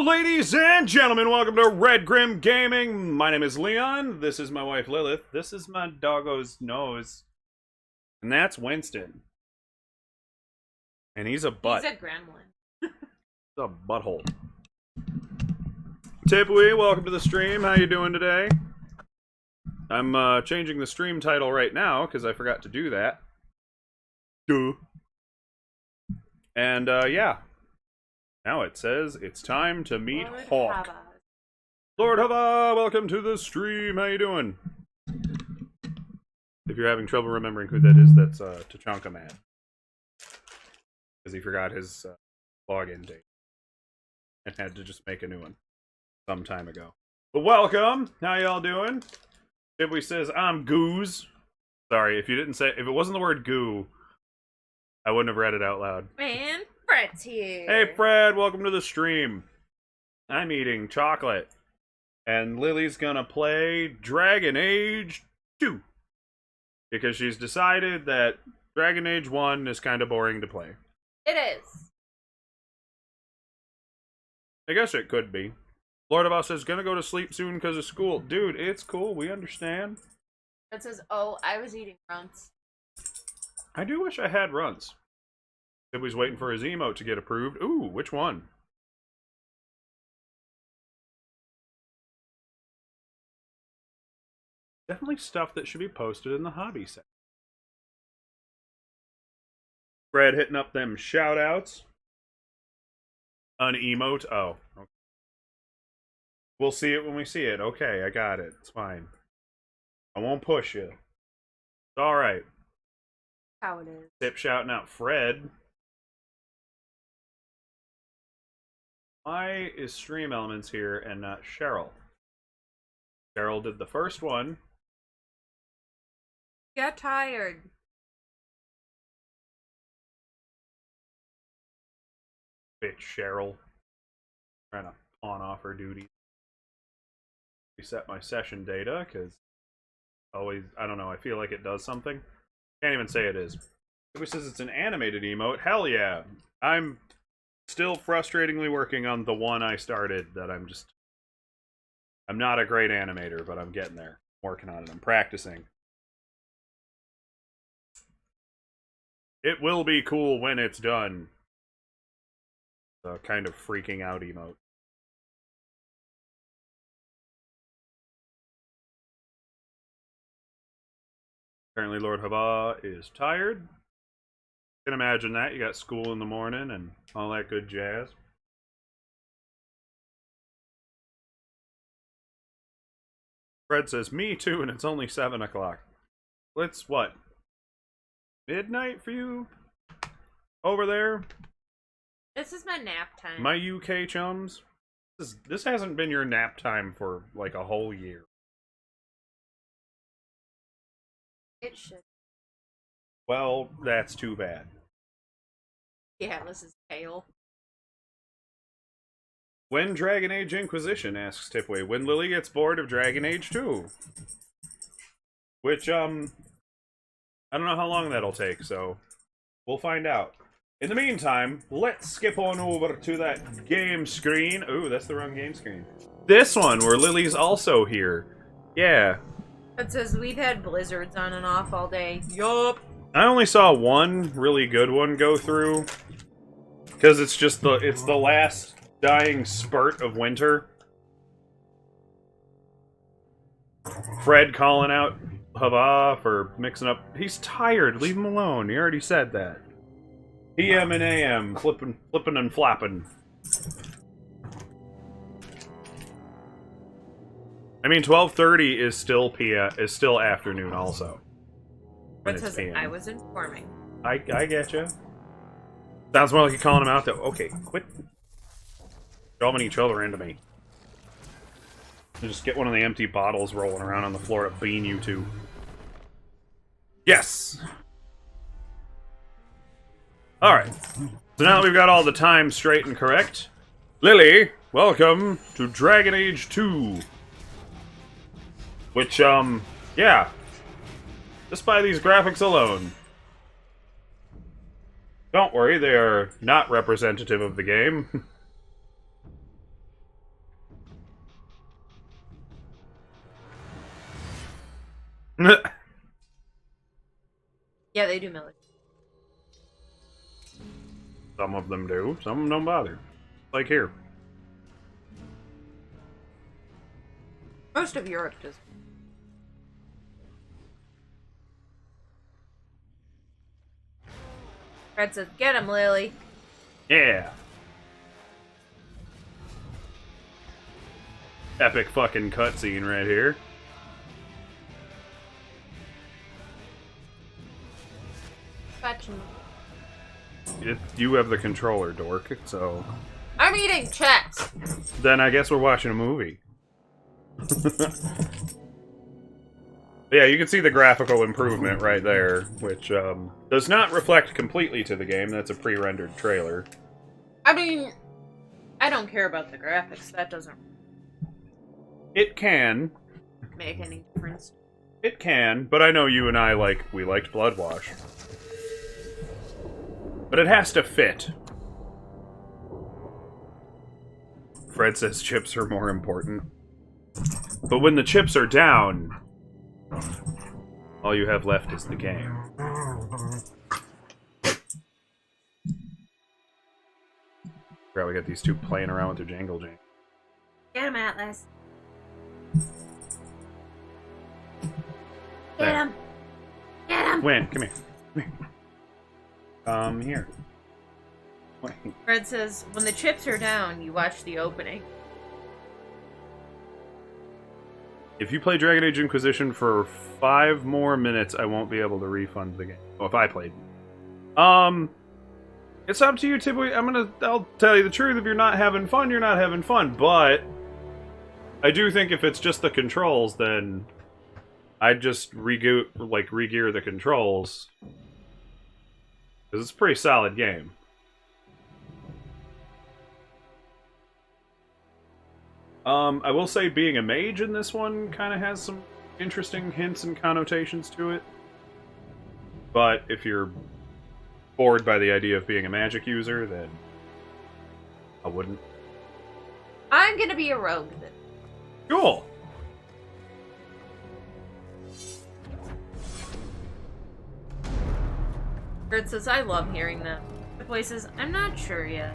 Ladies and gentlemen, welcome to Red Grim Gaming. My name is Leon. This is my wife Lilith. This is my doggo's nose. And that's Winston. And he's a butt. He's a gremlin. He's a butthole. Tipwee, welcome to the stream. How you doing today? I'm changing the stream title right now because I forgot to do that. Duh. And yeah. Now it says it's time to meet Hawk. Lord Hava, welcome to the stream. How you doing? If you're having trouble remembering who that is, that's Tachanka Man. Because he forgot his login date. And had to just make a new one some time ago. But welcome! How y'all doing? Tipwee says, I'm Goose. Sorry, if it wasn't the word goo, I wouldn't have read it out loud. And Fred's here. Hey Fred, welcome to the stream. I'm eating chocolate. And Lily's gonna play Dragon Age 2. Because she's decided that Dragon Age 1 is kind of boring to play. It is. I guess it could be. Lord of Us is gonna go to sleep soon because of school. Dude, it's cool, we understand. It says, oh, I was eating runts. I do wish I had runts. Tipwee's waiting for his emote to get approved. Ooh, which one? Definitely stuff that should be posted in the hobby section. Fred hitting up them shoutouts. An emote. Oh. Okay. We'll see it when we see it. Okay, I got it. It's fine. I won't push you. It's alright. How it is. Tip shouting out Fred. Why is Stream Elements here and not Cheryl? Cheryl did the first one. Got tired. Bitch Cheryl. Trying to pawn off her duty. Reset my session data, because always, I don't know, I feel like it does something. Can't even say it is. It says it's an animated emote. Hell yeah. I'm still frustratingly working on the one I started that I'm not a great animator, but I'm getting there. I'm working on it. I'm practicing. It will be cool when it's done. The kind of freaking out emote. Apparently Lord Hava is tired. Can imagine that. You got school in the morning and all that good jazz. Fred says, me too, and it's only 7 o'clock. It's what? Midnight for you? Over there? This is my nap time. My UK chums? This hasn't been your nap time for like a whole year. It should. Well, that's too bad. Yeah, this is pale. When Dragon Age Inquisition, asks Tipwee. When Lily gets bored of Dragon Age 2. Which, I don't know how long that'll take, so we'll find out. In the meantime, let's skip on over to that game screen. Ooh, that's the wrong game screen. This one, where Lily's also here. Yeah. It says we've had blizzards on and off all day. Yup. I only saw one really good one go through. Because it's just the last dying spurt of winter. Fred calling out Hava for mixing up. He's tired, leave him alone. He already said that. PM and AM, flipping and flapping. I mean, 12:30 is still afternoon also. But says I was informing. I get you. Sounds more like you're calling him out though. Okay, quit shoving each other into me. And just get one of the empty bottles rolling around on the floor to bean you two. Yes! Alright. So now that we've got all the time straight and correct, Lily, welcome to Dragon Age 2. Which, yeah. Just by these graphics alone. Don't worry, they are not representative of the game. Yeah, they do military. Some of them do. Some of them don't bother. Like here. Most of Europe does. Fred says, "Get him, Lily." Yeah. Epic fucking cutscene right here. Fetching. You have the controller, dork, so... I'm eating Chex. Then I guess we're watching a movie. Yeah, you can see the graphical improvement right there, which does not reflect completely to the game. That's a pre-rendered trailer. I mean, I don't care about the graphics. That doesn't It can. make any difference. It can, but I know you and I, we liked Bloodwash. But it has to fit. Fred says chips are more important. But when the chips are down, all you have left is the game. Forgot we got these two playing around with their jangle jangle. Get him, Atlas. There. Get him. Get him. Win, come here. Come here. Here. Wait. Fred says, when the chips are down, you watch the opening. If you play Dragon Age Inquisition for 5 more minutes, I won't be able to refund the game. Oh, if I played. It's up to you, typically. I'll tell you the truth. If you're not having fun, you're not having fun. But I do think if it's just the controls, then I'd just regear the controls. Because it's a pretty solid game. I will say being a mage in this one kind of has some interesting hints and connotations to it. But if you're bored by the idea of being a magic user, then I wouldn't. I'm gonna be a rogue then. Cool! Fred says, I love hearing that. The boy says, I'm not sure yet.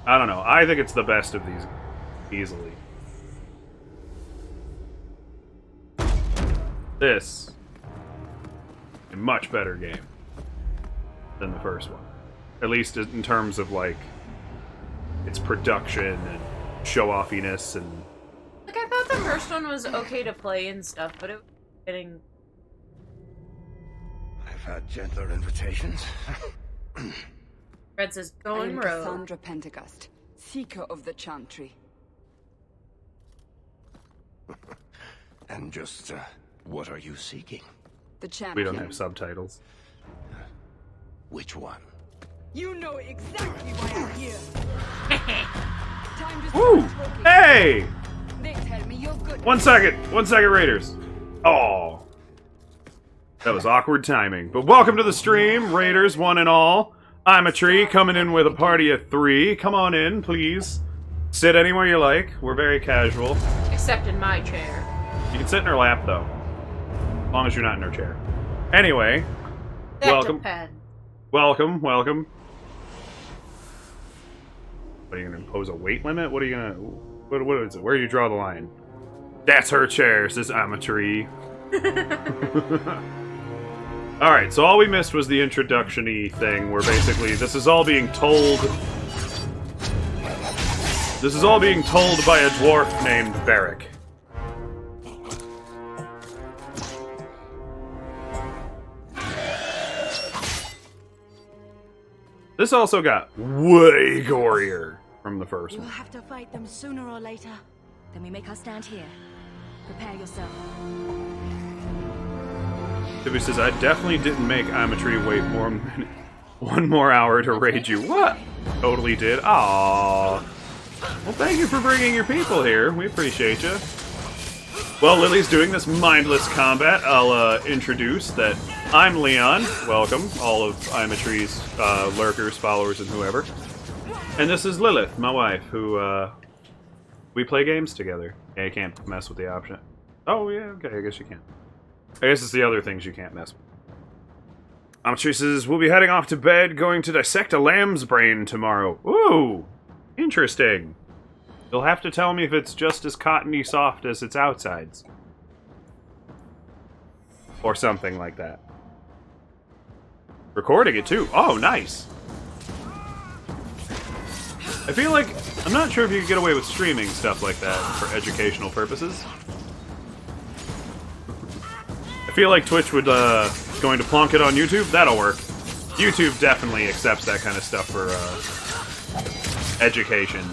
I don't know. I think it's the best of these, easily. This, a much better game than the first one. At least in terms of, its production and show-offiness and... Like, I thought the first one was okay to play and stuff, but it was getting... I've had gentler invitations. Fred says, go I and am rogue. Cassandra Pentecost, Seeker of the Chantry. And just, what are you seeking? The We champion. don't have subtitles. Which one? You know exactly why I'm here. Time to Woo! start talking. Hey! They tell me you're good. 1 second! 1 second, Raiders. Oh, that was awkward timing. But welcome to the stream, Raiders, one and all. I'm a tree coming in with a party of 3. Come on in, please. Sit anywhere you like. We're very casual. Except in my chair. You can sit in her lap, though. As long as you're not in her chair. Anyway, That welcome. depends. Welcome. What are you going to impose a weight limit? What are you going to... What is it? Where do you draw the line? That's her chair, says I'm a tree. Alright, so all we missed was the introduction-y thing, where basically this is all being told... This is all being told by a dwarf named Varric. This also got way gorier from the first You'll one. have to fight them sooner or later. Then we make our stand here. Prepare yourself. Tippy says, I definitely didn't make Amatree wait more than 1 more hour to raid you. What? Totally did. Aww. Well, thank you for bringing your people here. We appreciate you. Well, Lily's doing this mindless combat. I'll introduce that I'm Leon. Welcome, all of Imatree's lurkers, followers, and whoever. And this is Lilith, my wife, who, we play games together. Yeah, you can't mess with the option. Oh, yeah, okay, I guess you can. I guess it's the other things you can't mess with. Amatri says, we'll be heading off to bed, going to dissect a lamb's brain tomorrow. Ooh, interesting. You'll have to tell me if it's just as cottony soft as its outsides. Or something like that. Recording it, too. Oh, nice. I feel like... I'm not sure if you could get away with streaming stuff like that for educational purposes. I feel like Twitch would, going to plonk it on YouTube. That'll work. YouTube definitely accepts that kind of stuff for, education.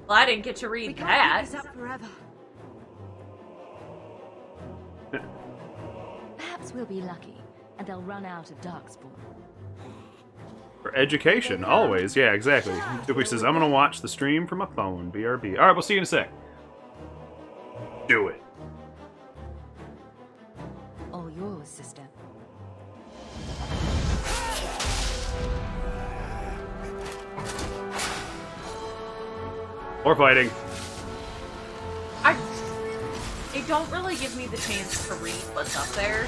Well, I didn't get to We read can't that. keep this up forever. Perhaps we'll be lucky, and they'll run out of Darkspawn. For education, always. Yeah, exactly. Dewey says, I'm gonna watch the stream from my phone. BRB. Alright, we'll see you in a sec. Do it. All yours, sister. More fighting. They don't really give me the chance to read what's up there.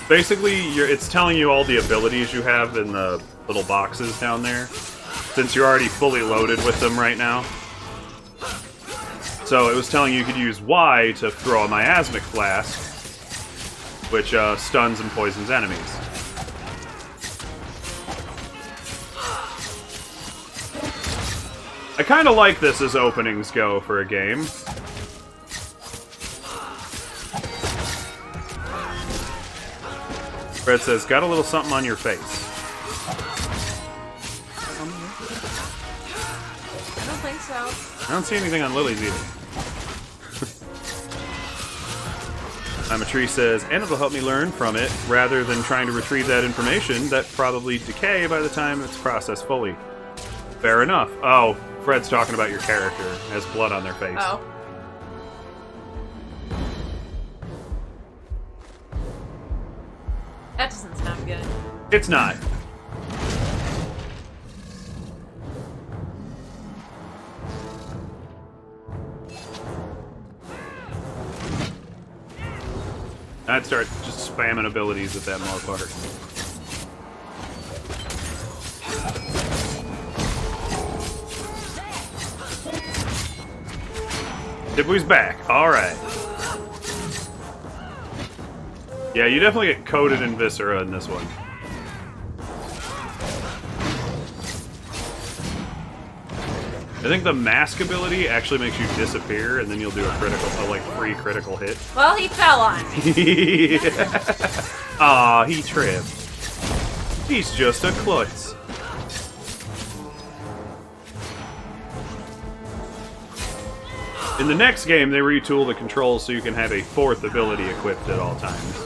Basically, it's telling you all the abilities you have in the little boxes down there, since you're already fully loaded with them right now. So it was telling you could use Y to throw a miasmic blast, which stuns and poisons enemies. I kind of like this as openings go for a game. Fred says, got a little something on your face. I don't think so. I don't see anything on Lily's either. I'm a Tree says, and it'll help me learn from it, rather than trying to retrieve that information that probably decay by the time it's processed fully. Fair enough. Oh, Fred's talking about your character. Has blood on their face. Oh. That doesn't sound good. It's not. I'd start just spamming abilities at that motherfucker. Dibwoo's back. Alright. Yeah, you definitely get coated in Viscera in this one. I think the mask ability actually makes you disappear, and then you'll do a free critical hit. Well, he fell on me. Aw, he tripped. He's just a klutz. In the next game, they retool the controls so you can have a fourth ability equipped at all times.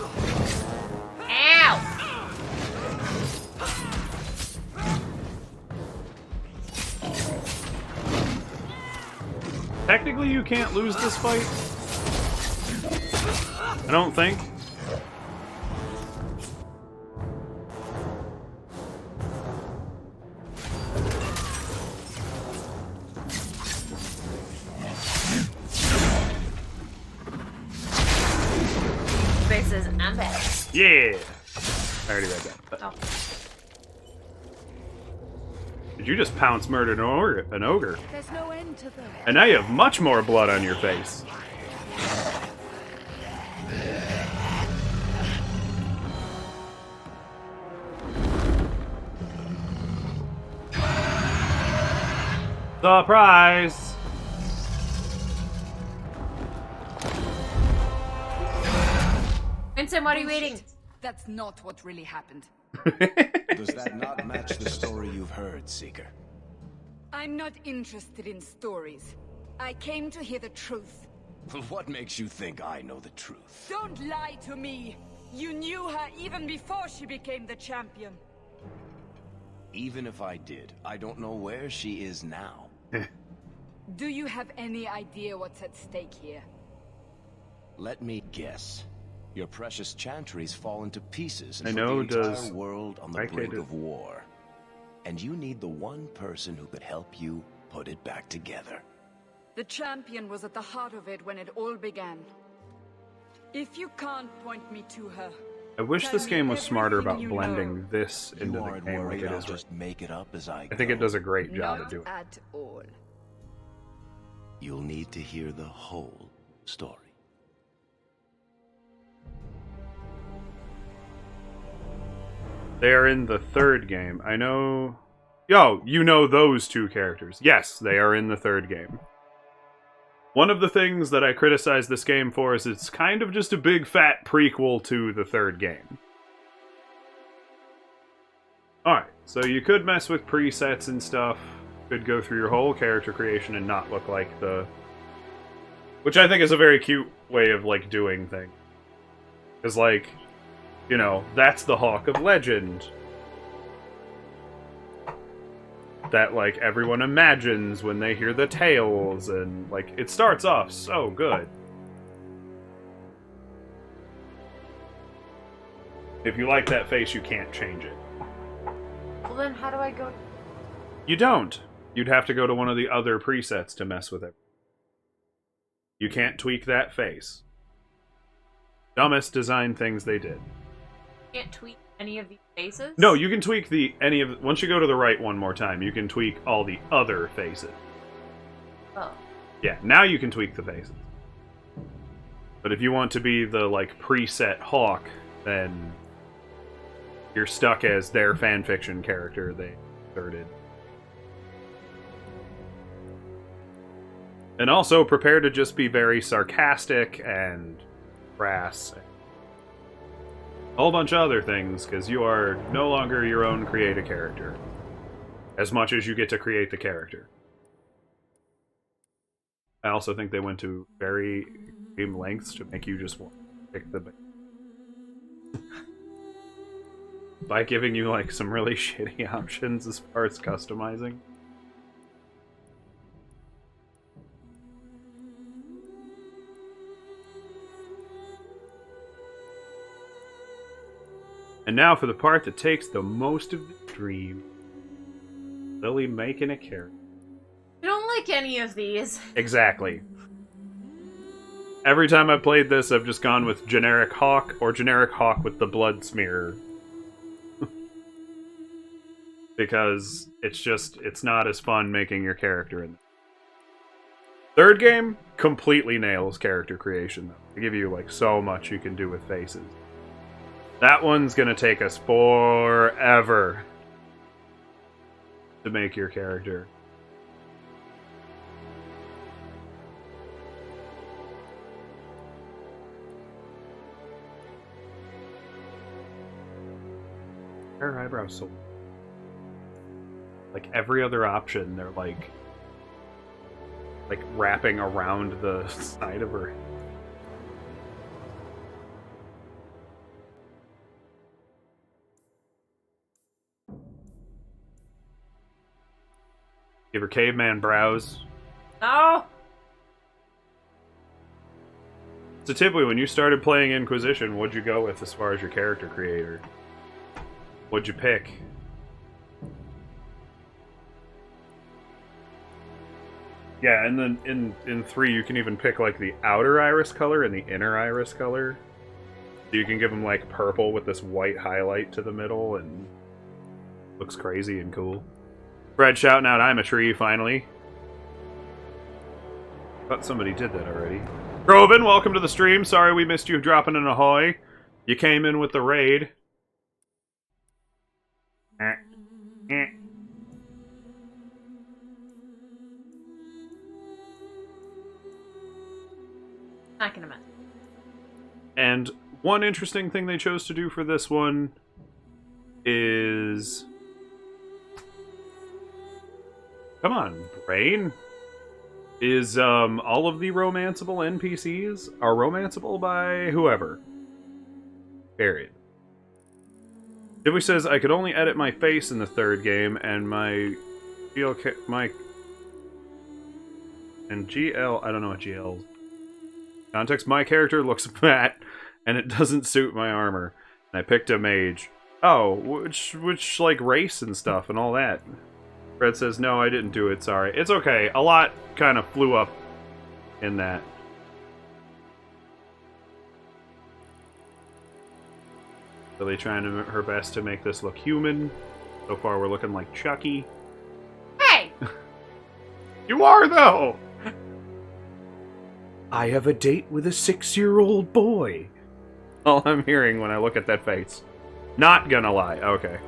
Ow! Technically, you can't lose this fight. I don't think. Faces, I'm back. Yeah! I already read that. But... Oh. Did you just pounce murder an ogre? There's no end to them. And now you have much more blood on your face. Surprise! Vincent, what are you eating? That's not what really happened. Does that not match the story you've heard, Seeker? I'm not interested in stories. I came to hear the truth. What makes you think I know the truth? Don't lie to me! You knew her even before she became the champion. Even if I did, I don't know where she is now. Do you have any idea what's at stake here? Let me guess. Your precious chantries fall into pieces I and know, put the entire does world on the Raikkonen- brink of war. And you need the one person who could help you put it back together. The champion was at the heart of it when it all began. If you can't point me to her, I wish tell this me game was smarter everything about you blending know. this into You the aren't game like worried it I'll is. just make it up as I I think it go. does a great job Not at doing it. at all. You'll need to hear the whole story. They are in the third game. I know... Yo, you know those two characters. Yes, they are in the third game. One of the things that I criticize this game for is it's kind of just a big fat prequel to the third game. Alright, so you could mess with presets and stuff. Could go through your whole character creation and not look like the... Which I think is a very cute way of, like, doing things. Because, like, you know, that's the Hawk of Legend. That, like, everyone imagines when they hear the tales, and, like, it starts off so good. If you like that face, you can't change it. Well, then how do I go? You don't. You'd have to go to one of the other presets to mess with it. You can't tweak that face. Dumbest design things they did. Can't tweak any of these faces? No, you can tweak once you go to the right one more time, you can tweak all the other faces. Oh. Yeah, now you can tweak the faces. But if you want to be the, like, preset Hawk, then you're stuck as their fanfiction character they inserted. And also, prepare to just be very sarcastic and crass. A whole bunch of other things, because you are no longer your own creative character. As much as you get to create the character. I also think they went to very extreme lengths to make you just want to pick the... By giving you, like, some really shitty options as far as customizing. And now for the part that takes the most of the dream. Lily making a character. I don't like any of these. Exactly. Every time I've played this, I've just gone with generic Hawk or generic Hawk with the blood smear. Because it's not as fun making your character in. Third game completely nails character creation, though. They give you, like, so much you can do with faces. That one's gonna take us forever to make your character. Her eyebrows so... Like, every other option, they're like wrapping around the side of her. Give her caveman brows. No! So typically, when you started playing Inquisition, what'd you go with as far as your character creator? What'd you pick? Yeah, and then in 3, you can even pick, like, the outer iris color and the inner iris color. So you can give them, like, purple with this white highlight to the middle, and looks crazy and cool. Fred shouting out, "I'm a tree," finally. Thought somebody did that already. Groven, welcome to the stream. Sorry we missed you dropping an ahoy. You came in with the raid. Not gonna matter. And one interesting thing they chose to do for this one is... Come on, brain. Is all of the romanceable NPCs are romanceable by whoever. Period. Dibby says, I could only edit my face in the third game, and my GL, I don't know what GL. Context, my character looks fat and it doesn't suit my armor. And I picked a mage. Oh, which like race and stuff and all that. Fred says, no, I didn't do it, sorry. It's okay, a lot kind of flew up in that. Really trying her best to make this look human. So far we're looking like Chucky. Hey! You are, though! I have a date with a 6-year-old boy. All I'm hearing when I look at that face. Not gonna lie, okay.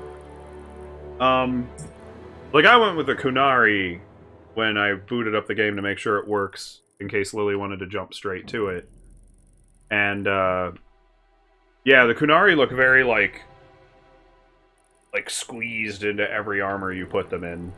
Like, I went with the Kunari when I booted up the game to make sure it works, in case Lily wanted to jump straight to it. And, yeah, the Kunari look very, like, squeezed into every armor you put them in.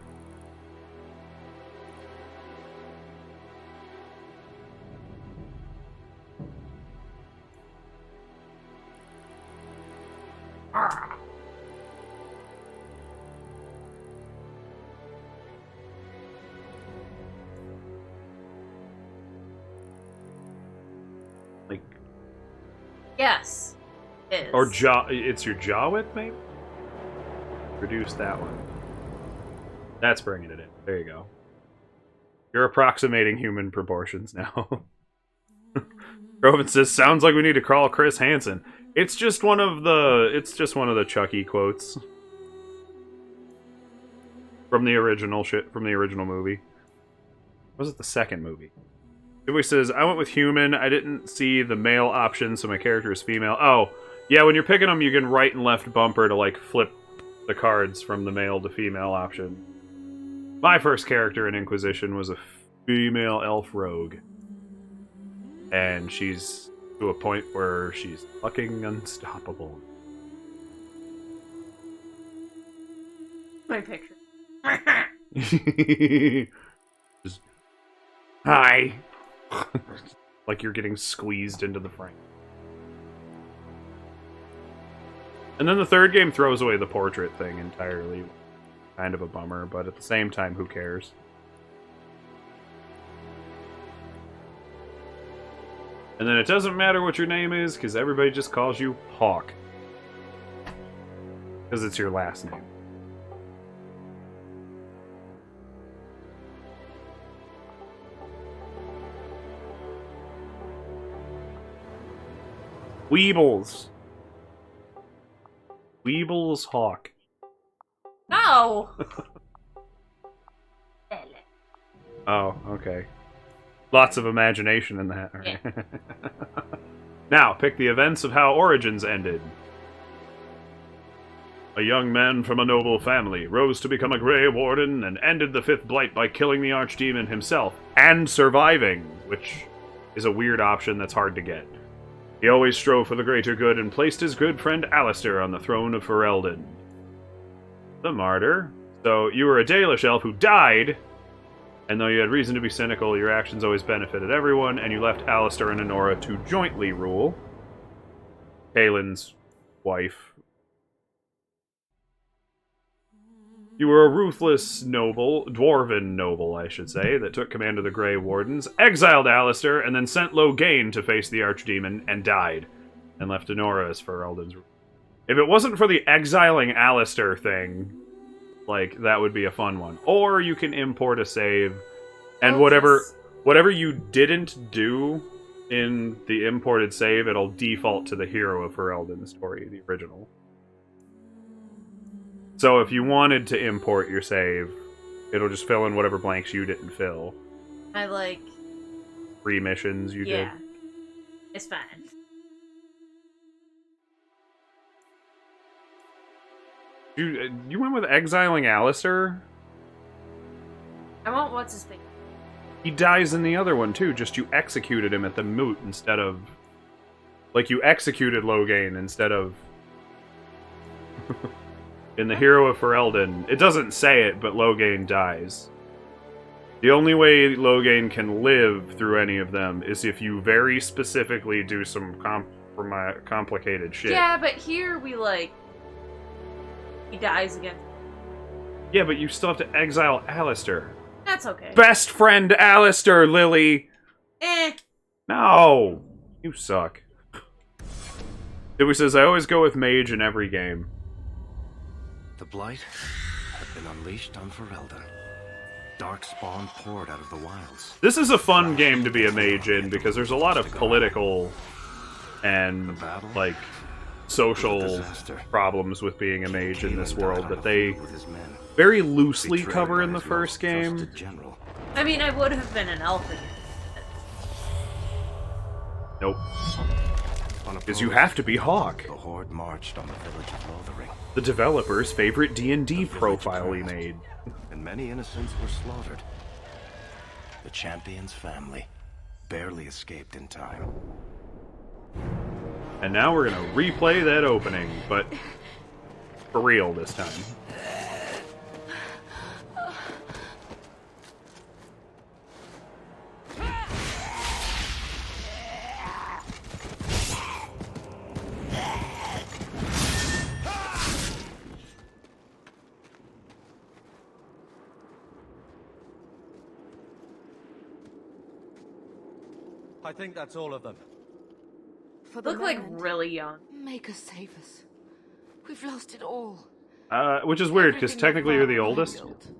Like, Yes. It is. or it's your jaw width, maybe? Reduce that one. That's bringing it in. There you go. You're approximating human proportions now. Groven says, sounds like we need to call Chris Hansen. It's just one of the Chucky quotes. From the original movie. Was it the second movie? Dewey says, I went with human. I didn't see the male option, so my character is female. Oh, yeah, when you're picking them, you can right and left bumper to, like, flip the cards from the male to female option. My first character in Inquisition was a female elf rogue. And she's to a point where she's fucking unstoppable. My picture. Just, hi. Like you're getting squeezed into the frame. And then the third game throws away the portrait thing entirely. Kind of a bummer, but at the same time, who cares? And then it doesn't matter what your name is, because everybody just calls you Hawk. Because it's your last name. Weebles. Weebles Hawk. No! Oh, okay. Lots of imagination in that. Right? Yeah. Now, pick the events of how Origins ended. A young man from a noble family rose to become a Grey Warden and ended the Fifth Blight by killing the Archdemon himself and surviving, which is a weird option that's hard to get. He always strove for the greater good and placed his good friend Alistair on the throne of Ferelden. The Martyr. So, you were a Dalish elf who died, and though you had reason to be cynical, your actions always benefited everyone, and you left Alistair and Honora to jointly rule. Kaelin's wife. You were a ruthless noble, dwarven noble, I should say, that took command of the Grey Wardens, exiled Alistair, and then sent Loghain to face the Archdemon, and died, and left Honora as Ferelden's rule. If it wasn't for the exiling Alistair thing, like, that would be a fun one. Or you can import a save, and whatever you didn't do in the imported save, it'll default to the hero of Ferelden's story, the original. So if you wanted to import your save, it'll just fill in whatever blanks you didn't fill. I like... 3 missions you did. Yeah. It's fine. You went with exiling Alistair? I want what's his face. He dies in the other one too, just you executed him at the moot instead of... Like, you executed Loghain instead of... In the Hero of Ferelden, it doesn't say it, but Loghain dies. The only way Loghain can live through any of them is if you very specifically do some complicated shit. Yeah, but here we, like... He dies again. Yeah, but you still have to exile Alistair. That's okay. Best friend Alistair, Lily! Eh. No! You suck. Dewey says, I always go with mage in every game. The Blight had been unleashed on Ferelden. Darkspawn poured out of the wilds. This is a fun game to be a mage in because there's a lot of political and like social problems with being a mage in this world that they very loosely cover in the first game. I mean, I would have been an elf again. Nope. Because you have to be Hawk. The Horde marched on the village of Lothering, The developer's favorite D&D profile he made. and many innocents were slaughtered. The champion's family barely escaped in time. And now we're gonna replay that opening, but for real this time. I think that's all of them. For the Look like moment, really young. make us save us. We've lost it all. Which is weird, because Everything technically our you're the father oldest. built.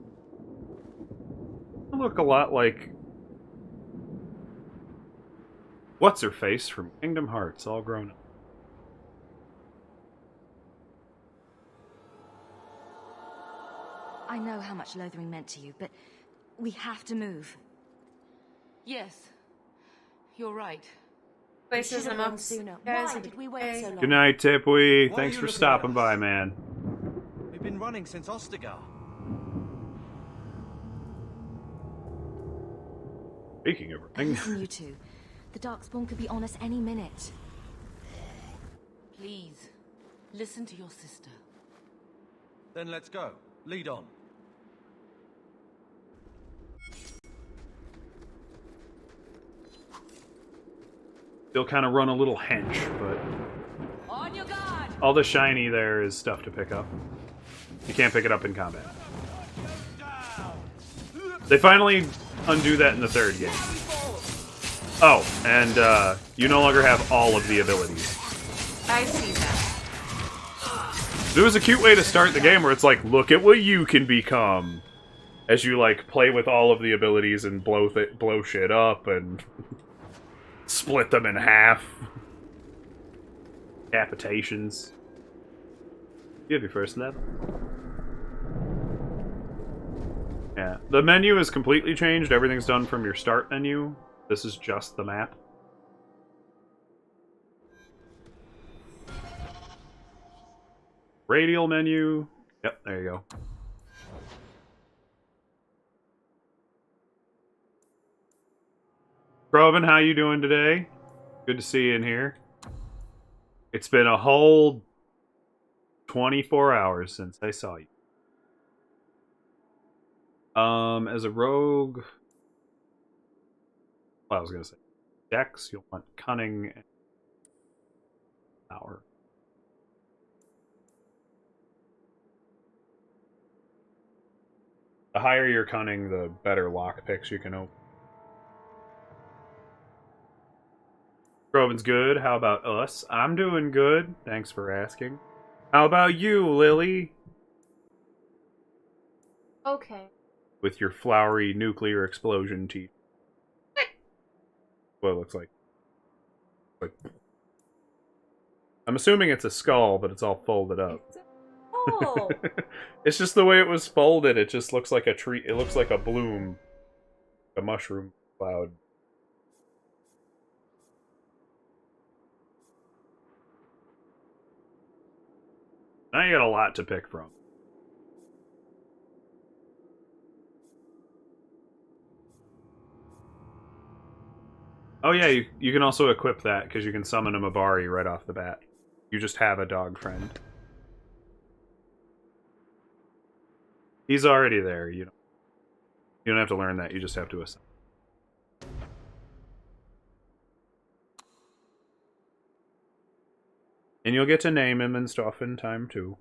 You look a lot like... What's-her-face from Kingdom Hearts, all grown up. I know how much Lothering meant to you, but we have to move. Yes, you're right. Places Should I'm have up gone sooner. guys, Why did we wait so long? Good night, Tipwee. Why Thanks are for you looking stopping at by, us? man. We've been running since Ostagar. Speaking of And running, listen, you two. The Darkspawn could be on us any minute. Please, listen to your sister. Then let's go. Lead on. they'll kind of run a little hench, but On your guard! all the shiny there is stuff to pick up. You can't pick it up in combat. They finally undo that in the third game. Oh, and you no longer have all of the abilities. I see that. There was a cute way to start the game where it's like, look at what you can become. As you, like, play with all of the abilities and blow shit up and split them in half. Decapitations. You have your first level. Yeah, the menu is completely changed. Everything's done from your start menu. This is just the map. Radial menu. Yep, there you go. Groven, how you doing today? Good to see you in here. It's been a whole 24 hours since I saw you. As a rogue... Well, I was gonna say Dex, you'll want Cunning and Power. The higher your Cunning, the better lockpicks you can open. Groven's good. How about us? I'm doing good. Thanks for asking. How about you, Lily? Okay. With your flowery nuclear explosion teeth. What it looks like. I'm assuming it's a skull, but it's all folded up. Oh. It's just the way it was folded. It just looks like a tree. It looks like a bloom. A mushroom cloud. Now you got a lot to pick from. Oh yeah, you can also equip that, because you can summon a Mabari right off the bat. You just have a dog friend. He's already there, you don't have to learn that, you just have to assign. And you'll get to name him and stuff in time too.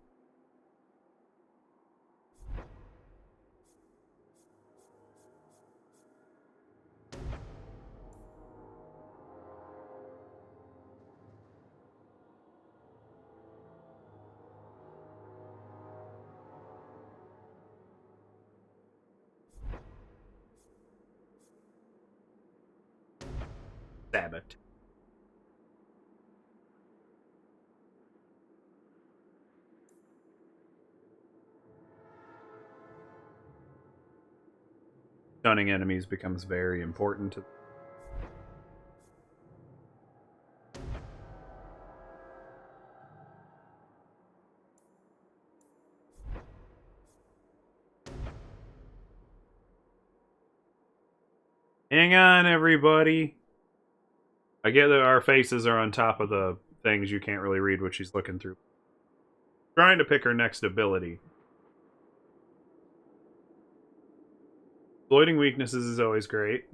Sabbath. Stunning enemies becomes very important to. Hang on, everybody. I get that our faces are on top of the things. You can't really read what she's looking through. Trying to pick her next ability. Exploiting weaknesses is always great.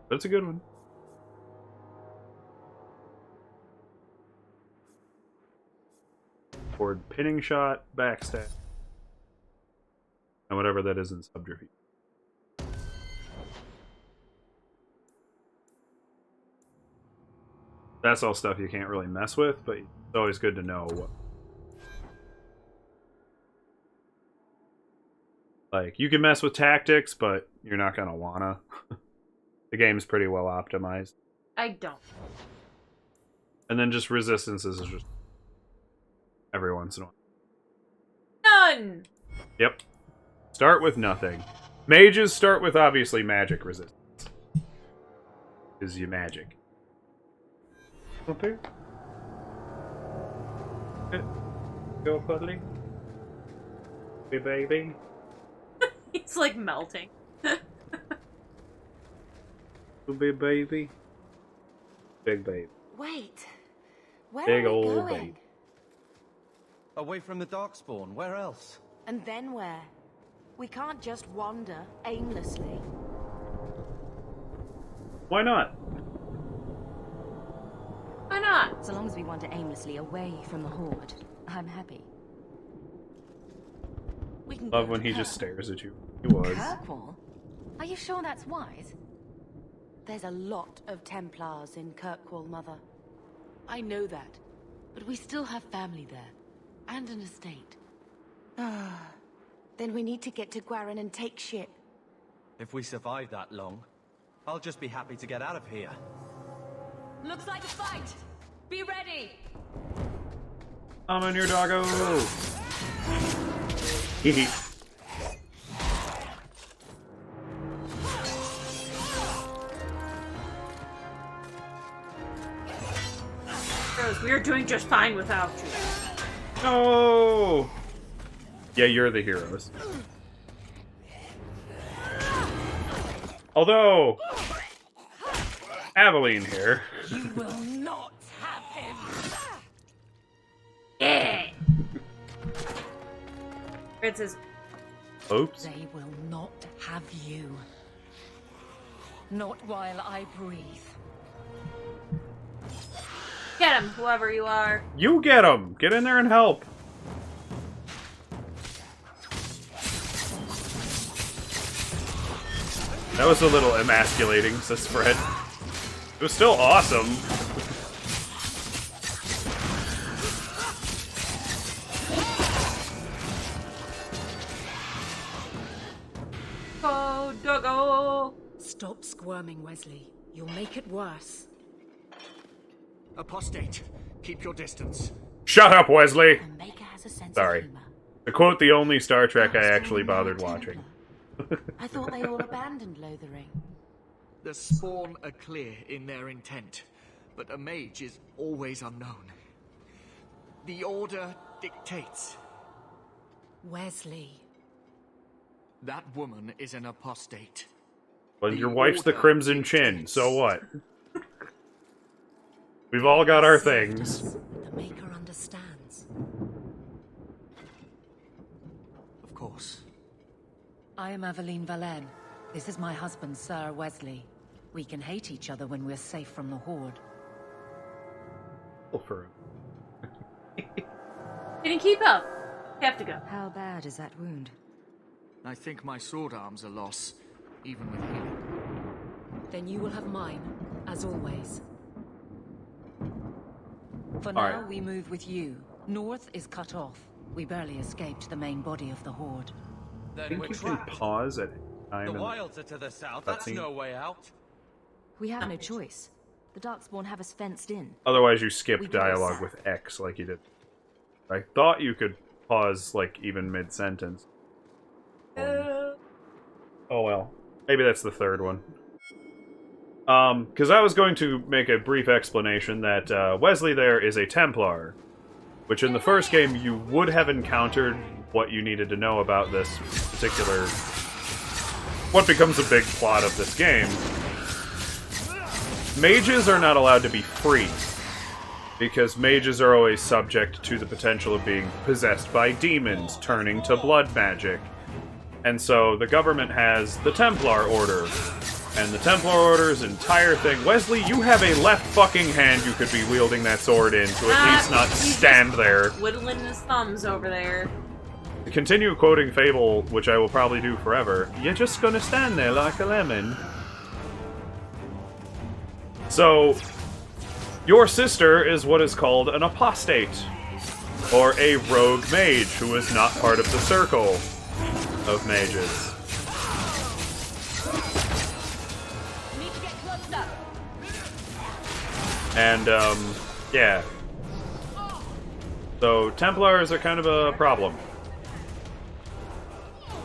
But it's a good one. Forward pinning shot, backstab. And whatever that is in subterfuge. That's all stuff you can't really mess with, but it's always good to know what. Like, you can mess with tactics, but you're not gonna wanna. The game's pretty well optimized. I don't. And then just resistances is just every once in a while. None! Yep. Start with nothing. Mages start with obviously magic resistance. Is you magic. Okay. Go cuddly. Hey baby. He's like melting. Big baby. Big baby. Wait. Where Big are we old going? baby. Away from the Darkspawn, where else? And then where? We can't just wander aimlessly. Why not? Why not? So long as we wander aimlessly away from the Horde, I'm happy. We can Love go when to he just Kirk- stares at you. He was. Kirkwall? Are you sure that's wise? There's a lot of Templars in Kirkwall, Mother. I know that, but we still have family there, and an estate. Then we need to get to Gwarin and take ship. If we survive that long, I'll just be happy to get out of here. Looks like a fight! Be ready! I'm on your doggo. Hee. Rose, we are doing just fine without you. No. Yeah, you're the heroes. Although, Aveline here. You will not have him! Yeah! Francis, Oops. They will not have you. Not while I breathe. get him, whoever you are. You get him. Get in there and help. That was a little emasculating, says Fred. It was still awesome. Go, doggo! Stop squirming, Wesley. You'll make it worse. Apostate, keep your distance. Shut up, Wesley! The Maker has a sense Sorry. of humor. To quote the only Star Trek I Darkspawn actually were a bothered Templar. watching. I thought they all abandoned Lothering. The Spawn are clear in their intent, but a mage is always unknown. The Order dictates. Wesley. That woman is an apostate. Well, The your wife's the Order Crimson Chin, dictates. so what? We've all got our things. The Maker understands. Of course. I am Aveline Valen. This is my husband, Sir Wesley. We can hate each other when we're safe from the Horde. For Didn't keep up. Have to go. How bad is that wound? I think my sword arm's a loss, even with healing. Then you will have mine, as always. For All now, right. we move with you, North is cut off. We barely escaped the main body of the Horde. I Then think we're you can trapped. pause at time. The in wilds are to the south. That's cutscene. no way out. We have no choice. The Darkspawn have us fenced in. Otherwise, you skip We go dialogue south. with X like you did. I thought you could pause, like, even mid-sentence. Oh well. Maybe that's the third one. Because I was going to make a brief explanation that Wesley there is a Templar, which in the first game you would have encountered what you needed to know about this particular... what becomes a big plot of this game. Mages are not allowed to be free, because mages are always subject to the potential of being possessed by demons, turning to blood magic. And so the government has the Templar Order, and the Templar Order's entire thing... Wesley, you have a left fucking hand you could be wielding that sword in to at least not he's stand just there. Whittling his thumbs over there. To continue quoting Fable, which I will probably do forever, you're just gonna stand there like a lemon. So, your sister is what is called an apostate, or a rogue mage who is not part of the circle of mages. Need to get closer. And, yeah. So, Templars are kind of a problem.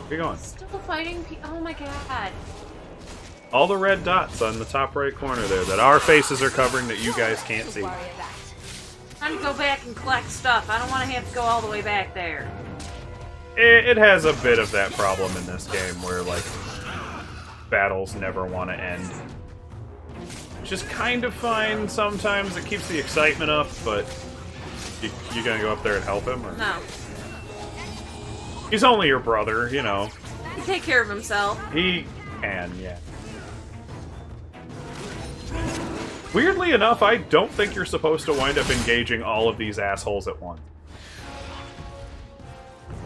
Where you going? Still fighting oh my god. All the red dots on the top right corner there that our faces are covering that you guys can't see. Time to go back and collect stuff. I don't want to have to go all the way back there. It has a bit of that problem in this game where, like, battles never want to end. Which is kind of fine sometimes. It keeps the excitement up, but you gonna go up there and help him? Or? No. He's only your brother, you know. He can take care of himself. He can, yeah. Weirdly enough, I don't think you're supposed to wind up engaging all of these assholes at once.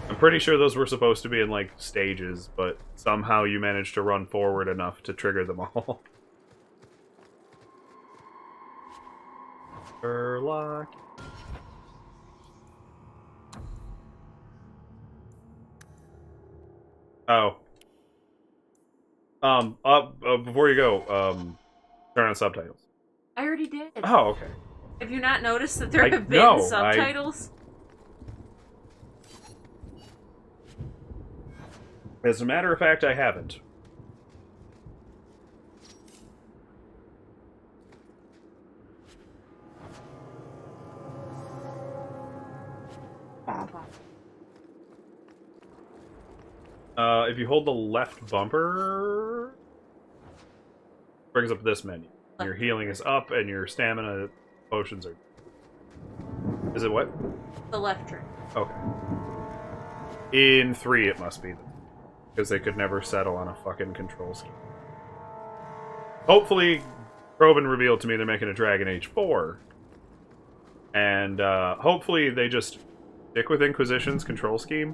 I'm pretty sure those were supposed to be in, like, stages, but somehow you managed to run forward enough to trigger them all. Sherlock. Oh. Before you go, turn on subtitles. I already did. Oh, okay. Have you not noticed that there I- have been no, subtitles? As a matter of fact, I haven't. If you hold the left bumper, brings up this menu. Your healing is up, and your stamina potions are... Is it what? The left trick. Okay. In 3, it must be. Because they could never settle on a fucking control scheme. Hopefully, Probin revealed to me they're making a Dragon Age 4. And, hopefully they just stick with Inquisition's control scheme.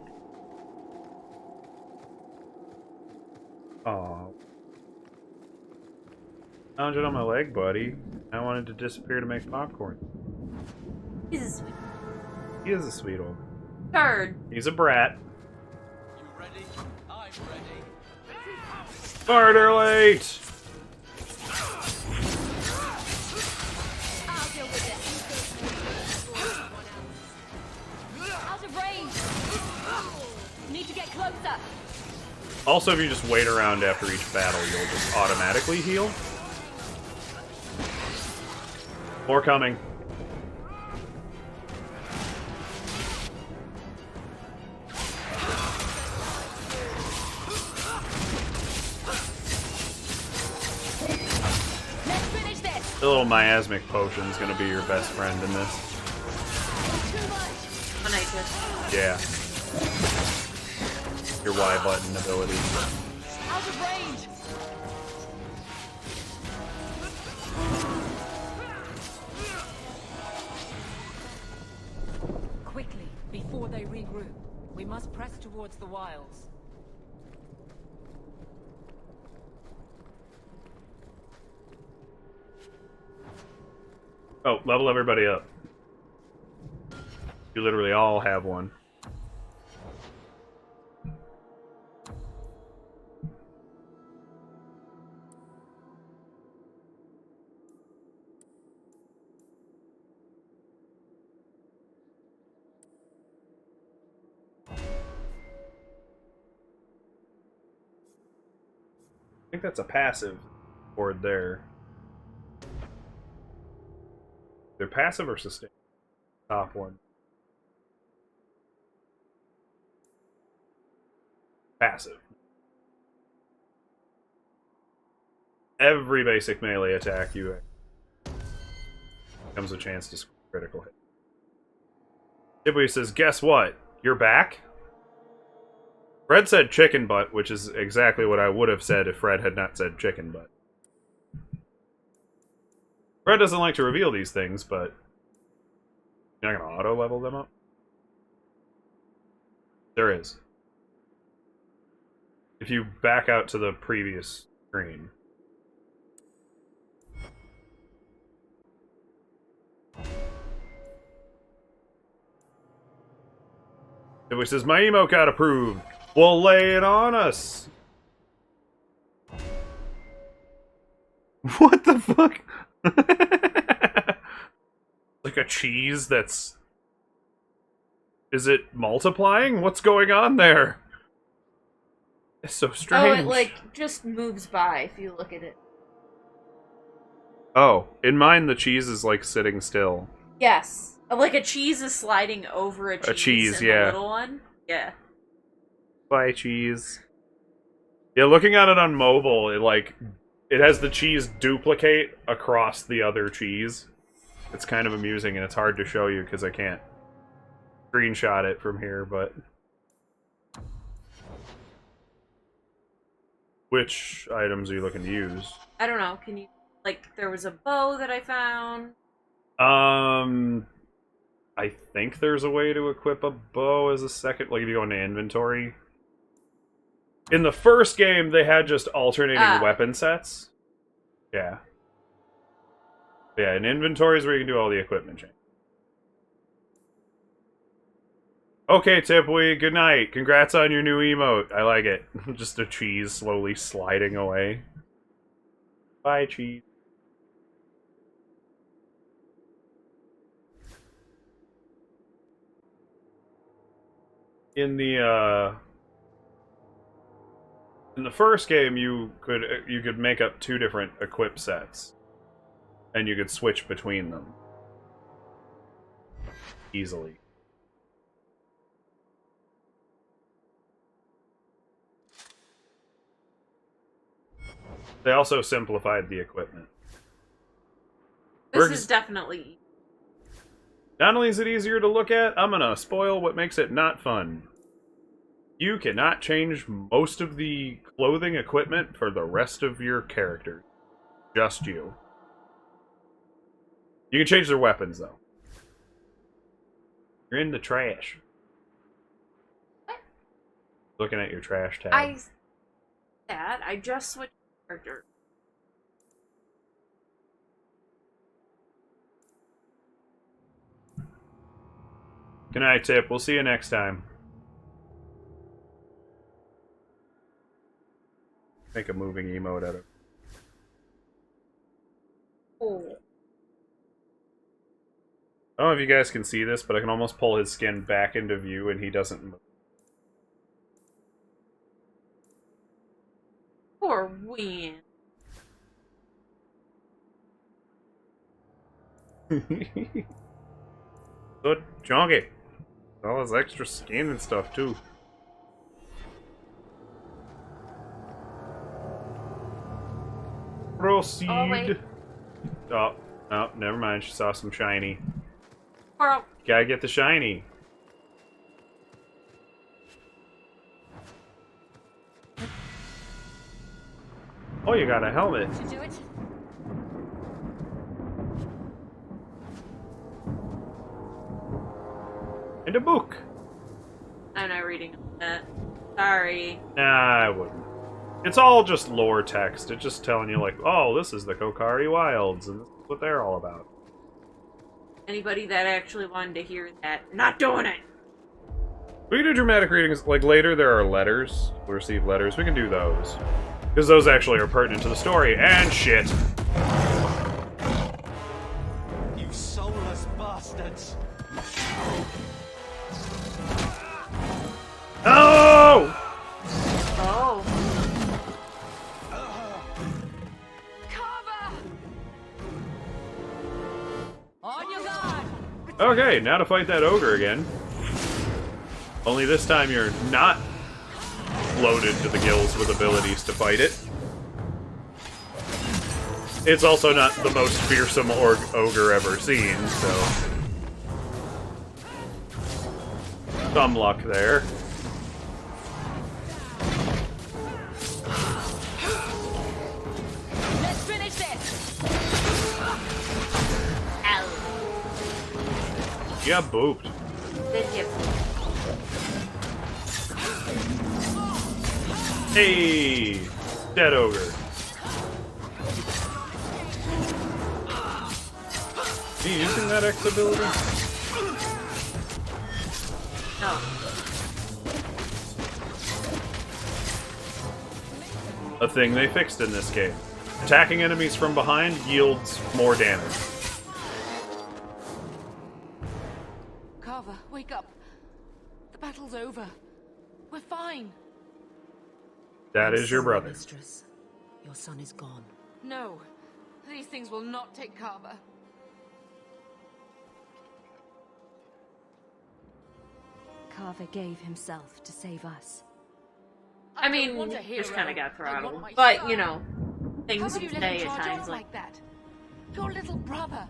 Aw. Found it on my leg, buddy. I wanted to disappear to make popcorn. He's a sweet He is a sweet old... turd. He's a brat. You ready? I'm ready. Barter late! I'll deal with it. Out of range. Need to get closer. Also, if you just wait around after each battle, you'll just automatically heal. More coming. Let's finish this. The little miasmic potion is going to be your best friend in this. Too much. When I just Yeah. Your Y button ability. Out of range. Quickly, before they regroup. We must press towards the wilds. Oh, level everybody up. You literally all have one. I think that's a passive board there. They're passive or sustain? Top one. Passive. Every basic melee attack you comes a chance to score a critical hit. Ghibli says, guess what? You're back? Fred said chicken butt, which is exactly what I would have said if Fred had not said chicken butt. Fred doesn't like to reveal these things, but you're not going to auto-level them up? There is. If you back out to the previous screen. Which says, my emote got approved. Well, lay it on us. What the fuck? Like a cheese that's... Is it multiplying? What's going on there? It's so strange. Oh, it, like, just moves by if you look at it. Oh, in mine the cheese is, like, sitting still. Yes. Like a cheese is sliding over a cheese in yeah. the little one. Yeah. Bye, cheese. Yeah, looking at it on mobile, it has the cheese duplicate across the other cheese. It's kind of amusing, and it's hard to show you because I can't screenshot it from here, but... Which items are you looking to use? I don't know, can you... Like, there was a bow that I found. I think there's a way to equip a bow as a second... Like, if you go into inventory... In the first game, they had just alternating weapon sets. Yeah. Yeah, in inventory is where you can do all the equipment change. Okay, Tipwee, good night. Congrats on your new emote. I like it. Just a cheese slowly sliding away. Bye, cheese. In the first game, you could make up 2 different equip sets, and you could switch between them easily. They also simplified the equipment. This is definitely... Not only is it easier to look at, I'm gonna spoil what makes it not fun. You cannot change most of the clothing equipment for the rest of your character. Just you. You can change their weapons, though. You're in the trash. What? Looking at your trash tab. I just switched character. Good night, Tip. We'll see you next time. Make a moving emote out of it. Oh. I don't know if you guys can see this, but I can almost pull his skin back into view and he doesn't move. Poor Wien. Good chunky. All his extra skin and stuff too. Proceed. Oh, wait. Oh, no, never mind. She saw some shiny. Squirrel. Gotta get the shiny. Oh, you got a helmet. To do it. And a book. I'm not reading that. Sorry. Nah, I wouldn't. It's all just lore text. It's just telling you, like, oh, this is the Kokari Wilds, and this is what they're all about. Anybody that actually wanted to hear that, not doing it. We can do dramatic readings. Like, later there are letters. We'll receive letters. We can do those. Because those actually are pertinent to the story. And shit. You soulless bastards! Oh! Oh. Carver! On your guard! Okay, now to fight that ogre again. Only this time you're not loaded to the gills with abilities to fight it. It's also not the most fearsome ogre ever seen, so... some luck there. Let's finish this! Ow. You got booped. Did you? Hey! Dead ogre. Are you using that X ability? No. A thing they fixed in this game. Attacking enemies from behind yields more damage. Carver, wake up. The battle's over. We're fine. That is your brother. Mistress, your son is gone. No, these things will not take Carver. Carver gave himself to save us. I mean, want a just kind of hero. got I want throttled. my But, son. you know, How things could you you let say him at charge times off like, that? Your little brother.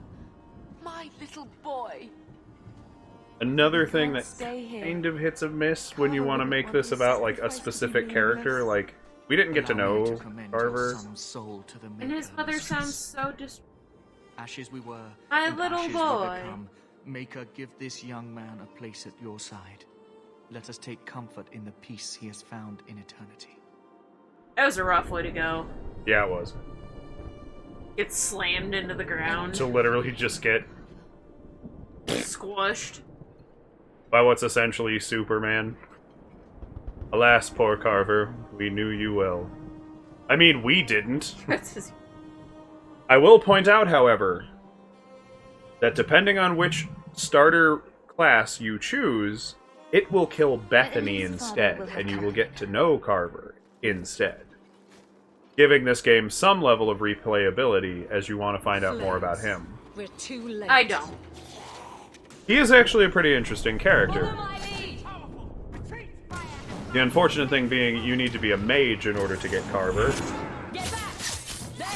My little boy. Another thing that stay here. kind of hits a miss when you want to make this about, like, a specific character. Like, we didn't get to Allow me know commend Carver. your son's soul to the and Maker, his mother mistress. sounds so Ashes we were, My and little ashes boy. we become. Maker, give this young man a place at your side. Let us take comfort in the peace he has found in eternity. That was a rough way to go. Yeah, it was. Get slammed into the ground. To literally just get Squished. by what's essentially Superman. Alas, poor Carver, we knew you well. I mean, we didn't. I will point out, however, that depending on which starter class you choose, it will kill Bethany instead, and you will get to know Carver instead. Giving this game some level of replayability as you want to find out more about him. We're too late. I don't. He is actually a pretty interesting character. Follow my lead! The unfortunate thing being, you need to be a mage in order to get Carver. Get back! There!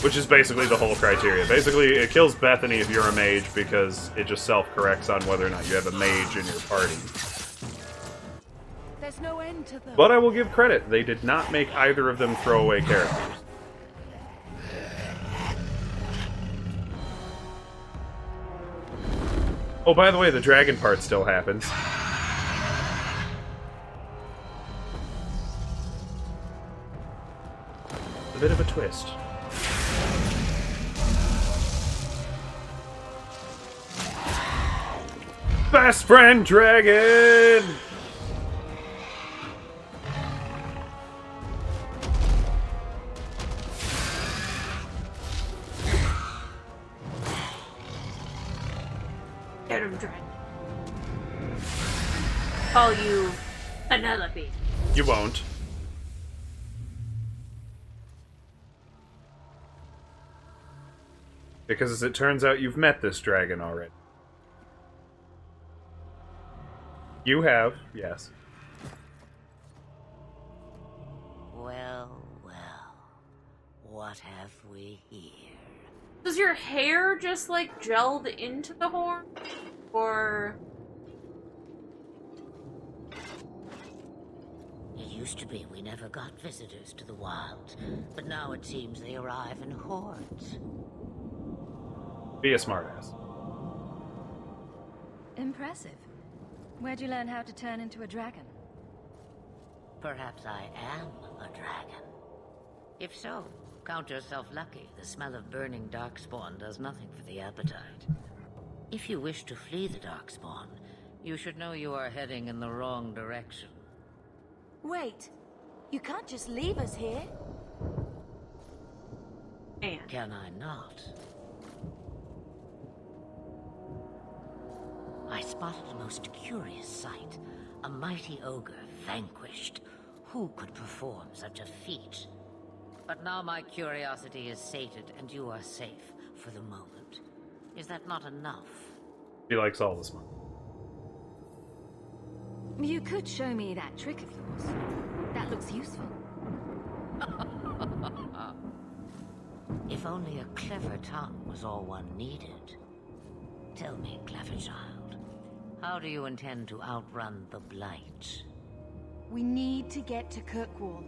Which is basically the whole criteria. Basically, it kills Bethany if you're a mage because it just self-corrects on whether or not you have a mage in your party. There's no end to them. But I will give credit, they did not make either of them throwaway characters. Oh, by the way, the dragon part still happens. A bit of a twist. Best friend dragon! Get him, Dragon. Call you Penelope. You won't. Because as it turns out, you've met this dragon already. You have, yes. Well, well. What have we here? Does your hair just like gelled into the horn? Or It used to be we never got visitors to the wilds, but now it seems they arrive in hordes. Be a smartass. Impressive. Where'd you learn how to turn into a dragon? Perhaps I am a dragon. If so, Count yourself lucky. The smell of burning darkspawn does nothing for the appetite. If you wish to flee the darkspawn, you should know you are heading in the wrong direction. Wait. You can't just leave us here. Man. Can I not? I spotted a most curious sight. A mighty ogre vanquished. Who could perform such a feat? But now my curiosity is sated, and you are safe for the moment. Is that not enough? He likes all this money. You could show me that trick of yours. That looks useful. If only a clever tongue was all one needed. Tell me, clever child, how do you intend to outrun the Blight? We need to get to Kirkwall.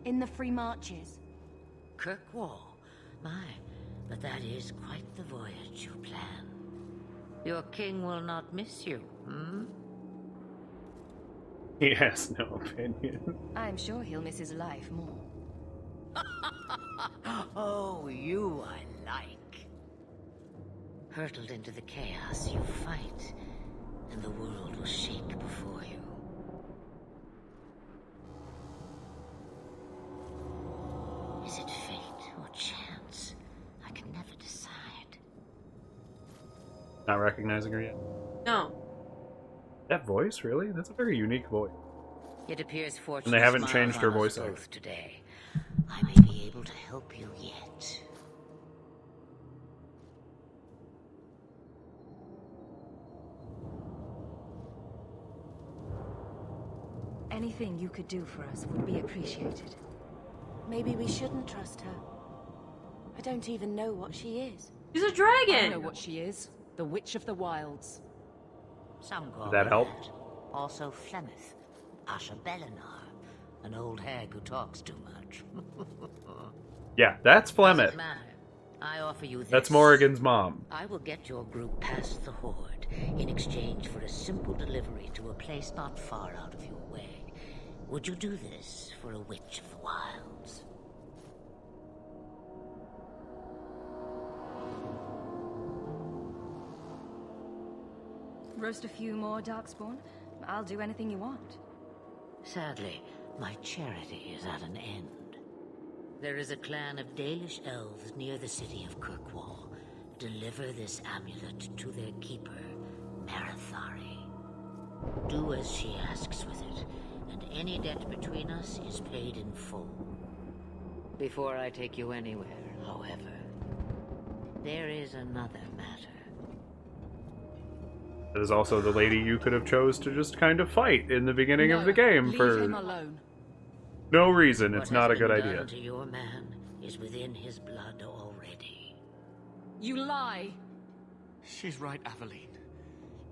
In the Free Marches. Kirkwall? My, but that is quite the voyage you plan. Your king will not miss you, hmm? He has no opinion. I'm sure he'll miss his life more. Oh, you I like. Hurtled into the chaos, you fight, and the world will shake before you. Is it fate or chance? I can never decide. Not recognizing her yet? No. That voice, really? That's a very unique voice. It appears fortune And they haven't smiles changed her on us voice both either. today. I may be able to help you yet. Anything you could do for us would be appreciated. Maybe we shouldn't trust her. I don't even know what she is. She's a I dragon! know what she is. The Witch of the Wilds. Some call Did that me help? that. Also Flemeth, Asha Belinar, an old hag who talks too much. Yeah, that's Flemeth. Doesn't matter. I offer you this. That's Morrigan's mom. I will get your group past the Horde in exchange for a simple delivery to a place not far out of your way. Would you do this for a Witch of the Wilds? Roast a few more Darkspawn? I'll do anything you want. Sadly, my charity is at an end. There is a clan of Dalish elves near the city of Kirkwall. Deliver this amulet to their keeper, Marathari. Do as she asks with it, and any debt between us is paid in full. Before I take you anywhere, however, there is another matter. That is also the lady you could have chose to just kind of fight in the beginning of the game leave for him alone. no reason. It's What not a has good been idea. done to your man is within his blood already. You lie. She's right, Aveline.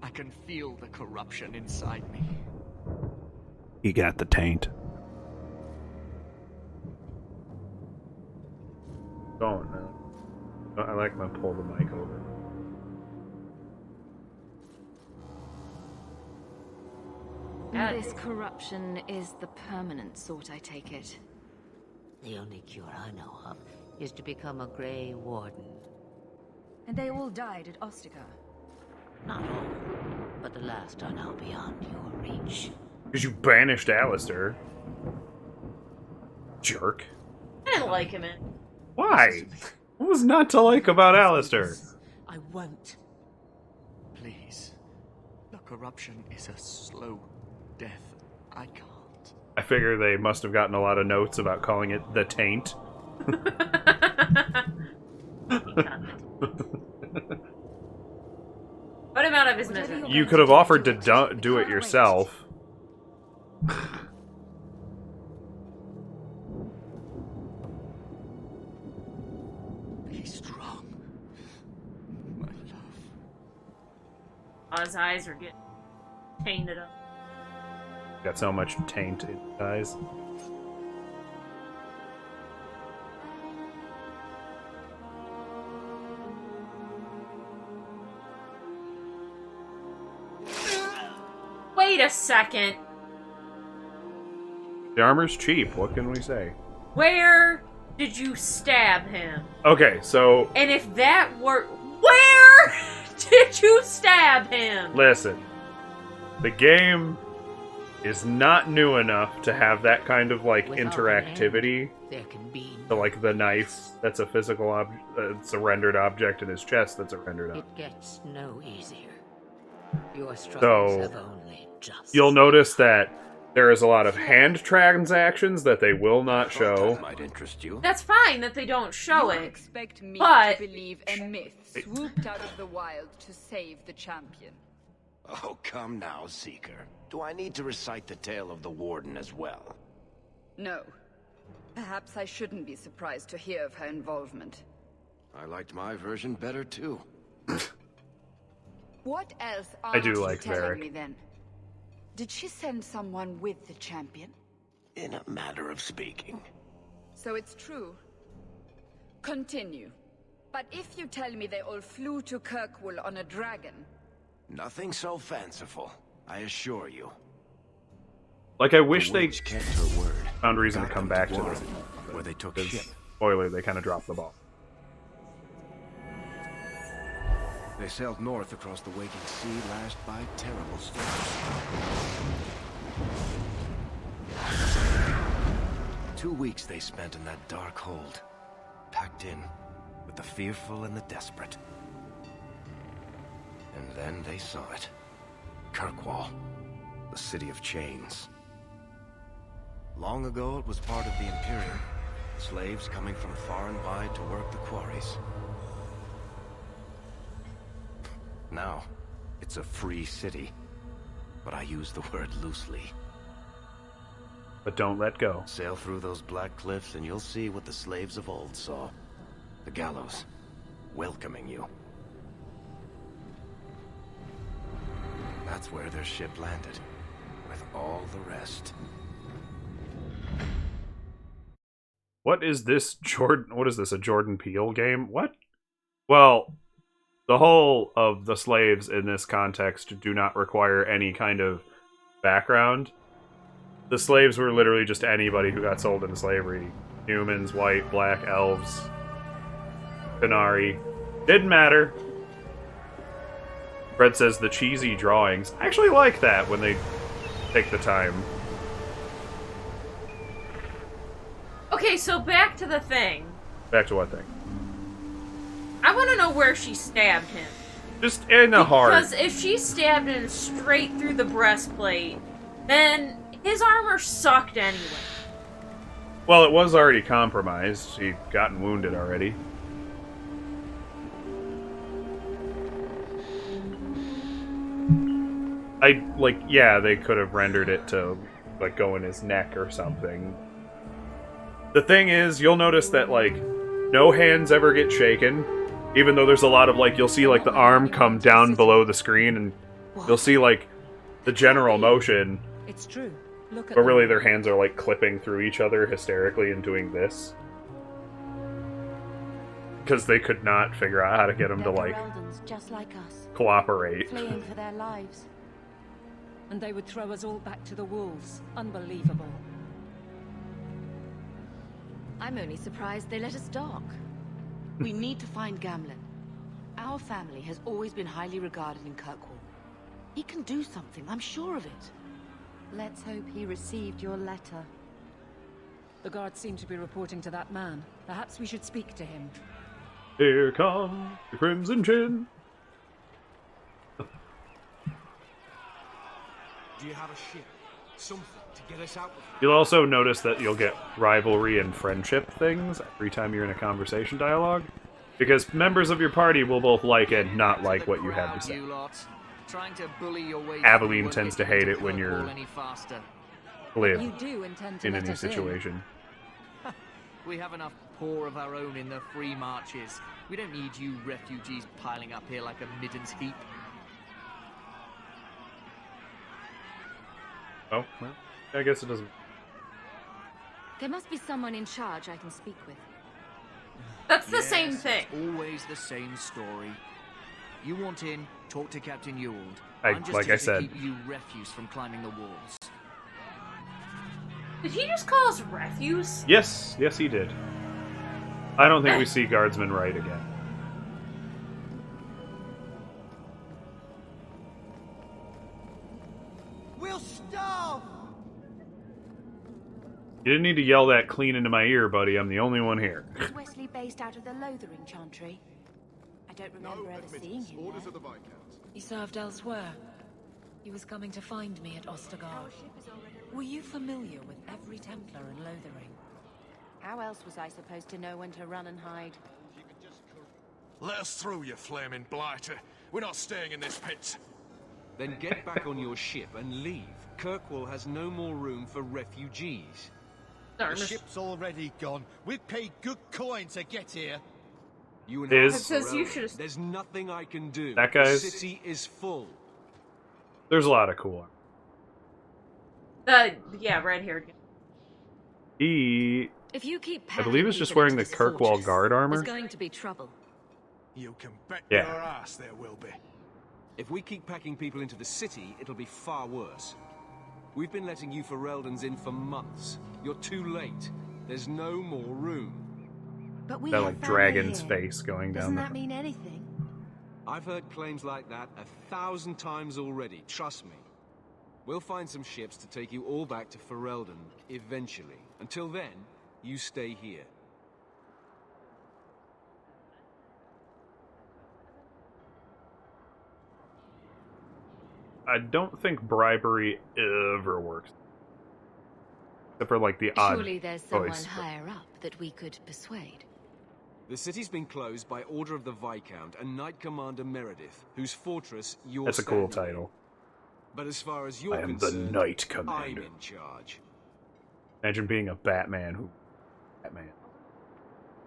I can feel the corruption inside me. He got the taint. Going now. I like my pull the mic over. This corruption is the permanent sort, I take it. The only cure I know of is to become a Grey Warden. And they all died at Ostica. Not all, but the last are now beyond your reach. Because you banished Alistair. Jerk. I didn't like him in. Why? What was not to like about Alistair? I won't. Please. The corruption is a slow death. I can't. I figure they must have gotten a lot of notes about calling it the taint. Put him out of his misery. You could have offered to do it yourself. Be strong. My love. Oh, his eyes are getting painted up. Got so much taint in his eyes. Wait a second. The armor's cheap, what can we say? Where did you stab him? Okay, so And if that were... Where did you stab him? listen. The game is not new enough to have that kind of, like, Without an interactivity. end, there can be So, like, the knife, that's a physical object, it's a rendered object in his chest that's a rendered object. It gets no easier. Your struggles So, have only just... you'll notice that there is a lot of hand transactions that they will not show. That might interest you. That's fine that they don't show You it. expect me but- to believe a myth swooped out of the wild to save the champion. Oh, come now, Seeker. Do I need to recite the tale of the Warden as well? No. Perhaps I shouldn't be surprised to hear of her involvement. I liked my version better, too. What else I do aren't you like telling Varric. me then? Did she send someone with the champion? In a matter of speaking. So it's true. Continue. But if you tell me they all flew to Kirkwall on a dragon... Nothing so fanciful, I assure you. Like, I wish The they witch kept her word. found reason to Got come them back to Guaran, this. where they took Because, ship. spoiler, they kind of dropped the ball. They sailed north across the waking sea, lashed by terrible storms. 2 weeks they spent in that dark hold, packed in with the fearful and the desperate. And then they saw it. Kirkwall, the city of chains. Long ago it was part of the Imperium, slaves coming from far and wide to work the quarries. Now, it's a free city, but I use the word loosely. But don't let go. Sail through those black cliffs and you'll see what the slaves of old saw. The gallows, welcoming you. That's where their ship landed, with all the rest. What is this, Jordan? What is this, a Jordan Peele game? What? Well, the whole of the slaves in this context do not require any kind of background. The slaves were literally just anybody who got sold into slavery. Humans, white, black, elves, Qunari. Didn't matter. Fred says the cheesy drawings. I actually like that when they take the time. Okay, so back to the thing. Back to what thing? I want to know where she stabbed him. Just in the heart. Because if she stabbed him straight through the breastplate, then his armor sucked anyway. Well, it was already compromised. He'd gotten wounded already. Yeah, they could have rendered it to, like, go in his neck or something. The thing is, you'll notice that, like, no hands ever get shaken. Even though there's a lot of, like, you'll see, like, the arm come down below the screen, and you'll see, like, the general motion. It's true. Look at But really, their hands are, like, clipping through each other hysterically and doing this. Because they could not figure out how to get them to, like, just like us, cooperate. fleeing for their lives. And they would throw us all back to the wolves. Unbelievable. I'm only surprised they let us dock. We need to find Gamlen. Our family has always been highly regarded in Kirkwall. He can do something, I'm sure of it. Let's hope he received your letter. The guards seem to be reporting to that man. Perhaps we should speak to him. Here comes the Crimson Chin. Do you have a ship? Something to get us out of here? You'll also notice that you'll get rivalry and friendship things every time you're in a conversation dialogue. Because members of your party will both like and not like what you have to say. You lot, trying to bully your way Aveline through tends won't to hate get it when you're Kirkwall any faster. live You do intend to in a let new us in. situation. We have enough poor of our own in the free marches. We don't need you refugees piling up here like a middens heap. Oh, well, I guess it doesn't. There must be someone in charge I can speak with. That's the Yes, same thing. It's always the same story. You want in, talk to Captain Ewald. I- I'm just like here I said. to keep you refuse from climbing the walls. Did he just call us refuse? Yes, yes, he did. I don't think we see Guardsman Wright again. We'll starve! You didn't need to yell that clean into my ear, buddy. I'm the only one here. Is Wesley based out of the Lothering Chantry? I don't remember ever seeing him there. He served elsewhere. He was coming to find me at Ostergard. Were you familiar with every Templar in Lothering? How else was I supposed to know when to run and hide? Let us through, you flaming blighter. We're not staying in this pit. Then get back on your ship and leave. Kirkwall has no more room for refugees. The ship's already gone. We paid good coin to get here. You and Is- I It says you are should- There's nothing I can do. That guy's- The city is full. There's a lot of cool. Yeah, red-haired. He, If you keep I believe, is just wearing the Kirkwall guard armor. There's going to be trouble. You can bet Yeah. your ass there will be. If we keep packing people into the city, it'll be far worse. We've been letting you Fereldans in for months. You're too late. There's no more room. But we That have like family dragon's here. face going down Doesn't the. that mean anything? I've heard claims like that 1,000 times already, trust me. We'll find some ships to take you all back to Ferelden, eventually. Until then, you stay here. I don't think bribery ever works. Except for like the odd Surely there's someone voice. higher up that we could persuade. The city's been closed by order of the Viscount and Knight Commander Meredith, whose fortress you're That's a cool standing in. title. But as far as you're I am the concerned, Knight I'm Commander. in charge. Imagine being a Batman who. Batman.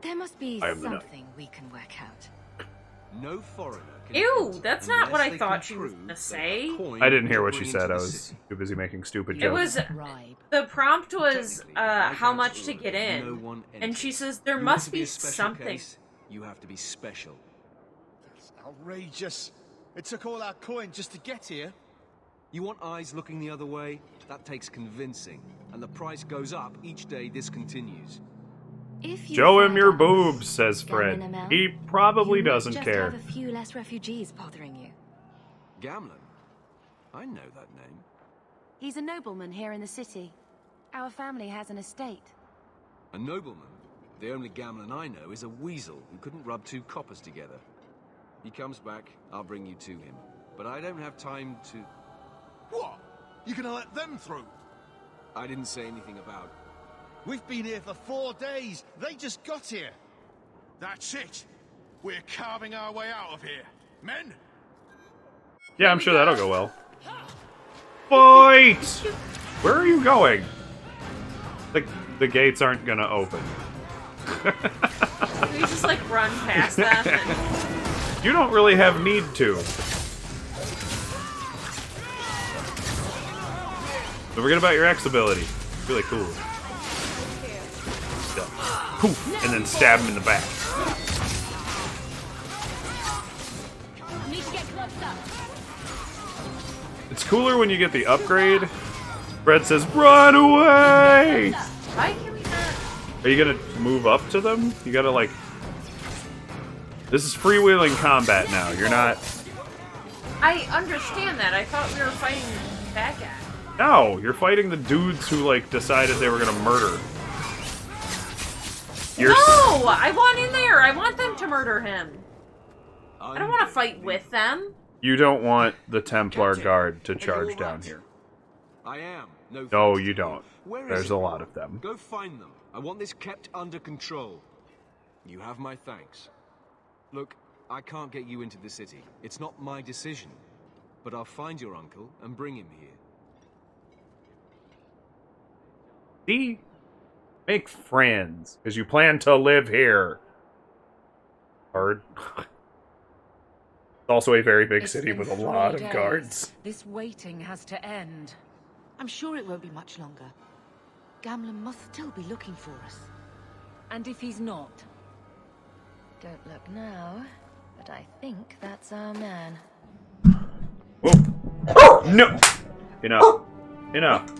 There must be I am the knight. something we can work out. No foreigner can Ew, enter that's not what unless I they thought can she was prove gonna they say. have coin I didn't hear to what she bring said. into I the was city. too busy making stupid It jokes. was Bribe. the prompt was Technically, how Viscount's much to order, get in, no one and enters. she says there You must want to be a special something. case, you have to be special. That's outrageous. It took all our coin just to get here. You want eyes looking the other way? That takes convincing, and the price goes up each day this continues. If you Show him find your out boobs, says Gamlen Fred. Amel, He probably you might doesn't just care. have a few less refugees bothering you. Gamlen? I know that name. He's a nobleman here in the city. Our family has an estate. A nobleman? The only Gamlen I know is a weasel who couldn't rub two coppers together. He comes back, I'll bring you to him. But I don't have time to... What? You gonna let them through? I didn't say anything about... We've been here for 4 days. They just got here. That's it. We're carving our way out of here. Men? Yeah, I'm sure that'll go well. Fight! Where are you going? The gates aren't gonna open. We just like run past them. And... You don't really have need to. Don't forget about your X ability. It's really cool. So, poof, and then stab him in the back. Need to get closer. It's cooler when you get the upgrade. Fred says, "Run away!" Why can we not? Are you gonna move up to them? You gotta like. This is freewheeling combat now. You're not. I understand that. I thought we were fighting back at. No, you're fighting the dudes who like decided they were gonna murder. You're No! I want in there! I want them to murder him. I don't want to fight with them. You don't want the Templar Guard to charge down here. I am. No, No, thanks you to don't. Where is There's it? a lot of them. Go find them. I want this kept under control. You have my thanks. Look, I can't get you into the city. It's not my decision. But I'll find your uncle and bring him here. See? Make friends, because you plan to live here. Hard. It's also a very big It's city been with a 3 lot of days. guards. This waiting has to end. I'm sure it won't be much longer. Gamlen must still be looking for us. And if he's not? Don't look now, but I think that's our man. Whoa. No! Enough. Enough.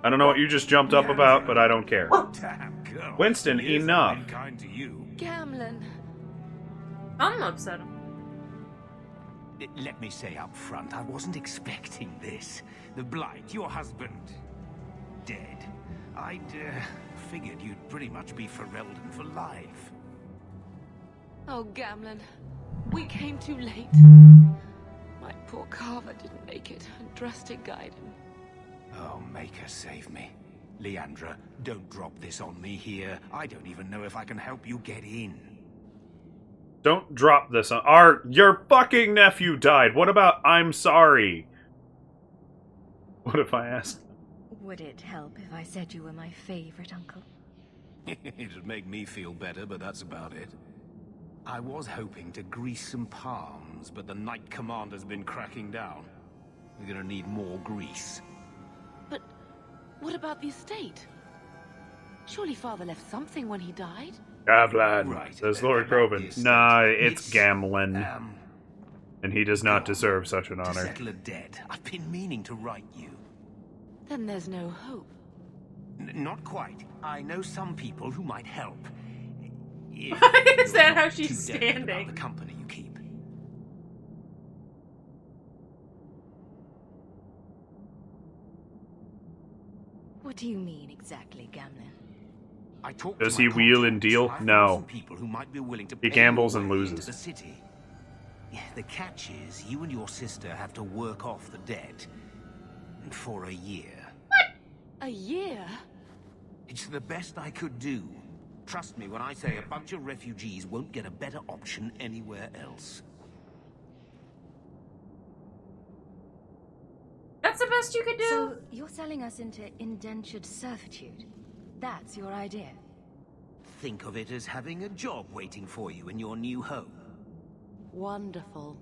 I don't know what you just jumped up about, but I don't care. Damn girl. Winston, Years have enough. been kind to you. Gamlen. I'm upset. Let me say up front, I wasn't expecting this. The Blight, your husband, dead. I'd figured you'd pretty much be Ferelden for life. Oh, Gamlen. We came too late. My poor Carver didn't make it, and Drastic guided him. Oh, make her save me. Leandra, don't drop this on me here. I don't even know if I can help you get in. Don't drop this on your fucking nephew died. What about I'm sorry? What if I asked? Would it help if I said you were my favorite uncle? It'd make me feel better, but that's about it. I was hoping to grease some palms, but the Knight Commander's been cracking down. We're gonna need more grease. But what about the estate? Surely Father left something when he died? Gavlan, Right, says Lord about Groven. the estate. Nah, it's It's, Gamlen. And he does not deserve such an To honor. settle a debt. I've been meaning to write you. Then there's no hope. Not quite. I know some people who might help. If Why is you're that how not she's too delicate about standing? the company you keep. What do you mean exactly, Gamlen? I talked Does to my he wheel contacts. and deal? I found No. some people who might be willing to He pay gambles your and way loses. into the city. Yeah, the catch is, you and your sister have to work off the debt. For a year. A year? It's the best I could do. Trust me when I say a bunch of refugees won't get a better option anywhere else. That's the best you could do. So, you're selling us into indentured servitude? That's your idea? Think of it as having a job waiting for you in your new home. Wonderful.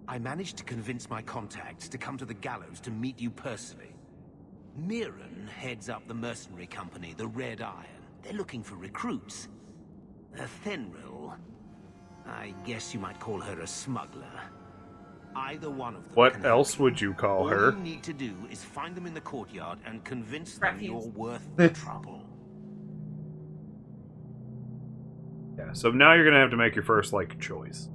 I managed to convince my contacts to come to the gallows to meet you personally. Mirren heads up the mercenary company, the Red Iron. They're looking for recruits. Fenril, I guess you might call her a smuggler. Either one of them. What can help else you. would you call All her? you need to do is find them in the courtyard and convince them Refuse. you're worth the trouble. Yeah, so now you're gonna have to make your first, choice.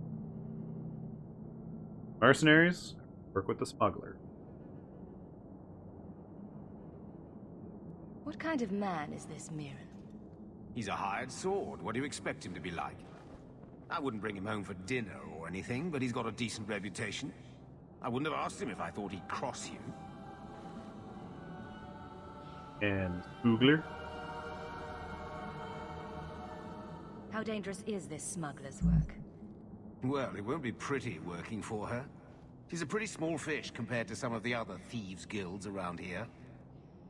Mercenaries, work with the smuggler. What kind of man is this Mirren? He's a hired sword. What do you expect him to be like? I wouldn't bring him home for dinner or anything, but he's got a decent reputation. I wouldn't have asked him if I thought he'd cross you. And Smuggler? How dangerous is this smuggler's work? Well, it won't be pretty working for her. She's a pretty small fish compared to some of the other thieves' guilds around here.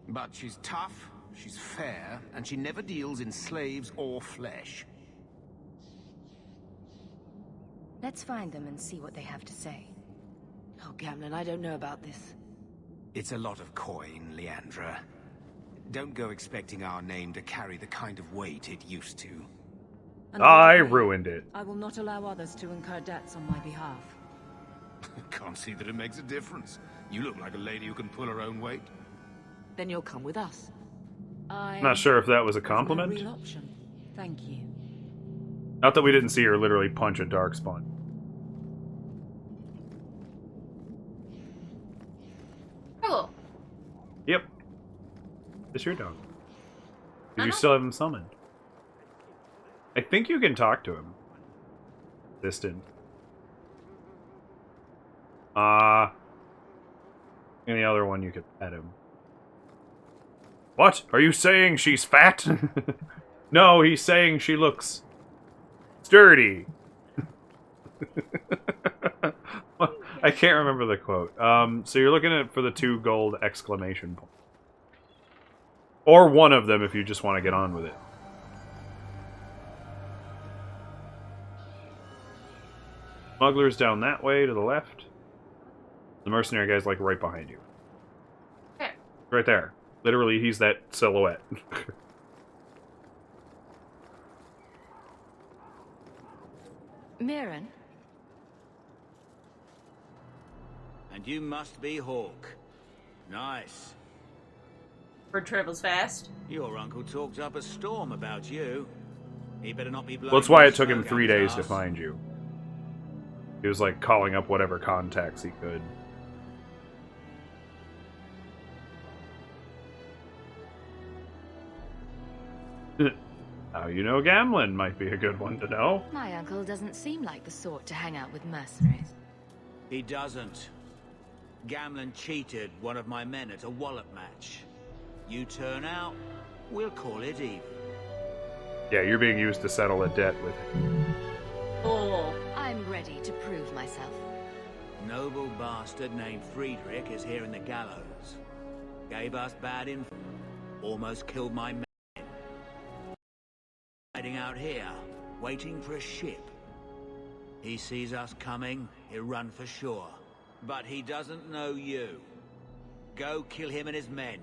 But she's tough, she's fair, and she never deals in slaves or flesh. Let's find them and see what they have to say. Oh, Gamlen, I don't know about this. It's a lot of coin, Leandra. Don't go expecting our name to carry the kind of weight it used to. And I what do ruined it. I will not allow others to incur debts on my behalf. Can't see that it makes a difference. You look like a lady who can pull her own weight. Then you'll come with us. I'm not sure if that was a No compliment. real option. Thank you. Not that we didn't see her literally punch a darkspawn. Hello. Yep. It's your dog. Did you Uh-huh. still have him summoned? I think you can talk to him. Distant. And the other one you could pet him. What? Are you saying she's fat? No, he's saying she looks sturdy. I can't remember the quote. So you're looking at for the 2 gold exclamation points. Or one of them if you just want to get on with it. Smuggler's down that way to the left. The mercenary guy's right behind you. Okay. Right there. Literally, he's that silhouette. Mirren? And you must be Hawk. Nice. Bird travels fast. Your uncle talked up a storm about you. He better not be blowing. Well, that's why your it took him smoke 3 out his days to arse. find you. He was like calling up whatever contacts he could. Now you know Gamlen might be a good one to know. My uncle doesn't seem like the sort to hang out with mercenaries. He doesn't. Gamlen cheated one of my men at a wallop match. You turn out, we'll call it even. Yeah, you're being used to settle a debt with him. Oh. I'm ready to prove myself. Noble bastard named Friedrich is here in the gallows. Gave us bad info. Almost killed my men. Hiding out here, waiting for a ship. He sees us coming, he'll run for shore. But he doesn't know you. Go kill him and his men.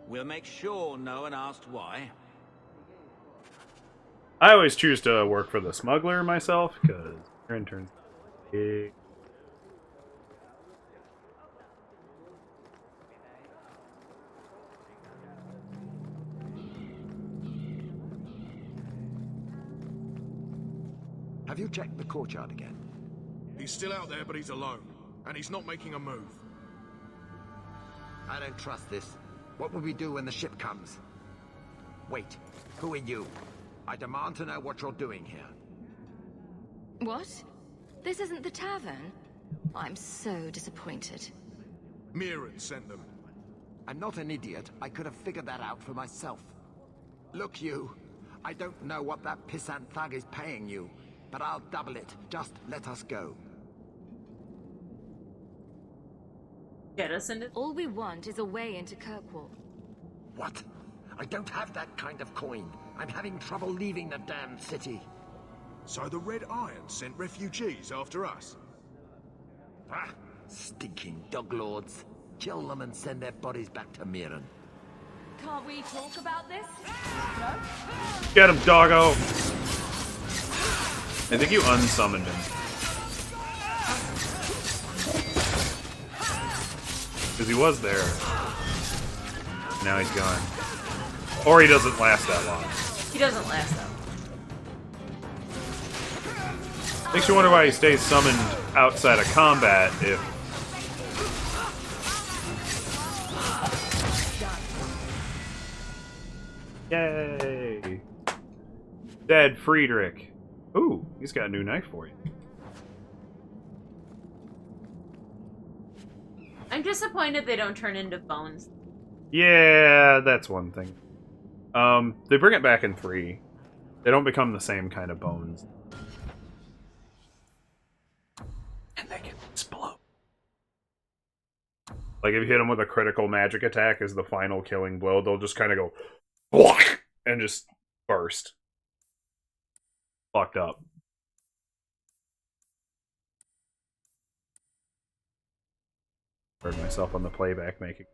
We'll make sure no one asked why. I always choose to work for the smuggler myself, because your intern's big. Have you checked the courtyard again? He's still out there, but he's alone. And he's not making a move. I don't trust this. What will we do when the ship comes? Wait, who are you? I demand to know what you're doing here. What? This isn't the tavern? I'm so disappointed. Mirren sent them. I'm not an idiot. I could have figured that out for myself. Look, you. I don't know what that pissant thug is paying you, but I'll double it. Just let us go. Get us into... All we want is a way into Kirkwall. What? I don't have that kind of coin. I'm having trouble leaving the damn city. So the Red Iron sent refugees after us? Ah, stinking dog lords. Kill them and send their bodies back to Mirren. Can't we talk about this? No? Get him, doggo! I think you unsummoned him. Because he was there. Now he's gone. Or he doesn't last that long. He doesn't last though. Makes you wonder why he stays summoned outside of combat if... Yay! Dead Friedrich. Ooh, he's got a new knife for you. I'm disappointed they don't turn into bones. Yeah, that's one thing. They bring it back in 3. They don't become the same kind of bones. And they can explode. Like, if you hit them with a critical magic attack as the final killing blow, they'll just kind of go... and just burst. Fucked up. Heard myself on the playback making...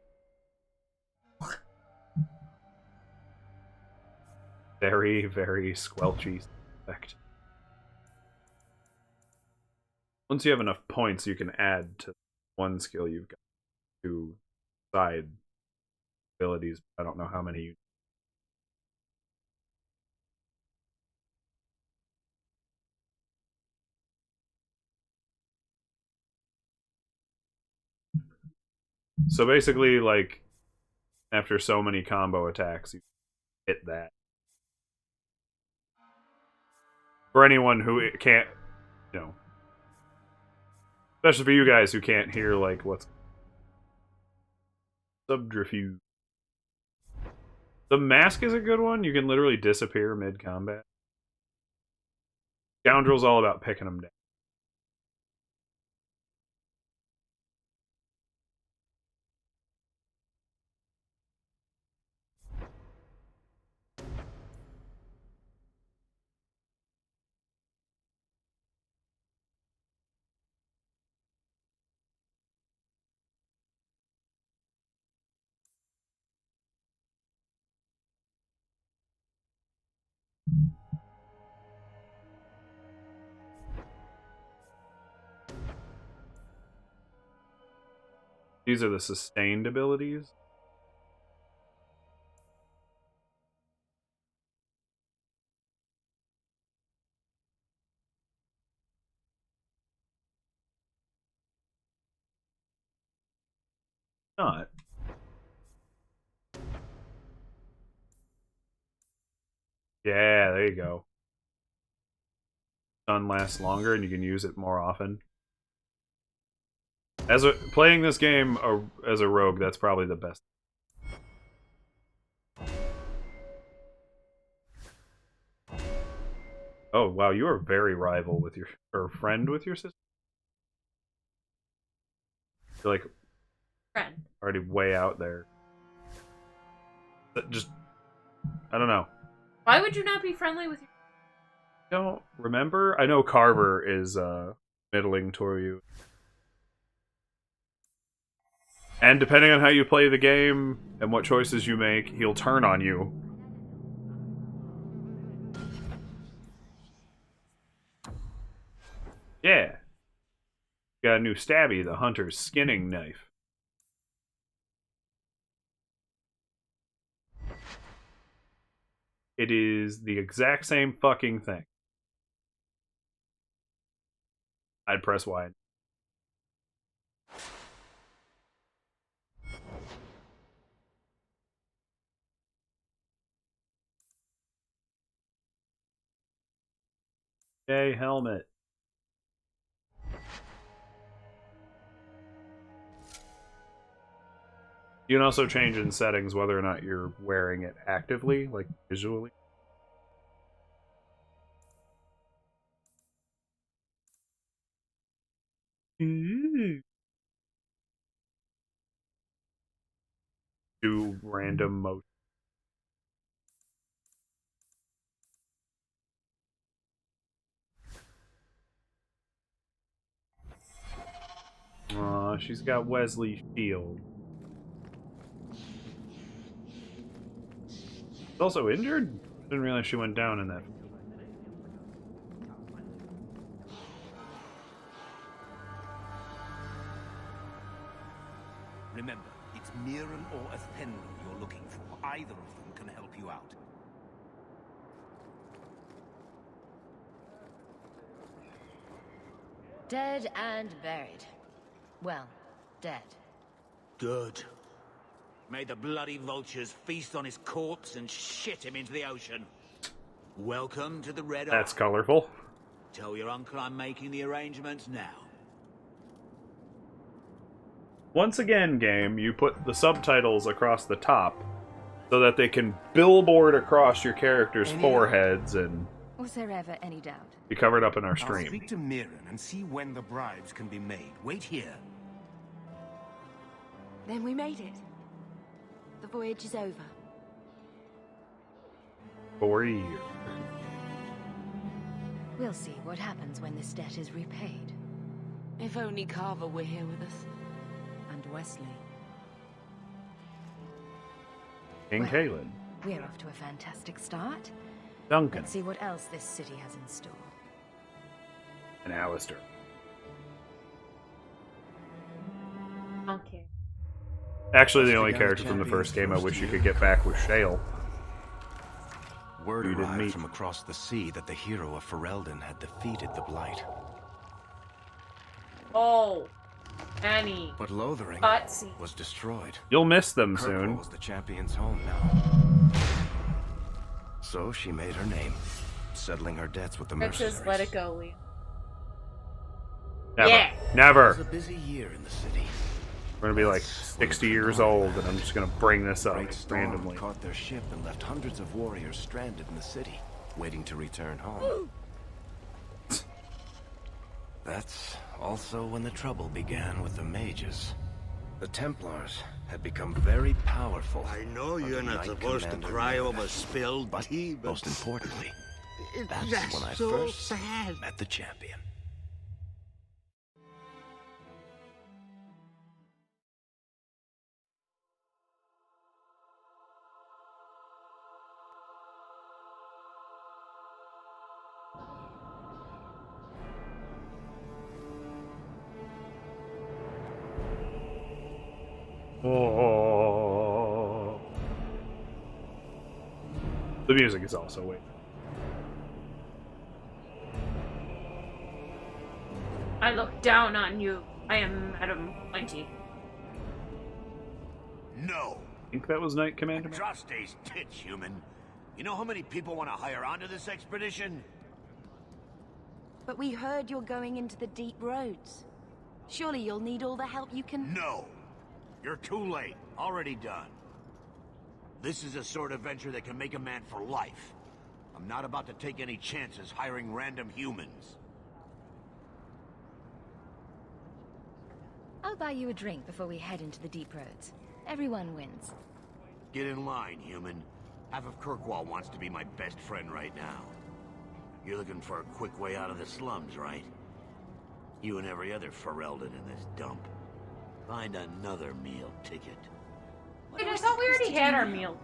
Very, very squelchy effect. Once you have enough points, you can add to one skill you've got 2 side abilities. I don't know how many you... So basically, like, after so many combo attacks, you hit that. For anyone who can't, you know, especially for you guys who can't hear, like, what's... Subterfuge. The mask is a good one. You can literally disappear mid-combat. Scoundrel's all about picking them down. These are the sustained abilities. Not. Yeah, there you go. Stun lasts longer and you can use it more often. Playing this game as a rogue, that's probably the best. Oh wow, you are very rival with your friend with your sister. You're like Friend. already way out there. Just I don't know. Why would you not be friendly with your? Don't remember. I know Carver is middling toward you. And depending on how you play the game and what choices you make, he'll turn on you. Yeah. Got a new stabby, the Hunter's Skinning Knife. It is the exact same fucking thing. I'd press Y. Okay, helmet. You can also change in settings whether or not you're wearing it actively, like visually. Do random motion. Aw, she's got Wesley's shield. She's also injured? Didn't realize she went down in that. Remember, it's Mirren or Athenry you're looking for. Either of them can help you out. Dead and buried. Well, dead. Good. May the bloody vultures feast on his corpse and shit him into the ocean. Welcome to the Red That's Eye. colorful. Tell your uncle I'm making the arrangements now. Once again, game, you put the subtitles across the top so that they can billboard across your characters' foreheads and Was there ever any doubt? be covered up in our I'll stream. speak to Mirren and see when the bribes can be made. Wait here. Then we made it. The voyage is over. 4 years. We'll see what happens when this debt is repaid. If only Carver were here with us. And Wesley. King Well, Caitlin. We're off to a fantastic start. Duncan. Let's see what else this city has in store. And Alistair. Okay. Actually, the only character from the first game I wish you could get back was Shale. Word You didn't arrived meet. from across the sea that the hero of Ferelden had defeated the Blight. Oh, Annie. But Lothering Cutscene. was destroyed. You'll miss them Kirkwall soon. was the champion's home now. So she made her name, settling her debts with the It says, mercenaries. let it go, Liam. Never. Yeah. It Never. was a busy year in the city. We're gonna be like 60 years old, and I'm just gonna bring this up Great storm randomly. caught their ship and left hundreds of warriors stranded in the city, waiting to return home. That's also when the trouble began with the mages. The Templars had become very powerful. I know under you're not Knight supposed to Commander cry Merlin. over spilled tea, but Most importantly, that's that's when I so first sad. met the champion. Oh. The music is also way. I look down on you. I am Madam Plenty. No. I think that was Knight Commander. Trust these tits, human. You know how many people want to hire onto this expedition? But we heard you're going into the deep roads. Surely you'll need all the help you can... No. You're too late. Already done. This is a sort of venture that can make a man for life. I'm not about to take any chances hiring random humans. I'll buy you a drink before we head into the deep roads. Everyone wins. Get in line, human. Half of Kirkwall wants to be my best friend right now. You're looking for a quick way out of the slums, right? You and every other Ferelden in this dump. Find another meal ticket. Wait, I thought we already had our meal.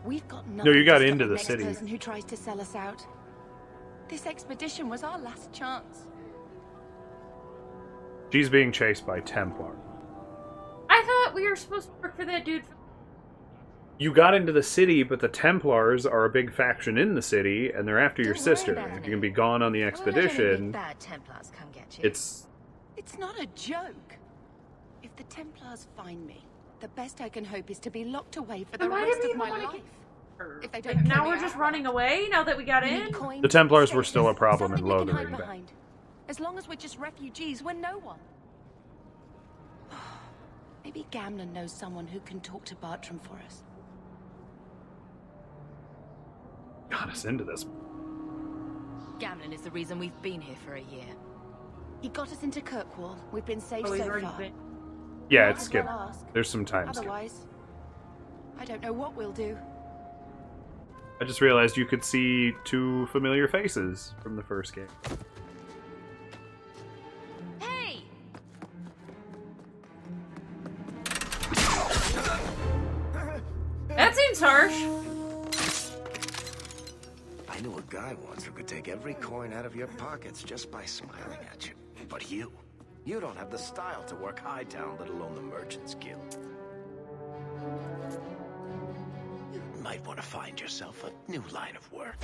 We've got No, you got to stop into the next city. person who tries to sell us out. This expedition was our last chance. She's being chased by Templar. I thought we were supposed to work for that dude. You got into the city, but the Templars are a big faction in the city, and they're after your Don't worry sister. about If it. you can be gone on the expedition, Bad Templars come get you. it's... It's not a joke. If the Templars find me, the best I can hope is to be locked away for the Then why rest did we of my even wanna life. If they Like, don't now kill me we're just outright. running away now that we got We in? need coin, The Templars were status, still a problem in something we can hide Lothering. behind. As long as we're just refugees, we're no one. Maybe Gamlen knows someone who can talk to Bartram for us. Got us into this. Gamlen is the reason we've been here for a year. He got us into Kirkwall. We've been safe Oh, he's so already far. been. Yeah, Might it's as skip. well ask. There's some time skip. Otherwise, I don't know what we'll do. I just realized you could see two familiar faces from the first game. Hey! That seems harsh. I knew a guy once who could take every coin out of your pockets just by smiling at you. But you don't have the style to work Hightown, let alone the Merchants Guild. You might want to find yourself a new line of work.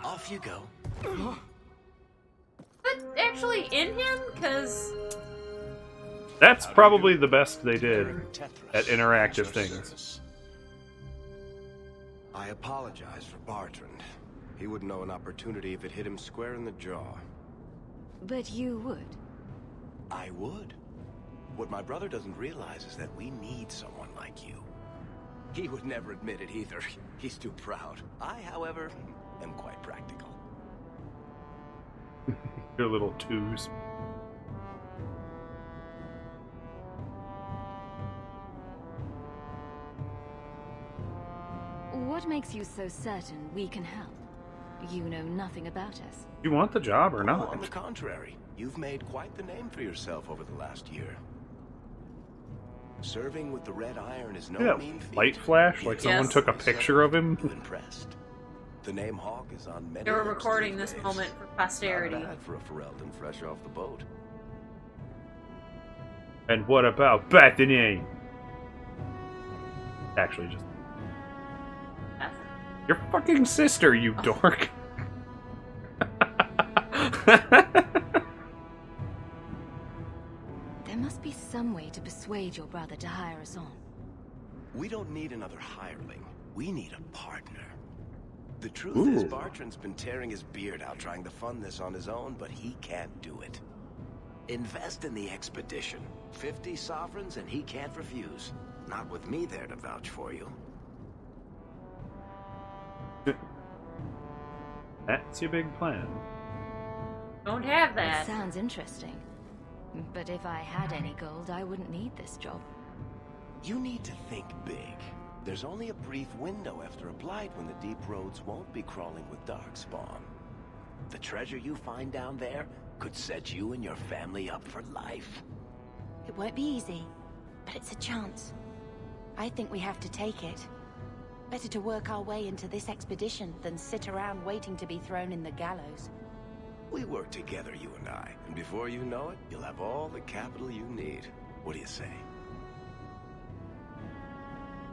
Off you go. But actually in him? Because... That's probably the best they did at interactive things. I apologize for Bartrand. He wouldn't know an opportunity if it hit him square in the jaw. But you would. I would. What my brother doesn't realize is that we need someone like you. He would never admit it either. He's too proud. I, however, am quite practical. Your little twos. What makes you so certain we can help? You know nothing about us. You want the job or Oh, not? on the contrary, you've made quite the name for yourself over the last year. Serving with the Red Iron is no Yeah, mean feat. light flash, like someone took a picture of him. You impressed? The name Hawk is on many They were lips recording these this days. moment for posterity. Not bad for a Ferelden fresh off the boat. And what about Bethany? Actually, just your fucking sister, you dork. There must be some way to persuade your brother to hire us on. We don't need another hireling. We need a partner. The truth Ooh. is, Bartrand's been tearing his beard out trying to fund this on his own, but he can't do it. Invest in the expedition. 50 sovereigns and he can't refuse. Not with me there to vouch for you. That's your big plan. Don't have It that. sounds interesting. But if I had any gold, I wouldn't need this job. You need to think big. There's only a brief window after a blight when the deep roads won't be crawling with darkspawn. The treasure you find down there could set you and your family up for life. It won't be easy, but it's a chance. I think we have to take it. Better to work our way into this expedition than sit around waiting to be thrown in the gallows. We work together, you and I, and before you know it, you'll have all the capital you need. What do you say?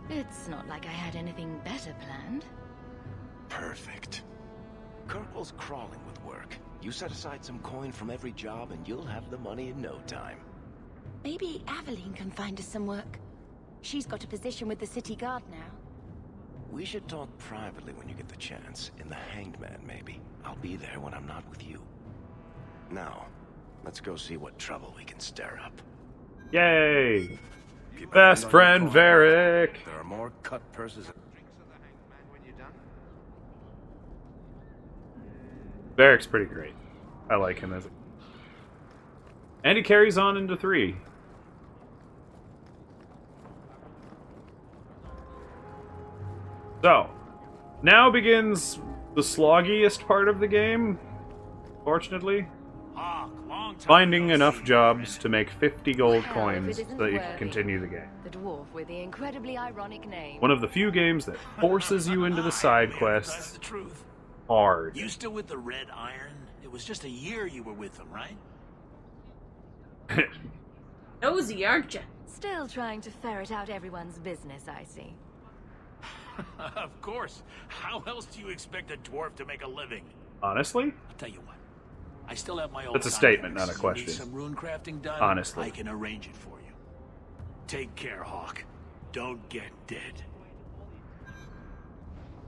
It's not like I had anything better planned. Perfect. Kirkwall's crawling with work. You set aside some coin from every job and you'll have the money in no time. Maybe Aveline can find us some work. She's got a position with the city guard now. We should talk privately when you get the chance. In the Hanged Man, maybe. I'll be there when I'm not with you. Now, let's go see what trouble we can stir up. Yay! Best friend Varric! There are more cut purses. Varric's pretty great. I like him as a... And he carries on into 3. So, now begins the sloggiest part of the game, fortunately. Finding enough jobs to make 50 gold coins so that you can continue the game. The dwarf with the incredibly ironic name. One of the few games that forces you into the side quests the truth. hard. You still with the Red Iron? It was just a year you were with them, right? Nosy, aren't you? Still trying to ferret out everyone's business, I see. Of course. How else do you expect a dwarf to make a living? Honestly? I'll tell you what. I still have my old That's a statement, not a contacts. question. You need some rune crafting done? Honestly. I can arrange it for you. Take care, Hawk. Don't get dead.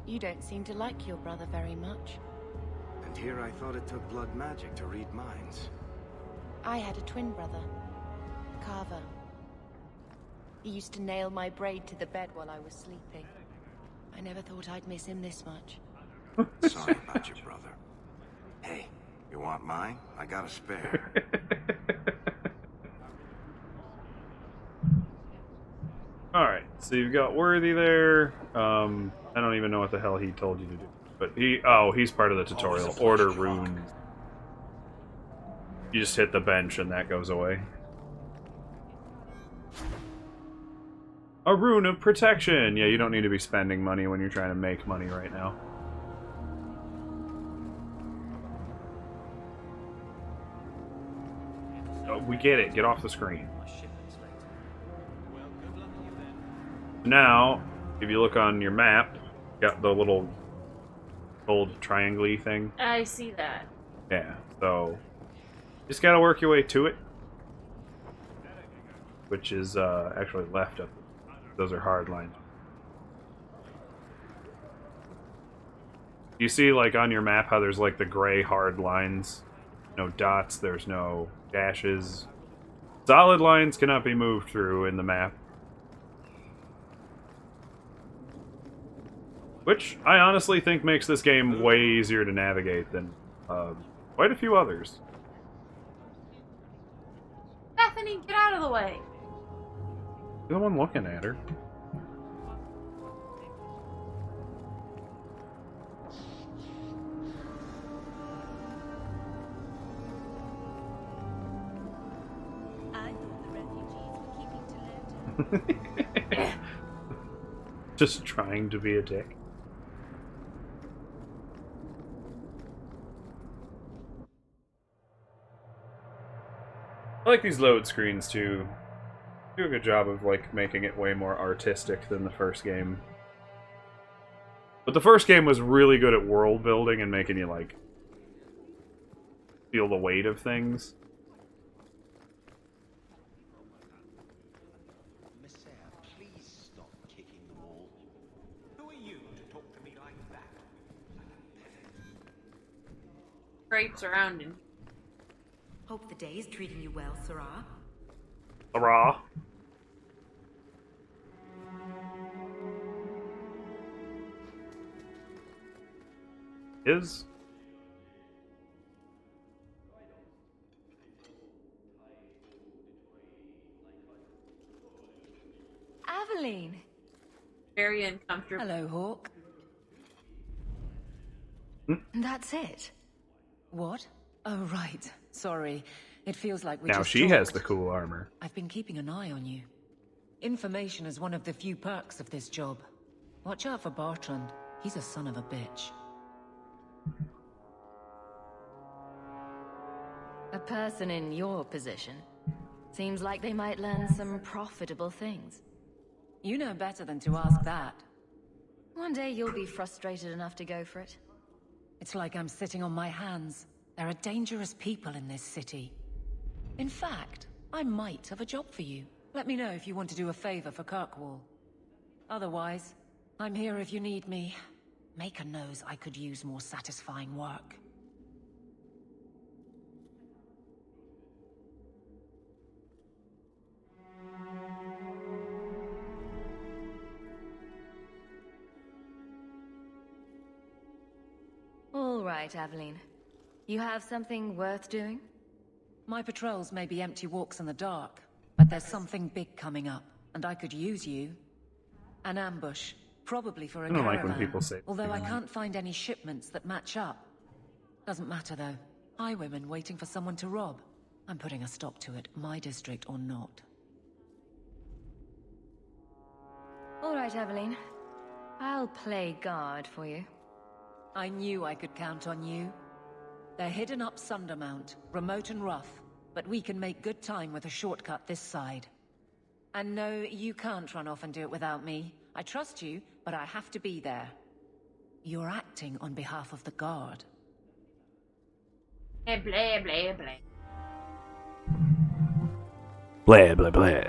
You don't seem to like your brother very much. And here I thought it took blood magic to read minds. I had a twin brother, Carver. He used to nail my braid to the bed while I was sleeping. I never thought I'd miss him this much. Sorry about your brother. Hey, you want mine? I got a spare. Alright, so you've got Worthy there. I don't even know what the hell he told you to do. But he's part of the tutorial. Order runes. You just hit the bench and that goes away. A rune of protection! Yeah, you don't need to be spending money when you're trying to make money right now. Oh, we get it. Get off the screen. Now, if you look on your map, you got the little gold triangle-y thing. I see that. Yeah, so just gotta work your way to it. Which is actually left of those are hard lines. You see, like, on your map how there's, like, the gray hard lines? No dots, there's no dashes. Solid lines cannot be moved through in the map. Which I honestly think makes this game way easier to navigate than quite a few others. Bethany, get out of the way. You're the one looking at her. I thought the refugees were keeping to Lurton. Just trying to be a dick. I like these load screens too. Do a good job of like making it way more artistic than the first game. But the first game was really good at world building and making you like feel the weight of things. Please stop kicking the wall. Who are you to talk to me like that? Grapes around him. Hope the day is treating you well, Sarah. Hurrah. Is Aveline. Very uncomfortable. Hello, Hawk. That's it. What? Oh, right. Sorry. It feels like we now just she has talked. the cool armor. I've been keeping an eye on you. Information is one of the few perks of this job. Watch out for Bartrand. He's a son of a bitch. A person in your position. Seems like they might learn some profitable things. You know better than to ask that. One day you'll be frustrated enough to go for it. It's like I'm sitting on my hands. There are dangerous people in this city. In fact, I might have a job for you. Let me know if you want to do a favor for Kirkwall. Otherwise, I'm here if you need me. Maker knows I could use more satisfying work. All right, Aveline. You have something worth doing? My patrols may be empty walks in the dark, but there's something big coming up, and I could use you. An ambush, probably for a I don't caravan. like when people say although I can't find any shipments that match up. Doesn't matter though. Highwaymen waiting for someone to rob. I'm putting a stop to it, my district or not. All right, Aveline. I'll play guard for you. I knew I could count on you. They're hidden up Sundermount, remote and rough, but we can make good time with a shortcut this side. And no, you can't run off and do it without me. I trust you, but I have to be there. You're acting on behalf of the Guard. Blah, blah, blah, blah. Blah, blah, blah.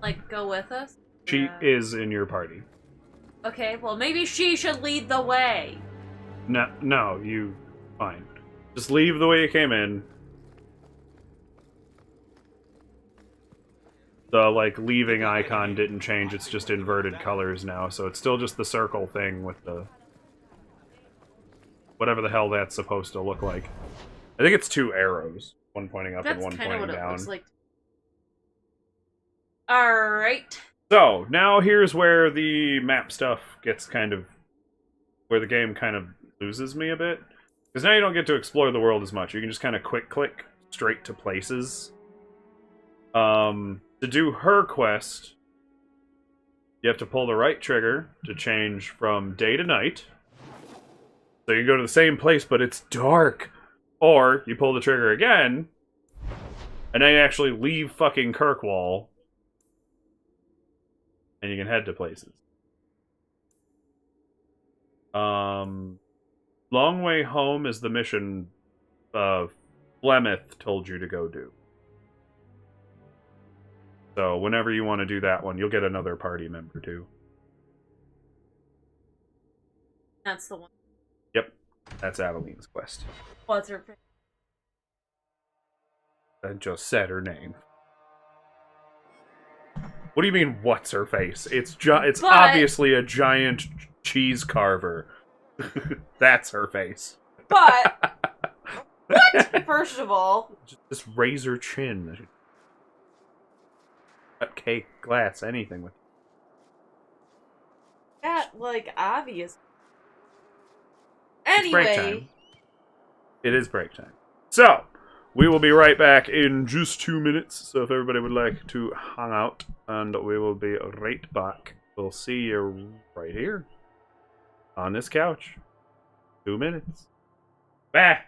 Like, go with us? She is in your party. Okay, well, maybe she should lead the way. No, you... Fine. Just leave the way you came in. The, like, leaving icon didn't change, it's just inverted colors now, so it's still just the circle thing with the... whatever the hell that's supposed to look like. I think it's two arrows. One pointing up and one pointing down. That's kind of what it looks like. Alright. So, now here's where the map stuff gets kind of... where the game kind of loses me a bit. Because now you don't get to explore the world as much. You can just kind of quick-click straight to places. To do her quest, you have to pull the right trigger to change from day to night. So you go to the same place, but it's dark. Or, you pull the trigger again, and then you actually leave fucking Kirkwall, and you can head to places. Long Way Home is the mission Flemeth told you to go do. So whenever you want to do that one, you'll get another party member too. That's the one. Yep, that's Aveline's quest. What's her face? I just said her name. What do you mean, what's her face? It's obviously a giant cheese carver. That's her face. But what? First of all, just this razor chin. Cut cake, glass, anything with that, like, obvious. It's break Anyway. time. It is break time. So, we will be right back in just 2 minutes. So if everybody would like to hang out, and we will be right back. We'll see you right here on this couch. 2 minutes. Bye.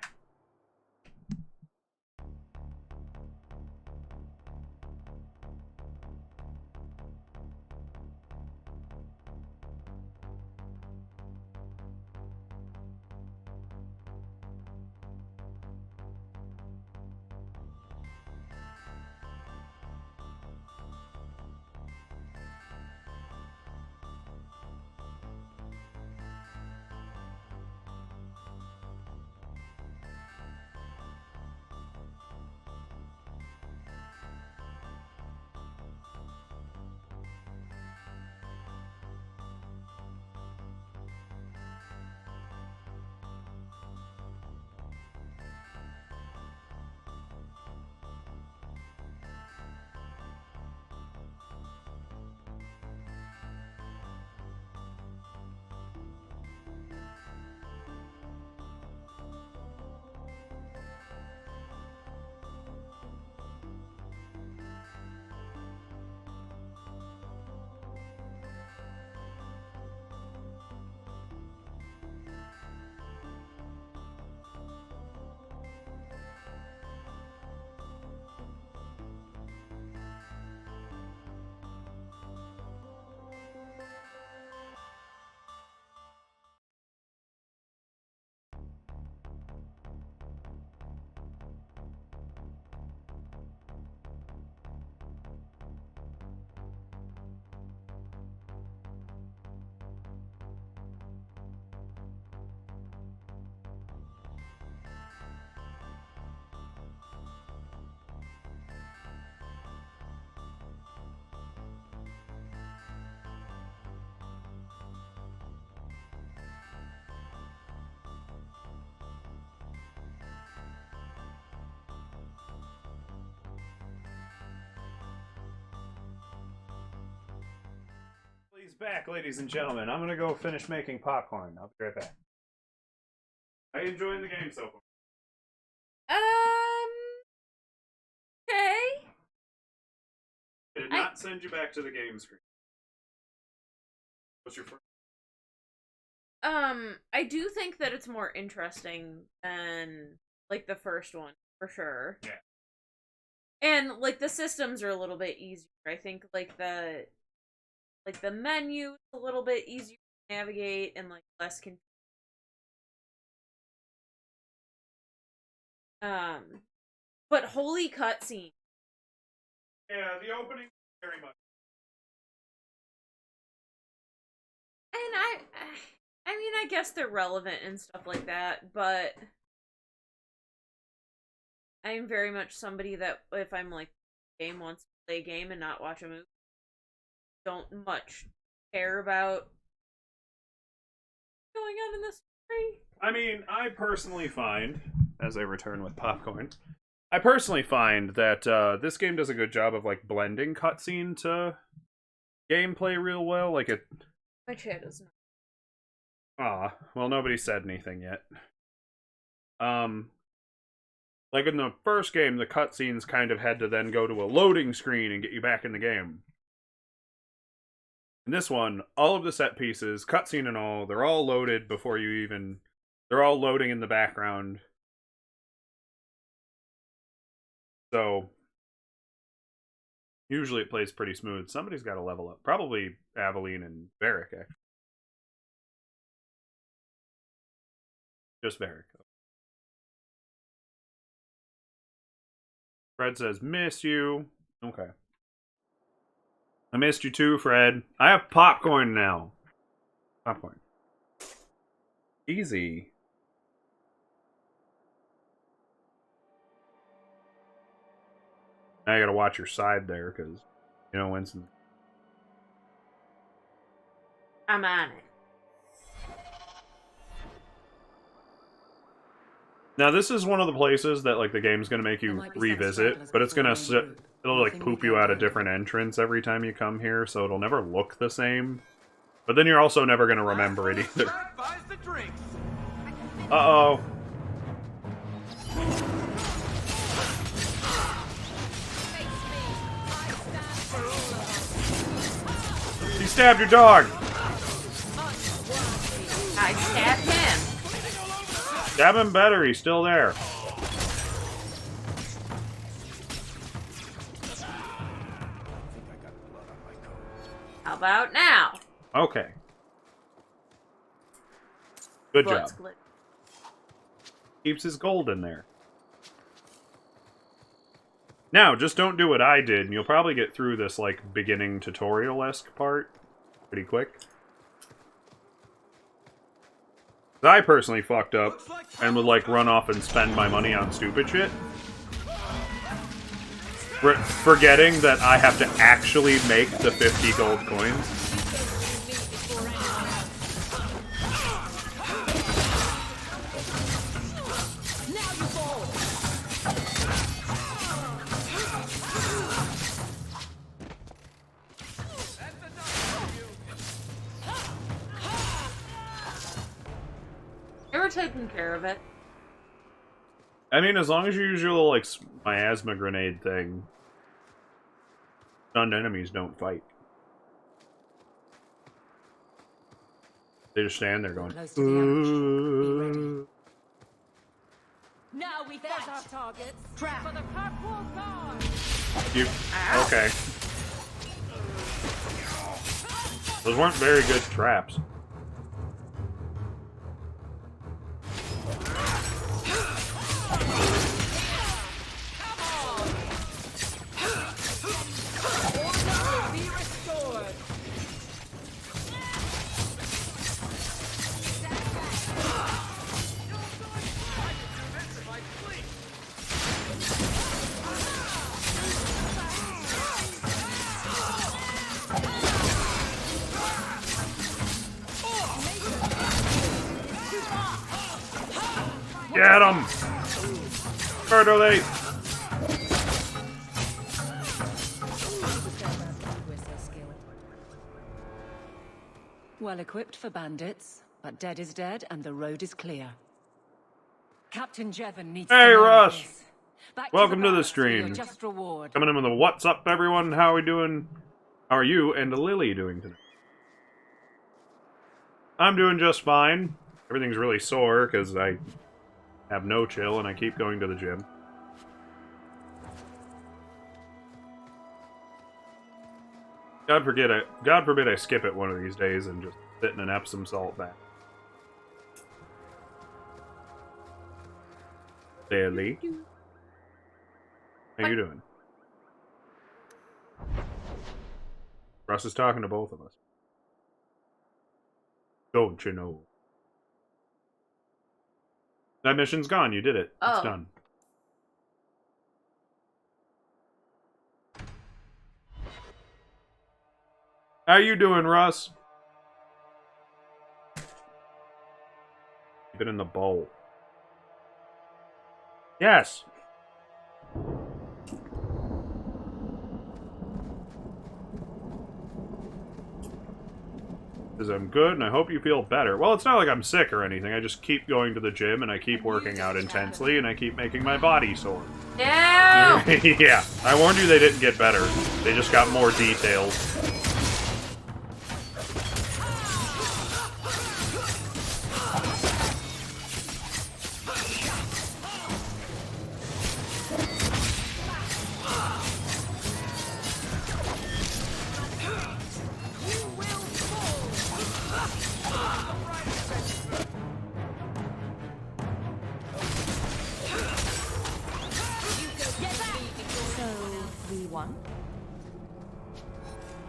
back, ladies and gentlemen. I'm gonna go finish making popcorn. I'll be right back. How you enjoying the game so far? Okay. I did not send you back to the game screen. What's your first? I do think that it's more interesting than, like, the first one, for sure. Yeah. And, like, the systems are a little bit easier. I think, like, the menu is a little bit easier to navigate and, like, less confusing. But holy cutscene. Yeah, the opening very much. And I mean, I guess they're relevant and stuff like that, but I'm very much somebody that if I'm like game wants to play a game and not watch a movie, don't much care about what's going on in the story. I mean, I personally find, as I return with popcorn, I personally find that this game does a good job of like blending cutscene to gameplay real well. Like it. My chat is not. Well, nobody said anything yet. Like in the first game, the cutscenes kind of had to then go to a loading screen and get you back in the game. In this one, all of the set pieces, cutscene and all, they're all loaded before you even... They're all loading in the background. So, usually it plays pretty smooth. Somebody's got to level up. Probably Aveline and Varric, actually. Just Varric. Fred says, miss you. Okay. I missed you too, Fred. I have popcorn now. Popcorn. Easy. Now you gotta watch your side there, because, you know, Winston. I'm on it. Now this is one of the places that like the game's gonna make you revisit, but it's gonna it'll like poop you out a different entrance every time you come here, so it'll never look the same. But then you're also never gonna remember it either. Uh-oh. You stabbed your dog! I stabbed him. Stab him better, he's still there. How about now? Okay. Good job. Split. Keeps his gold in there. Now, just don't do what I did, and you'll probably get through this, like, beginning tutorial-esque part pretty quick. I personally fucked up and would, like, run off and spend my money on stupid shit. Forgetting that I have to actually make the 50 gold coins. They were taking care of it. I mean, as long as you use your little, like, miasma grenade thing, stunned enemies don't fight. They just stand there going, ooh. Now we fight. Our targets. Trap for the Kirkwall Guard. You, okay. Those weren't very good traps. Get him! Murder late! Well equipped for bandits, but dead is dead and the road is clear. Captain Jevon needs Hey, to know Russ! this. Back Welcome to the barracks for your stream. just reward. Coming in with a what's up, everyone? How are we doing? How are you and Lily doing tonight? I'm doing just fine. Everything's really sore because I have no chill and I keep going to the gym. God forbid I skip it one of these days and just sit in an Epsom salt bath. Lily. How you doing? Russ is talking to both of us. Don't you know? That mission's gone. You did it. It's done. How you doing, Russ? Keep it in the bowl. Yes. Because I'm good, and I hope you feel better. Well, it's not like I'm sick or anything. I just keep going to the gym, and I keep working out intensely, and I keep making my body sore. Yeah. Yeah, I warned you they didn't get better. They just got more detailed.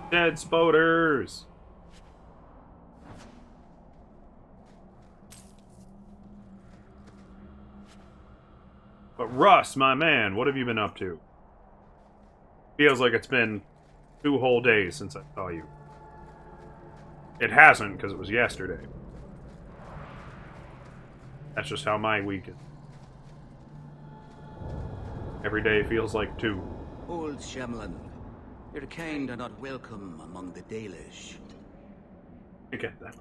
Dead spoders! But Russ, my man, what have you been up to? Feels like it's been 2 whole days since I saw you. It hasn't, because it was yesterday. That's just how my week is. Every day feels like 2. Old Shyamalan, your kind are not welcome among the Dalish. I get that.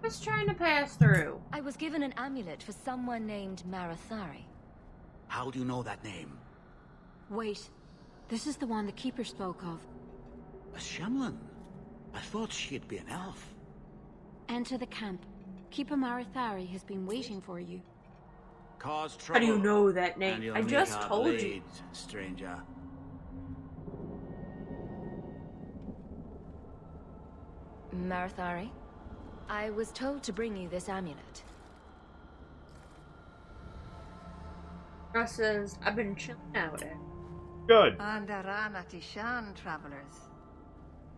Just trying to pass through. I was given an amulet for someone named Marathari. How do you know that name? Wait, this is the one the Keeper spoke of. A Shyamalan? I thought she'd be an elf. Enter the camp. Keeper Marathari has been waiting for you. Cause trouble. How do you know that name? And you'll I make just our told you. blades, stranger. Marathari? I was told to bring you this amulet. Russ says, I've been chilling out. Good. Andarana Tishan, travelers.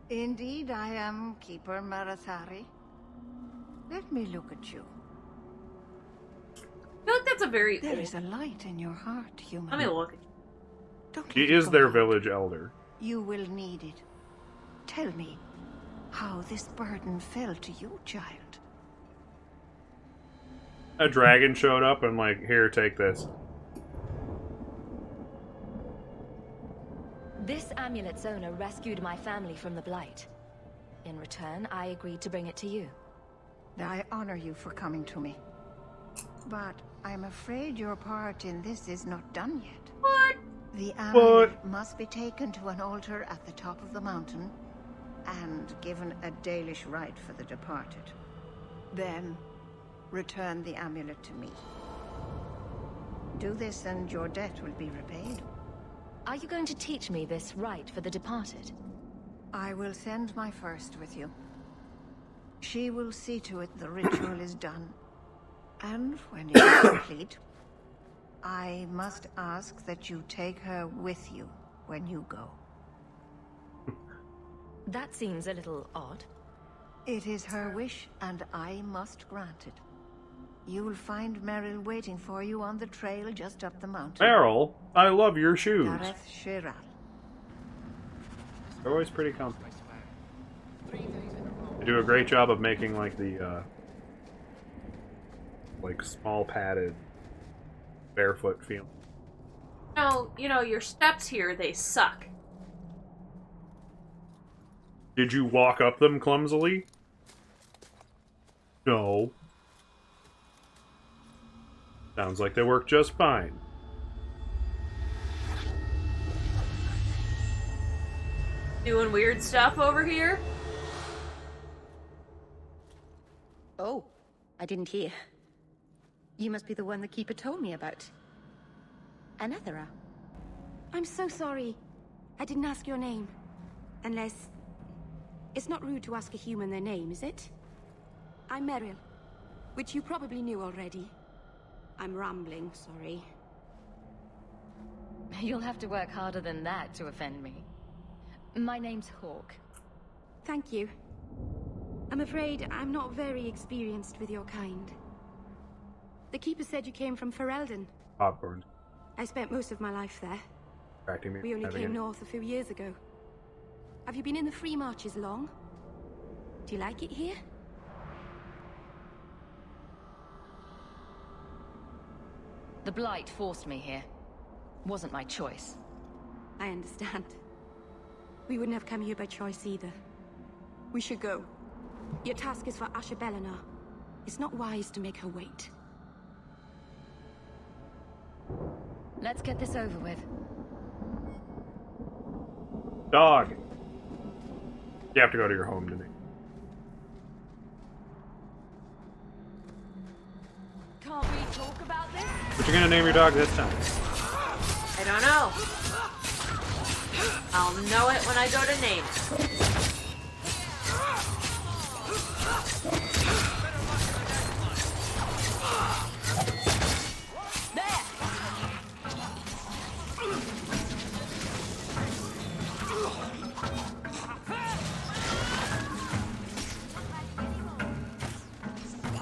Indeed, I am Keeper Marathari. Let me look at you. I feel like that's a very There is a light in your heart, human. Let me look at you. Don't He let it is go their out. village elder. You will need it. Tell me how this burden fell to you, child. A dragon showed up and like, here, take this. This amulet's owner rescued my family from the Blight. In return, I agreed to bring it to you. I honor you for coming to me. But I'm afraid your part in this is not done yet. What? The amulet must be taken to an altar at the top of the mountain and given a Dalish rite for the departed. Then, return the amulet to me. Do this and your debt will be repaid. Are you going to teach me this rite for the departed? I will send my first with you. She will see to it the ritual is done. And when it is complete, I must ask that you take her with you when you go. That seems a little odd. It is her wish, and I must grant it. You will find Meryl waiting for you on the trail just up the mountain. Meryl, I love your shoes. Gareth Shiral. They're always pretty comfy. They do a great job of making like the like small padded barefoot feel. No, you know, your steps here, they suck. Did you walk up them clumsily? No. Sounds like they work just fine. Doing weird stuff over here? Oh, I didn't hear. You must be the one the Keeper told me about. Anathera. I'm so sorry. I didn't ask your name. Unless... It's not rude to ask a human their name, is it? I'm Meryl, which you probably knew already. I'm rambling, sorry. You'll have to work harder than that to offend me. My name's Hawke. Thank you. I'm afraid I'm not very experienced with your kind. The Keeper said you came from Ferelden. Popcorn. I spent most of my life there. Distracting me. We only came north a few years ago. Have you been in the Free Marches long? Do you like it here? The Blight forced me here. Wasn't my choice. I understand. We wouldn't have come here by choice either. We should go. Your task is for Asher Bellinar. It's not wise to make her wait. Let's get this over with. Dog. You have to go to your home today. Can't we talk about this? What you gonna name your dog this time? I don't know. I'll know it when I go to name it.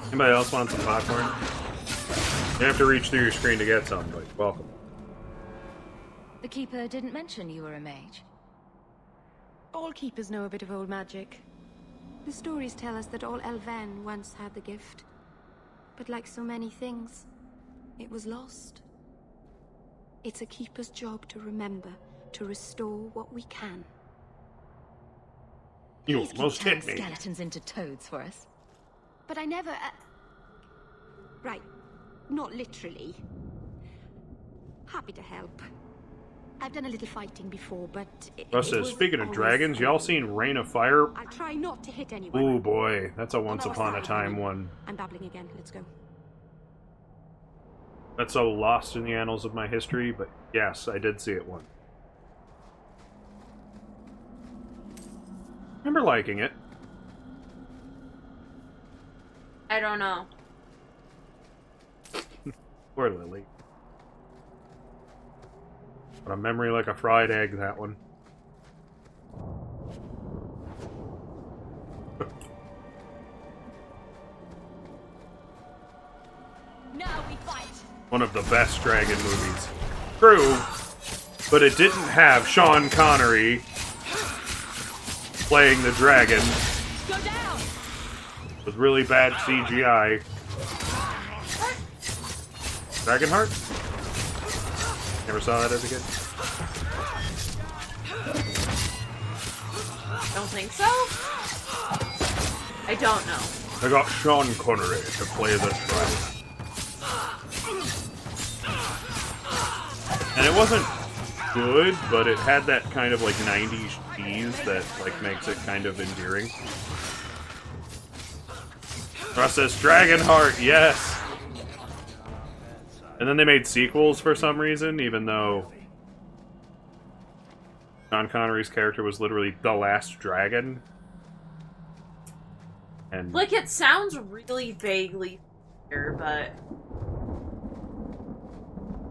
Anybody else want some popcorn? You have to reach through your screen to get some, but welcome. The Keeper didn't mention you were a mage. All Keepers know a bit of old magic. The stories tell us that all Elven once had the gift. But like so many things, it was lost. It's a Keeper's job to remember, to restore what we can. You Please almost keep hit turning me. skeletons into toads for us. But I never... Right. Not literally. Happy to help. I've done a little fighting before, but... Russ says, speaking of dragons, y'all seen Rain of Fire? I'll try not to hit anyone. Ooh boy, that's a once upon a time one. I'm babbling again. Let's go. That's so lost in the annals of my history, but yes, I did see it once. Remember liking it. I don't know. Poor Lily. But a memory like a fried egg, that one. Now we fight. One of the best dragon movies. True, but it didn't have Sean Connery playing the dragon. Go down. With really bad CGI. Dragonheart? Never saw that as a kid. Don't think so? I don't know. I got Sean Connery to play the dragon. And it wasn't good, but it had that kind of like 90s cheese that like makes it kind of endearing. Russ says Dragonheart, yes! And then they made sequels for some reason, even though Sean Connery's character was literally the last dragon. And Like, it sounds really vaguely familiar, but...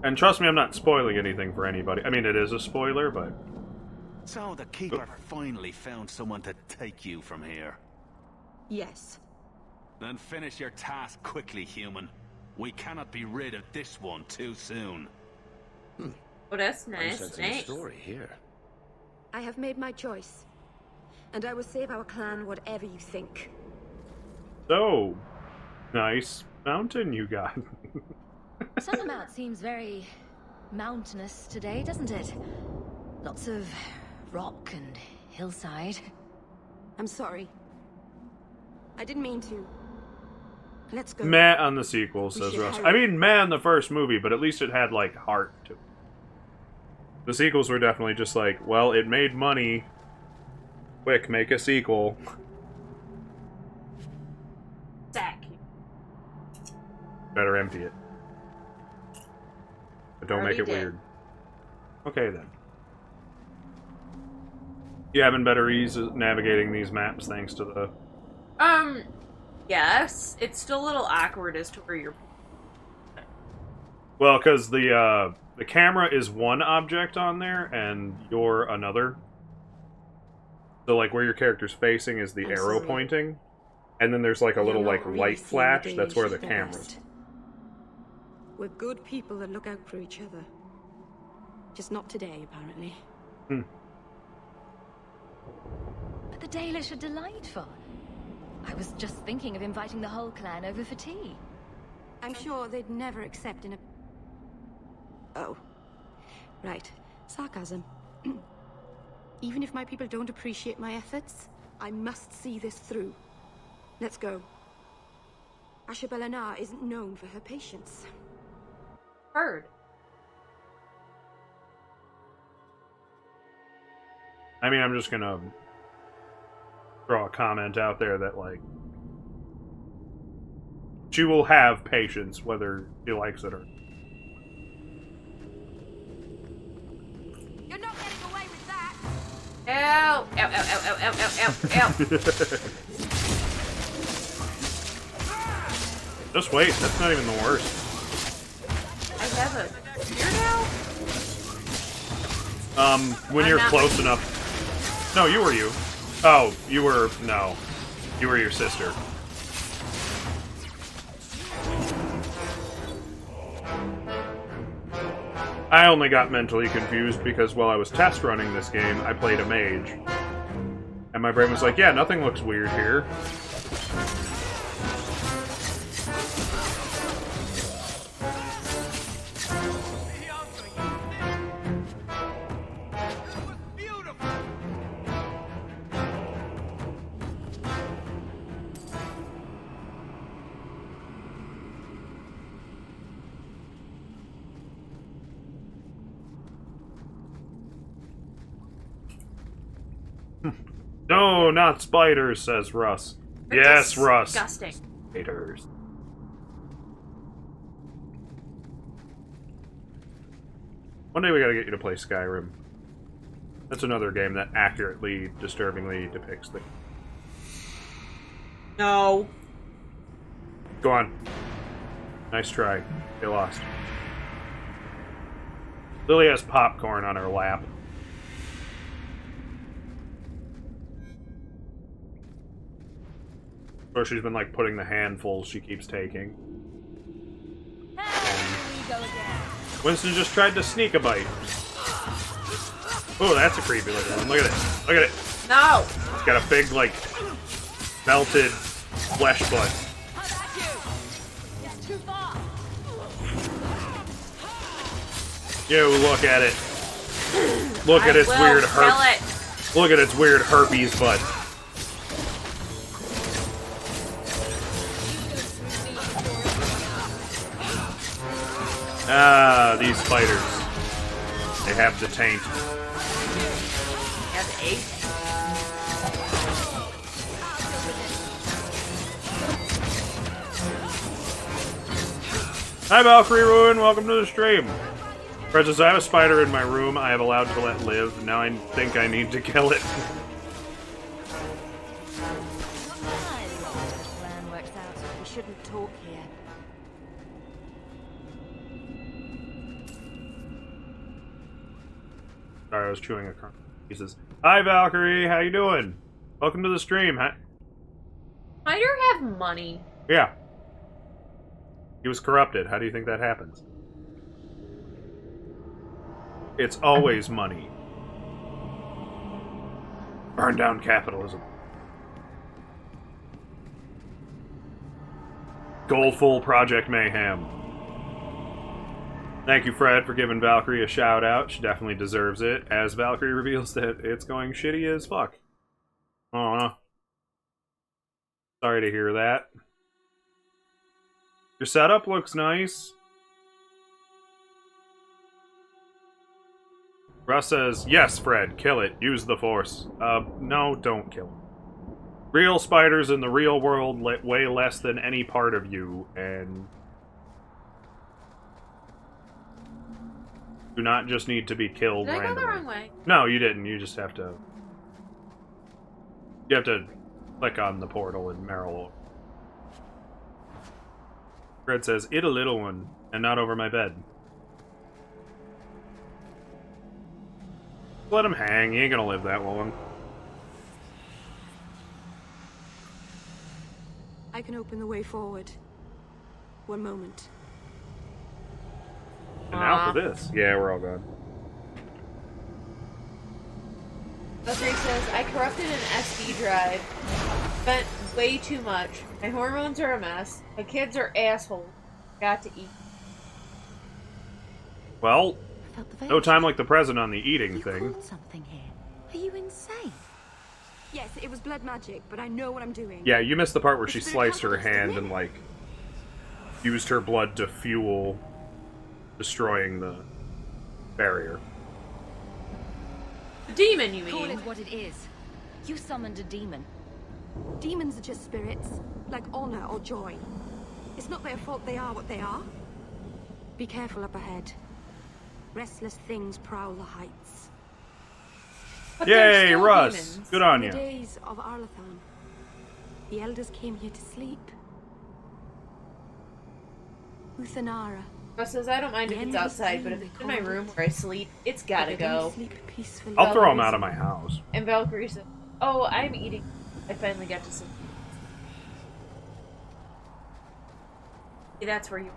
And trust me, I'm not spoiling anything for anybody. I mean, it is a spoiler, but... So the Keeper finally found someone to take you from here. Yes. Then finish your task quickly, human. We cannot be rid of this one too soon. Oh, that's nice. I'm sensing a Nice. story here. I have made my choice. And I will save our clan whatever you think. So, nice mountain you got. Sundermount seems very mountainous today, doesn't it? Lots of rock and hillside. I'm sorry. I didn't mean to. Let's go. Meh on the sequel, says Russ. I mean, meh on the first movie, but at least it had, like, heart to it. The sequels were definitely just like, well, it made money. Quick, make a sequel. Sack. Better empty it. But don't make it Already did. weird. Okay, then. You having better ease navigating these maps thanks to the... Yes. It's still a little awkward as to where you're... Well, because the camera is one object on there, and you're another. So, like, where your character's facing is the arrow pointing. And then there's, like, a little, like, light flash. That's where the camera's. We're good people that look out for each other. Just not today, apparently. But the Dalish are delightful. I was just thinking of inviting the whole clan over for tea. I'm sure they'd never accept in a... Oh. Right. Sarcasm. Even if my people don't appreciate my efforts, I must see this through. Let's go. Ashabel Anar isn't known for her patience. Heard. I mean, I'm just gonna throw a comment out there that, like, she will have patience whether she likes it or not. You're not getting away with that! Ow! Ow, ow, ow, ow, ow, ow, ow. Just wait, that's not even the worst. I have a spear now? When you're close enough... No, you were you. Oh, you were... No. You were your sister. I only got mentally confused because while I was test running this game, I played a mage. And my brain was like, yeah, nothing looks weird here. No, not spiders, says Russ. Yes, Russ. Disgusting. Spiders. One day we gotta get you to play Skyrim. That's another game that accurately, disturbingly depicts the... No. Go on. Nice try. They lost. Lily has popcorn on her lap. Or she's been, like, putting the handfuls she keeps taking. Winston just tried to sneak a bite. Oh, that's a creepy looking one. Look at it. Look at it. No! It's got a big, like, melted flesh butt. It's too far. Yo, look at it. Look at its weird Look at its weird herpes butt. Ah, these spiders. They have the taint. Have 8. Hi, Valkyrie Ruin. Welcome to the stream. Princess, I have a spider in my room I have allowed to let live. Now I think I need to kill it. Plan works out. We shouldn't talk here. Sorry, I was chewing a kernel. Pieces. Hi, Valkyrie. How you doing? Welcome to the stream. Spider have money. Yeah. He was corrupted. How do you think that happens? It's always money. Burn down capitalism. Goldful Project Mayhem. Thank you, Fred, for giving Valkyrie a shout-out. She definitely deserves it, as Valkyrie reveals that it's going shitty as fuck. Sorry to hear that. Your setup looks nice. Russ says, yes, Fred, kill it. Use the Force. No, don't kill it. Real spiders in the real world weigh less than any part of you, and do not just need to be killed Did I randomly. go the wrong way? No, you didn't. You just have to... You have to click on the portal in Merrill. Fred says, "It a little one, and not over my bed." Let him hang. He ain't gonna live that long. I can open the way forward. One moment. And now for this. Yeah, we're all gone. Valkyrie says, I corrupted an SD drive. Spent way too much. My hormones are a mess. My kids are assholes. Got to eat. Well, no time like the present on the eating thing. Something here. Are you insane? Yes, it was blood magic, but I know what I'm doing. Yeah, you missed the part where she sliced her hand and, like, used her blood to fuel destroying the barrier. The demon, you Call mean? it what it is. You summoned a demon. Demons are just spirits, like honor or joy. It's not their fault they are what they are. Be careful up ahead. Restless things prowl the heights. But Yay, Russ! Demons. Good on In you. the days of Arlathan, the elders came here to sleep. Uthanara. Russ says, I don't mind if it's outside, but if it's in my room where I sleep, it's gotta go. I'll throw him out of my house. And Valkyrie says, oh, I'm eating. I finally got to sleep. See, that's where you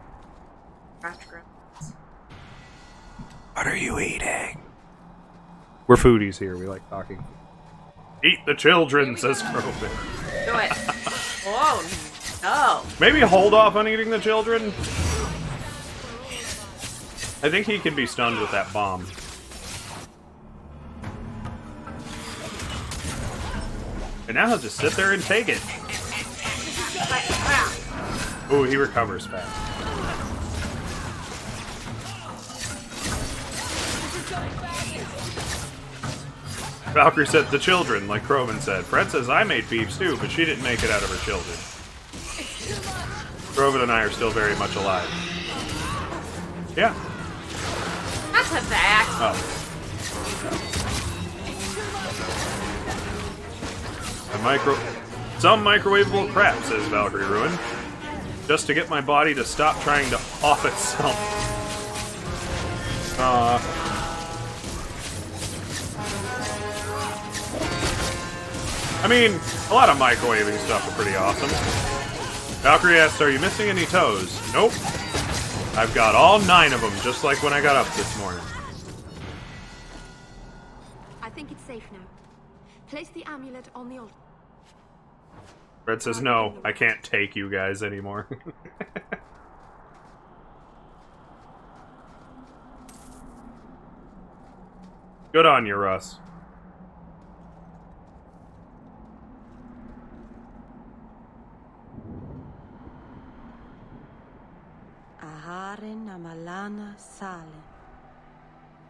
What are you eating? We're foodies here. We like talking. Eat the children, says Crowbit. Do it. Oh, no. Maybe hold off on eating the children? I think he can be stunned with that bomb. And now he'll just sit there and take it. Ooh, he recovers fast. Valkyrie said the children, like Krovan said. Fred says I made beef stew, but she didn't make it out of her children. Krovan and I are still very much alive. Yeah. That's a fact. Oh. Some microwavable crap, says Valkyrie Ruin. Just to get my body to stop trying to off itself. I mean, a lot of microwaving stuff are pretty awesome. Valkyrie asks, are you missing any toes? Nope. I've got all 9 of them, just like when I got up this morning. I think it's safe now. Place the amulet on the altar. Red says, no, I can't take you guys anymore. Good on you, Russ. Aharin amalana sale.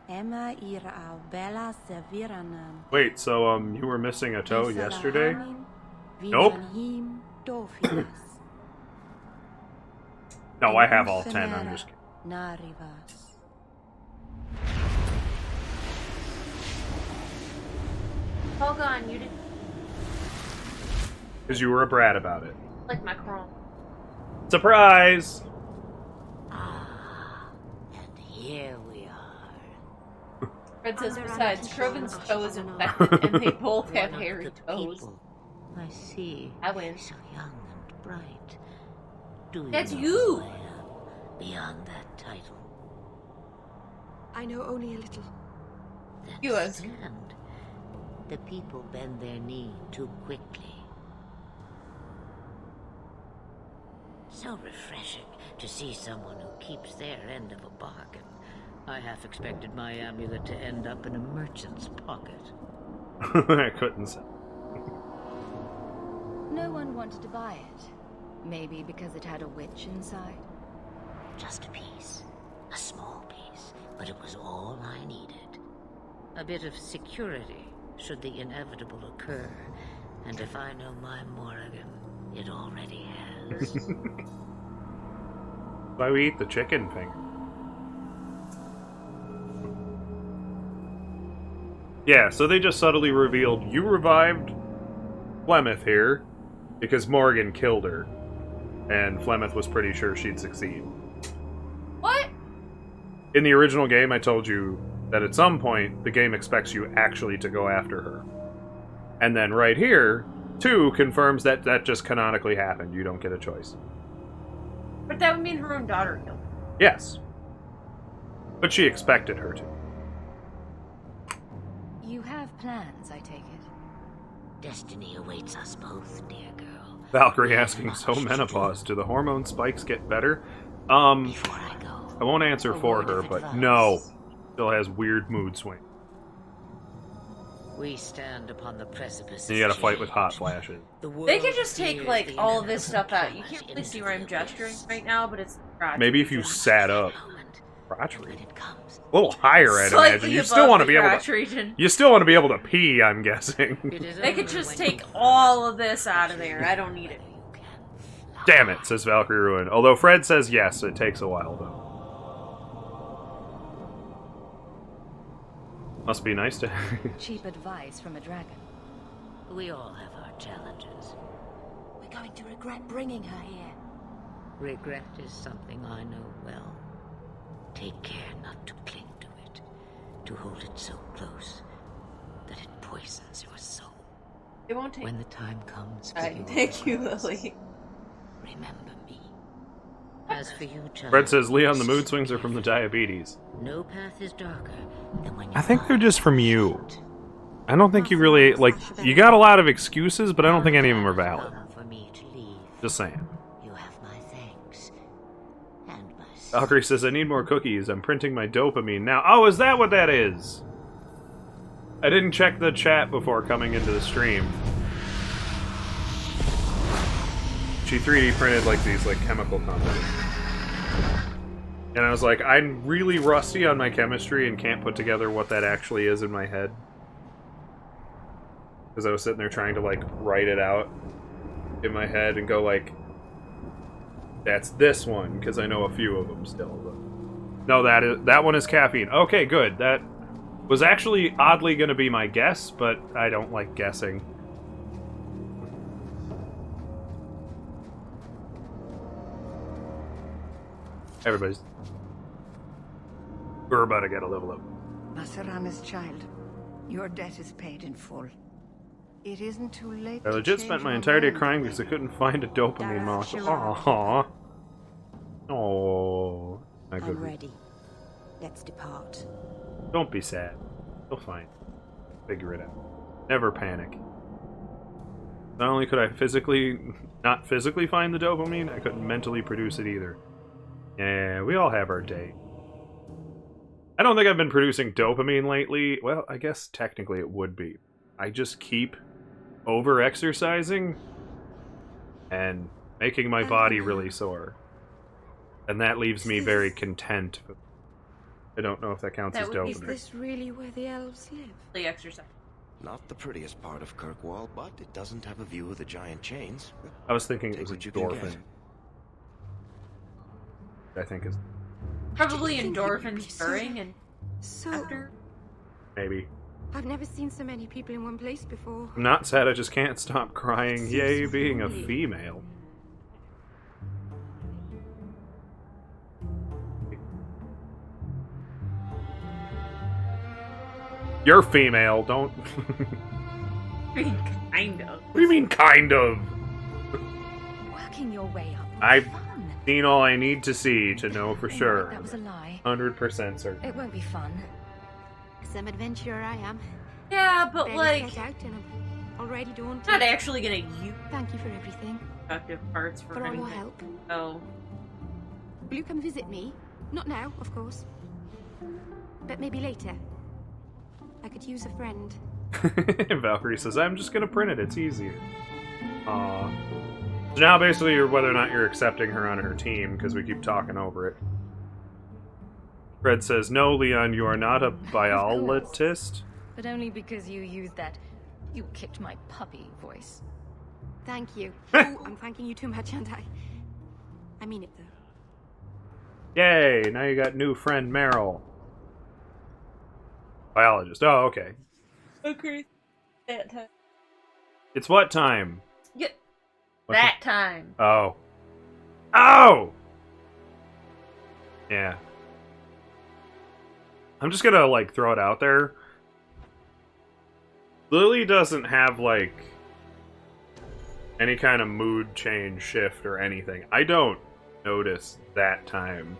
Emma ira au bella serviranan. Wait, so, you were missing a toe yesterday? Nope. No, I have all 10, I'm just kidding. Narivas. Hold on, you didn't Because you were a brat about it. like Macron. Surprise! Here we are. Fred says, besides, Crovan's toe is infected, and they both have One of hairy the toes. people. I see. I win. So young and bright. Do you That's know you! who I am beyond that title? I know only a little. You ask. Stand. The people bend their knee too quickly. So refreshing to see someone who keeps their end of a bargain. I half expected my amulet to end up in a merchant's pocket. I couldn't say. no one wanted to buy it? Maybe because it had a witch inside? Just a piece. A small piece. But it was all I needed. A bit of security, should the inevitable occur. And if I know my Morrigan, it already has. Why we eat the chicken finger? Yeah, so they just subtly revealed you revived Flemeth here because Morrigan killed her. And Flemeth was pretty sure she'd succeed. What? In the original game, I told you that at some point, the game expects you actually to go after her. And then right here, 2 confirms that that just canonically happened. You don't get a choice. But that would mean her own daughter killed her. Yes. But she expected her to. You have plans, I take it. Destiny awaits us both, dear girl. Valkyrie asking, so menopause, do the hormone spikes get better? I won't answer for her, but no. Still has weird mood swing. We stand upon the precipice. And you gotta fight with hot flashes. They could just take, like, all of this stuff out. You can't really see where I'm gesturing right now, but it's crotch. Maybe if you sat up. Crotch region. A little higher, I'd Slightly imagine. You above still want to the be able crotch to. region. You still want to be able to pee, I'm guessing. They could just take all of this out of there. I don't need it. Damn it, says Valkyrie Ruin. Although Fred says yes, it takes a while though. Must be nice to. Cheap advice from a dragon. We all have our challenges. We're going to regret bringing her here. Regret is something I know well. Take care not to cling to it, to hold it so close that it poisons your soul. It won't take. When the time comes for you, thank you, Lily. remember me. As for you, child, Fred says, Leon, the mood swings are from the diabetes. no path is darker than when you I think they're just from you. I don't think you really, like, you got a lot of excuses, but I don't think any of them are valid. for me to leave. Just saying. You have my thanks. And my Valkyrie says, I need more cookies. I'm printing my dopamine now. Oh, is that what that is? I didn't check the chat before coming into the stream. She 3D printed, like, these, like, chemical compounds. And I was like, I'm really rusty on my chemistry and can't put together what that actually is in my head. Because I was sitting there trying to, like, write it out in my head and go, like, that's this one, because I know a few of them still. But no, that one is caffeine. Okay, good. That was actually oddly going to be my guess, but I don't like guessing. Everybody's... We're about to get a level up. Masarana's child, your debt is paid in full. It isn't too late. I legit spent my entire day crying because I couldn't find a dopamine molecule. Aww. Oh, my good. I'm ready. Let's depart. Don't be sad. You'll find. Figure it out. Never panic. Not only could I not physically find the dopamine, I couldn't mentally produce it either. Yeah, we all have our day. I don't think I've been producing dopamine lately. Well, I guess technically it would be. I just keep over-exercising and making my body really sore. And that leaves me very content. I don't know if that counts as dopamine. Is this really where the elves live? The exercise. Not the prettiest part of Kirkwall, but it doesn't have a view of the giant chains. I was thinking it was Take what you can endorphin. I think is Probably endorphins burning and So, after. maybe. I've never seen so many people in one place before. I'm not sad, I just can't stop crying. Yay, being a female. You're female, don't... Kind of. What do you mean, kind of? Working your way up. I've seen all I need to see to know for sure. That was a lie. 100% certain. It won't be fun. Some adventurer I am. Yeah, but Barely like, set out and I'm already daunted. not actually gonna use Thank you for everything. productive parts for For all your anything. help. Oh. Will you come visit me? Not now, of course. But maybe later. I could use a friend. Valkyrie says, I'm just gonna print it, it's easier. So now basically you're whether or not you're accepting her on her team, because we keep talking over it. Fred says, no, Leon, you are not a biologist. But only because you used that "you kicked my puppy" voice. Thank you. Oh, I'm thanking you too much, aren't I? I mean it, though. Yay, now you got new friend Meryl. Biologist. Oh, okay. Okay. That time. It's what time? Yeah. What's That time. Oh. Oh! Yeah. I'm just gonna, like, throw it out there. Lily doesn't have, like, any kind of mood change shift or anything. I don't notice that time.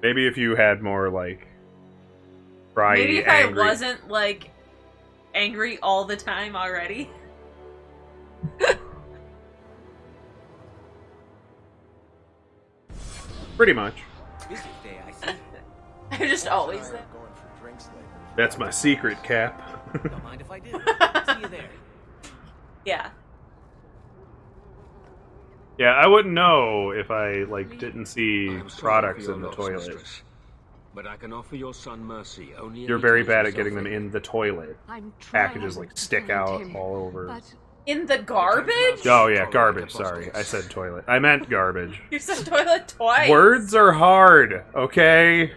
Maybe if you had more, like, cryy, Maybe if angry. I wasn't, like, angry all the time already. Pretty much. Busy day, I see. I'm just always Going there. for drinks later. That's my secret, Cap. Don't mind if I do. See you there. Yeah. Yeah, I wouldn't know if I, like, didn't see I'm sorry products for your in the loss, toilet. mistress, but I can offer your son mercy only if You're he very tells bad at himself getting them in. in the toilet. I'm Packages, trying like, to stick find out him, all over. but In the garbage? Oh, yeah, garbage, sorry. I said toilet. I meant garbage. You said toilet twice. Words are hard, okay?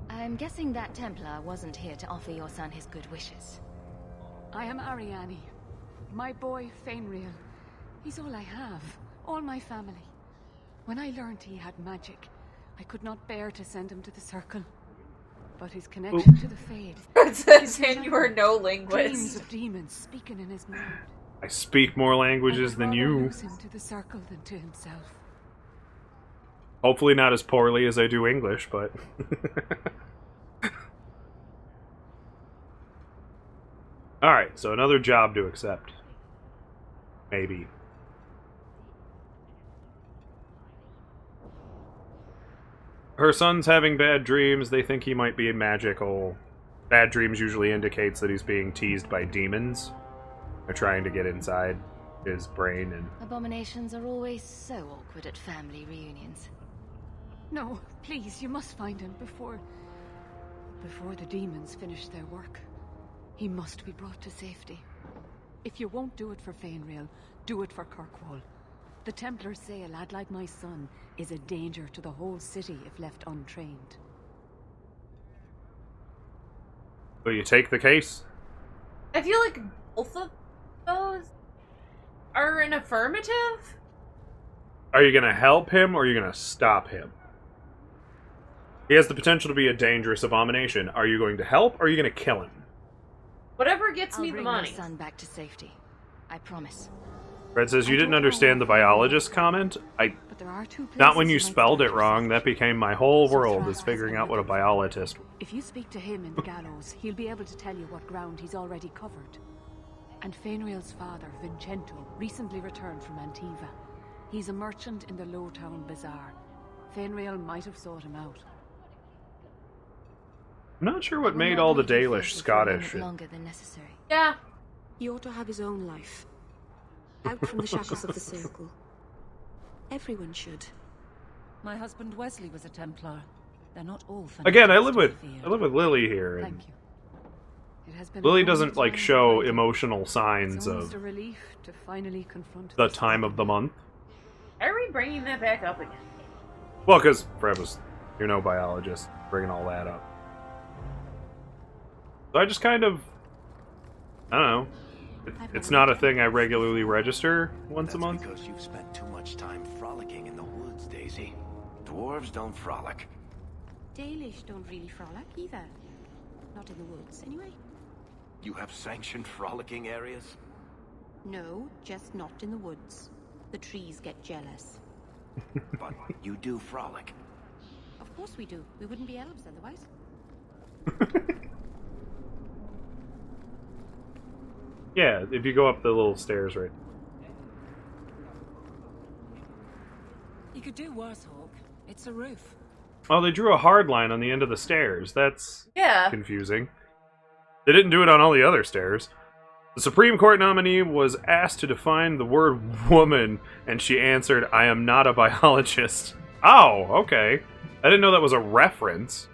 I'm guessing that Templar wasn't here to offer your son his good wishes. I am Ariane. My boy, Fainriel. He's all I have. All my family. When I learned he had magic, I could not bear to send him to the Circle. But his connection to the Fade... It says you are no Dreams linguist. of demons speaking in his mind. I speak more languages I would than rather you. lose him to the Circle than to himself. Hopefully not as poorly as I do English, but... Alright, so another job to accept. Maybe. Her son's having bad dreams. They think he might be magical. Bad dreams usually indicates that he's being teased by demons. They're trying to get inside his brain and... Abominations are always so awkward at family reunions. No, please, you must find him before the demons finish their work. He must be brought to safety. If you won't do it for Fainriel, do it for Kirkwall. The Templars say a lad like my son is a danger to the whole city if left untrained. Will you take the case? I feel like both of those are an affirmative. Are you gonna help him, or are you gonna stop him? He has the potential to be a dangerous abomination. Are you going to help, or are you gonna kill him? Whatever gets I'll me the bring money. your son back to safety. I promise. Fred says, you didn't understand the biologist comment? But there are two Not when places you might spelled it start. wrong. That became my whole world, is figuring out what a biologist... If you speak to him in the gallows, he'll be able to tell you what ground he's already covered. And Fainriel's father, Vincento, recently returned from Antiva. He's a merchant in the Lowtown Bazaar. Fainriel might have sought him out. I'm not sure what made all the Dalish Scottish. Longer than necessary. Yeah. He ought to have his own life. Out from the shackles of the Circle. Everyone should. My husband Wesley was a Templar. They're not all Again, I fanatics live to with be feared. Lily here, and Thank you. It has been a Lily long doesn't like time show coming. emotional It's signs almost of a relief to finally confront the this time of the month. Are we bringing that back up again? Well, because Fred was, you're no biologist, bringing all that up. So I just kind of, I don't know. It's not a thing I regularly register once a month. Because you've spent too much time frolicking in the woods, Daisy. Dwarves don't frolic. Dalish don't really frolic either. Not in the woods, anyway. You have sanctioned frolicking areas? No, just not in the woods. The trees get jealous. But you do frolic. Of course we do. We wouldn't be elves otherwise. Yeah, if you go up the little stairs right. You could do worse, Hawk. It's a roof. Oh, they drew a hard line on the end of the stairs. That's Yeah. confusing. They didn't do it on all the other stairs. The Supreme Court nominee was asked to define the word woman, and she answered, "I am not a biologist." Oh, okay. I didn't know that was a reference.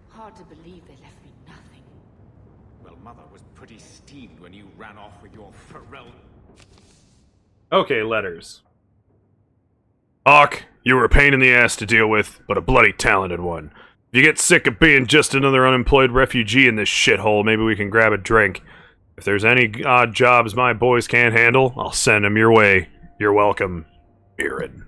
Hard to believe they left me nothing. Well, Mother was pretty steamed when you ran off with your Pharrell. Okay, letters. Hawk, you were a pain in the ass to deal with, but a bloody talented one. If you get sick of being just another unemployed refugee in this shithole, maybe we can grab a drink. If there's any odd jobs my boys can't handle, I'll send them your way. You're welcome, Mirren.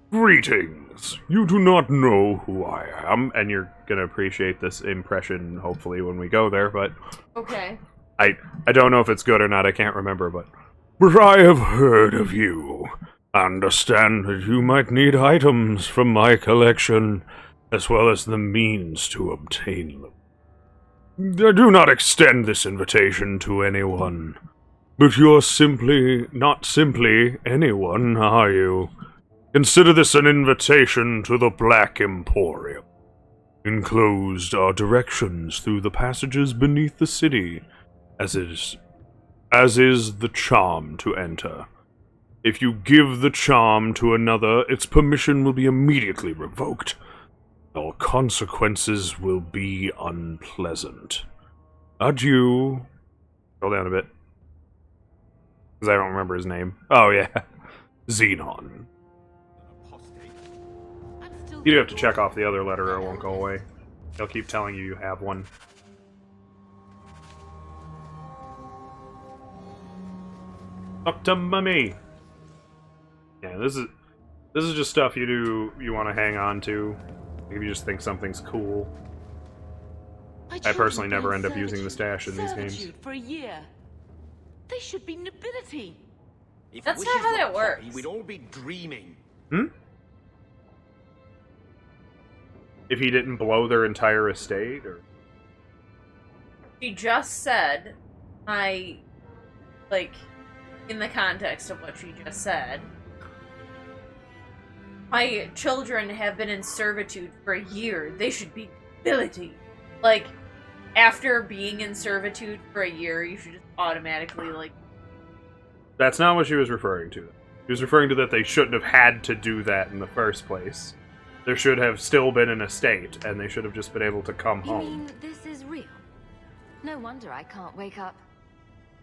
Greetings. You do not know who I am, and you're gonna appreciate this impression, hopefully, when we go there, but... Okay. I don't know if it's good or not, I can't remember, but I have heard of you. I understand that you might need items from my collection, as well as the means to obtain them. I do not extend this invitation to anyone, but you're not simply anyone, are you? Consider this an invitation to the Black Emporium. Enclosed are directions through the passages beneath the city, as is the charm to enter. If you give the charm to another, its permission will be immediately revoked. All consequences will be unpleasant. Adieu. Scroll down a bit. Because I don't remember his name. Oh, yeah. Xenon. You do have to check off the other letter or it won't go away. They'll keep telling you have one. Up to mummy. Yeah, this is just stuff you want to hang on to. If you just think something's cool. I personally never end up using the stash in these games. For a year. They should be nobility. If That's wishes not how were that works. poppy, we'd all be dreaming. Hmm? If he didn't blow their entire estate, or... She just said, in the context of what she just said, my children have been in servitude for a year. They should be nobility. Like, after being in servitude for a year, you should just automatically, like... That's not what she was referring to. She was referring to that they shouldn't have had to do that in the first place. There should have still been an estate, and they should have just been able to come You home. mean this is real? No wonder I can't wake up.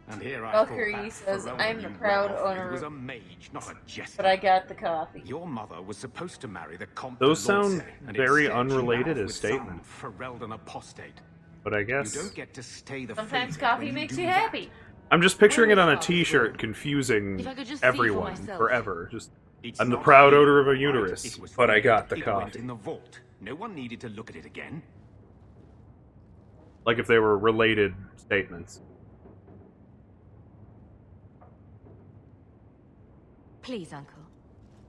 And here I Valkyrie thought that says, Pharrell "I'm you the proud ran off with owner, was a mage, not a jester. but I got the coffee." Your mother was supposed to marry the Comte Those de Lorce, sound and very instead she unrelated ran off as with statements. some Pharrelled apostate. But I guess... You don't get to stay the Sometimes favorite coffee when makes do you that. happy. I'm just picturing it Where on a is t-shirt, confusing If I could just see for everyone myself. forever. Just, It's I'm the not proud you, odor of a right? uterus, It was but I me. got the It went coffee. in the vault. No one needed to look at it again. Like if they were related statements. Please, Uncle.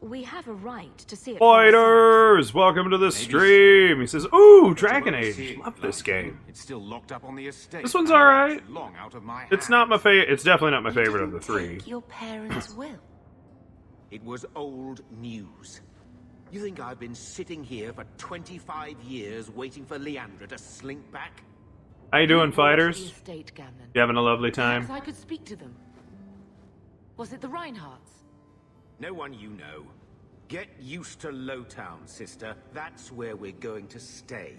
We have a right to see it. for ourselves. Fighters! Welcome to the stream! He says, ooh, Dragon Age! Love this game. It's still locked up on the estate. This one's alright. Long out of my It's not my favorite. It's definitely not my favorite of the three. Your parents' will. It was old news. You think I've been sitting here for 25 years waiting for Leandra to slink back? How you doing, The fighters? estate, Gamlen. You having a lovely time? Perhaps I could speak to them. Was it the Reinhardts? No one you know. Get used to Lowtown, sister. That's where we're going to stay.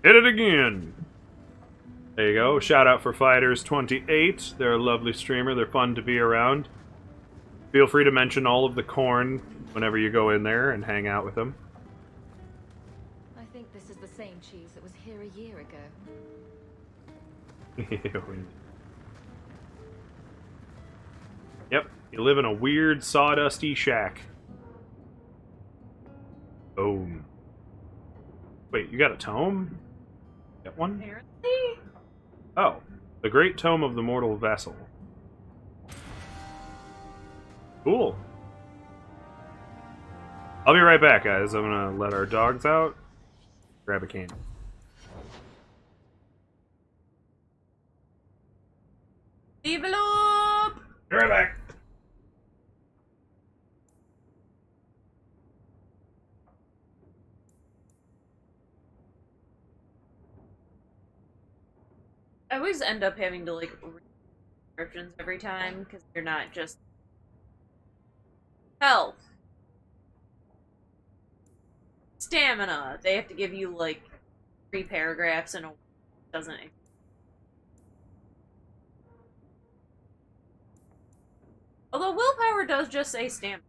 Hit it again! There you go. Shout out for Fighters28. They're a lovely streamer. They're fun to be around. Feel free to mention all of the corn whenever you go in there and hang out with them. I think this is the same cheese that was here a year ago. Yep, you live in a weird, sawdusty shack. Boom. Wait, you got a tome? Get one? Apparently? Oh, the Great Tome of the Mortal Vessel. Cool. I'll be right back, guys. I'm gonna let our dogs out. Grab a candy. Envelope! Be right back. I always end up having to like read descriptions every time because they're not just health, stamina. They have to give you like 3 paragraphs and it doesn't. Although willpower does just say stamina.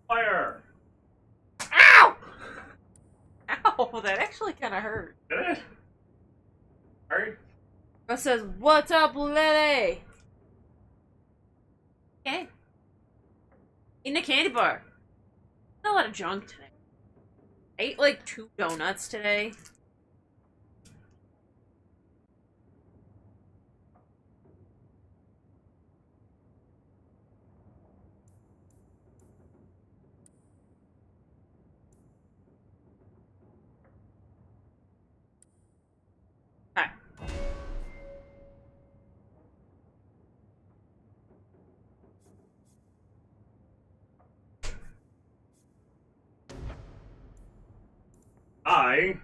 Fire! Ow! Ow, that actually kind of hurt. Did it? Hurt? It says, "What's up, Lily?" Okay. Eating a candy bar. A lot of junk today. I ate like 2 donuts today. Hi. I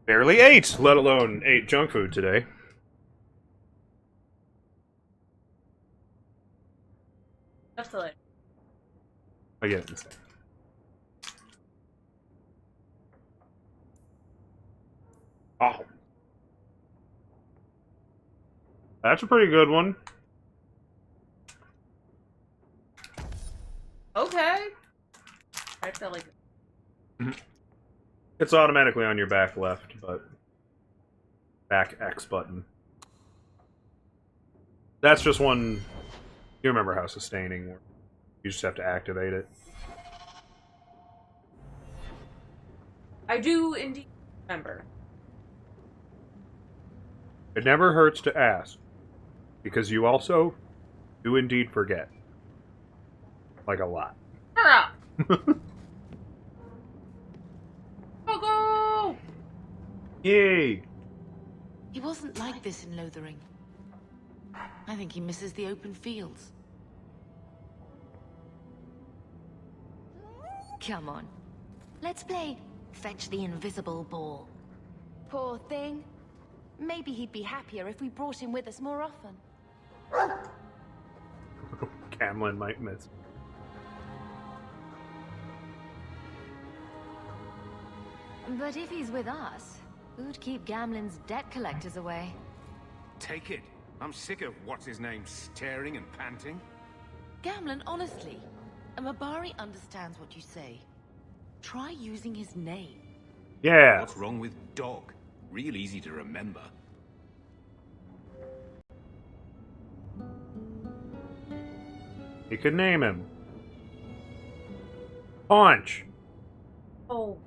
barely ate, let alone ate junk food today. That's the I get it instead. Oh. That's a pretty good one. Okay. I felt like It's automatically on your back left, but back X button. That's just one. You remember how sustaining works. You just have to activate it. I do indeed remember. It never hurts to ask, because you also do indeed forget. Like a lot. Hurrah! Go! Yay! He wasn't like this in Lothering. I think he misses the open fields. Come on. Let's play Fetch the Invisible Ball. Poor thing. Maybe he'd be happier if we brought him with us more often. Camlin might miss. But if he's with us, who'd keep Gamlen's debt collectors away? Take it. I'm sick of what's-his-name staring and panting. Gamlen, honestly, a Mabari understands what you say. Try using his name. Yeah. What's wrong with dog? Real easy to remember. You could name him. Punch. Oh.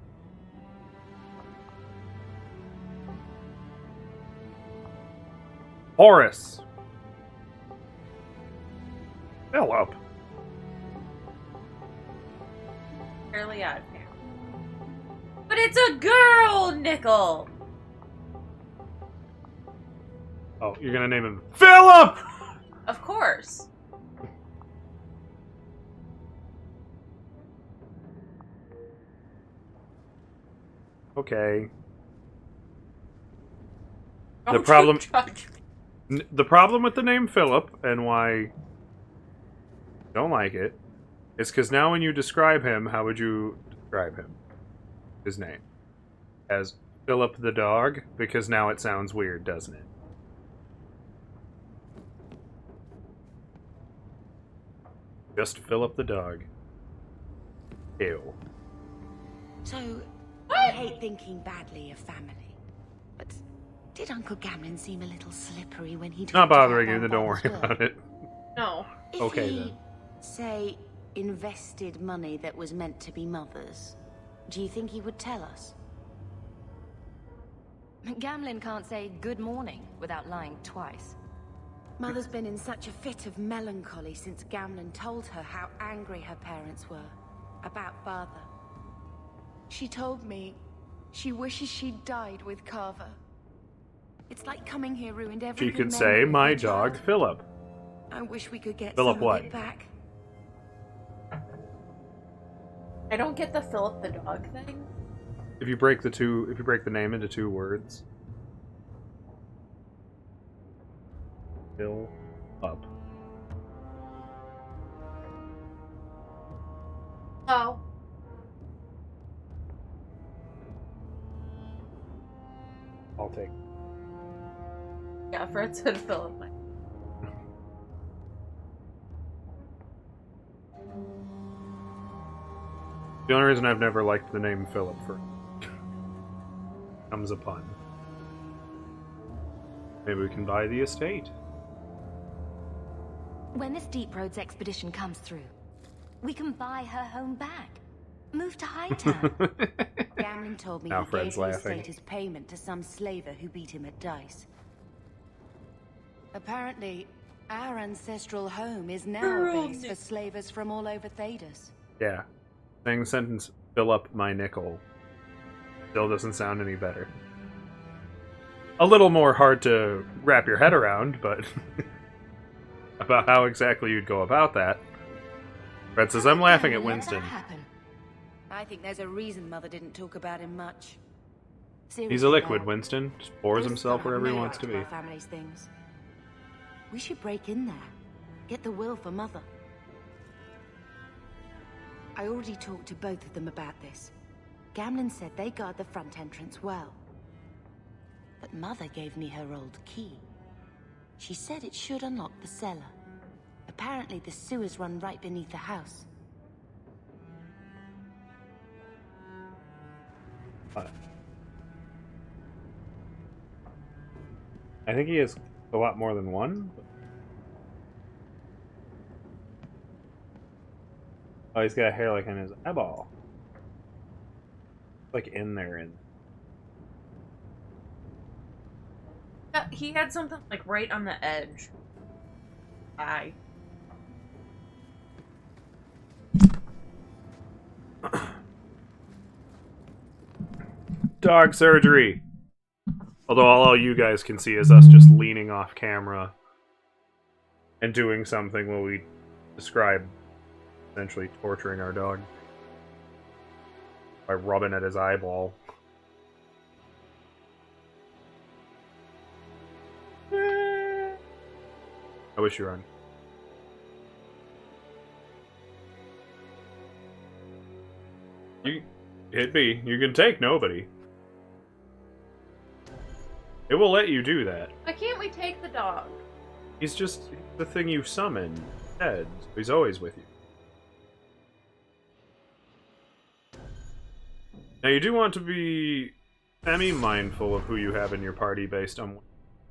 Horace. Philip. Fairly odd pair. But it's a girl, Nickel! Oh, you're gonna name him Philip! Of course. Okay. Oh, The problem the problem with the name Philip and why I don't like it is because now when you describe him, how would you describe him? His name. As Philip the dog? Because now it sounds weird, doesn't it? Just Philip the dog. Ew. So, I hate thinking badly of family. But did Uncle Gamlen seem a little slippery when he Not talked about bothering you, our then don't father's worry will? about it. No. If Okay, he, then. say, invested money that was meant to be Mother's, do you think he would tell us? Gamlen can't say good morning without lying twice. Mother's been in such a fit of melancholy since Gamlen told her how angry her parents were about Father. She told me she wishes she'd died with Carver. It's like coming here ruined every She good could memory say, of my her dog childhood. Philip. I wish we could get Philip some what? of it back. I don't get the Philip the dog thing. If you break the name into 2 words. Fill up. Oh. I'll take. Yeah, Fred said Philip. The only reason I've never liked the name Philip for comes a pun. Maybe we can buy the estate. When this Deep Roads expedition comes through, we can buy her home back. Move to Hightown. Gamlin told me Now he Fred's gave the laughing. estate as payment to some slaver who beat him at dice. Apparently, our ancestral home is now a base for slavers from all over Thedas. Yeah. Saying the sentence, fill up my nickel, still doesn't sound any better. A little more hard to wrap your head around, but about how exactly you'd go about that. Fred says, I'm laughing at Winston. I think there's a reason Mother didn't talk about him much. He's a Seriously, liquid, though, Winston. Just pours himself wherever he wants to be. Our family's things. We should break in there. Get the will for Mother. I already talked to both of them about this. Gamlin said they guard the front entrance well. But Mother gave me her old key. She said it should unlock the cellar. Apparently the sewers run right beneath the house. I think he has a lot more than one. Oh, he's got hair like on his eyeball. Like in there. Yeah, he had something like right on the edge. Eye. Dog surgery. Although all you guys can see is us just leaning off camera and doing something while we describe essentially torturing our dog by rubbing at his eyeball. I wish you were on. You hit B. You can take nobody. It will let you do that. Why can't we take the dog? He's just the thing you summon. Ed. He's always with you. Now you do want to be semi-mindful of who you have in your party based on what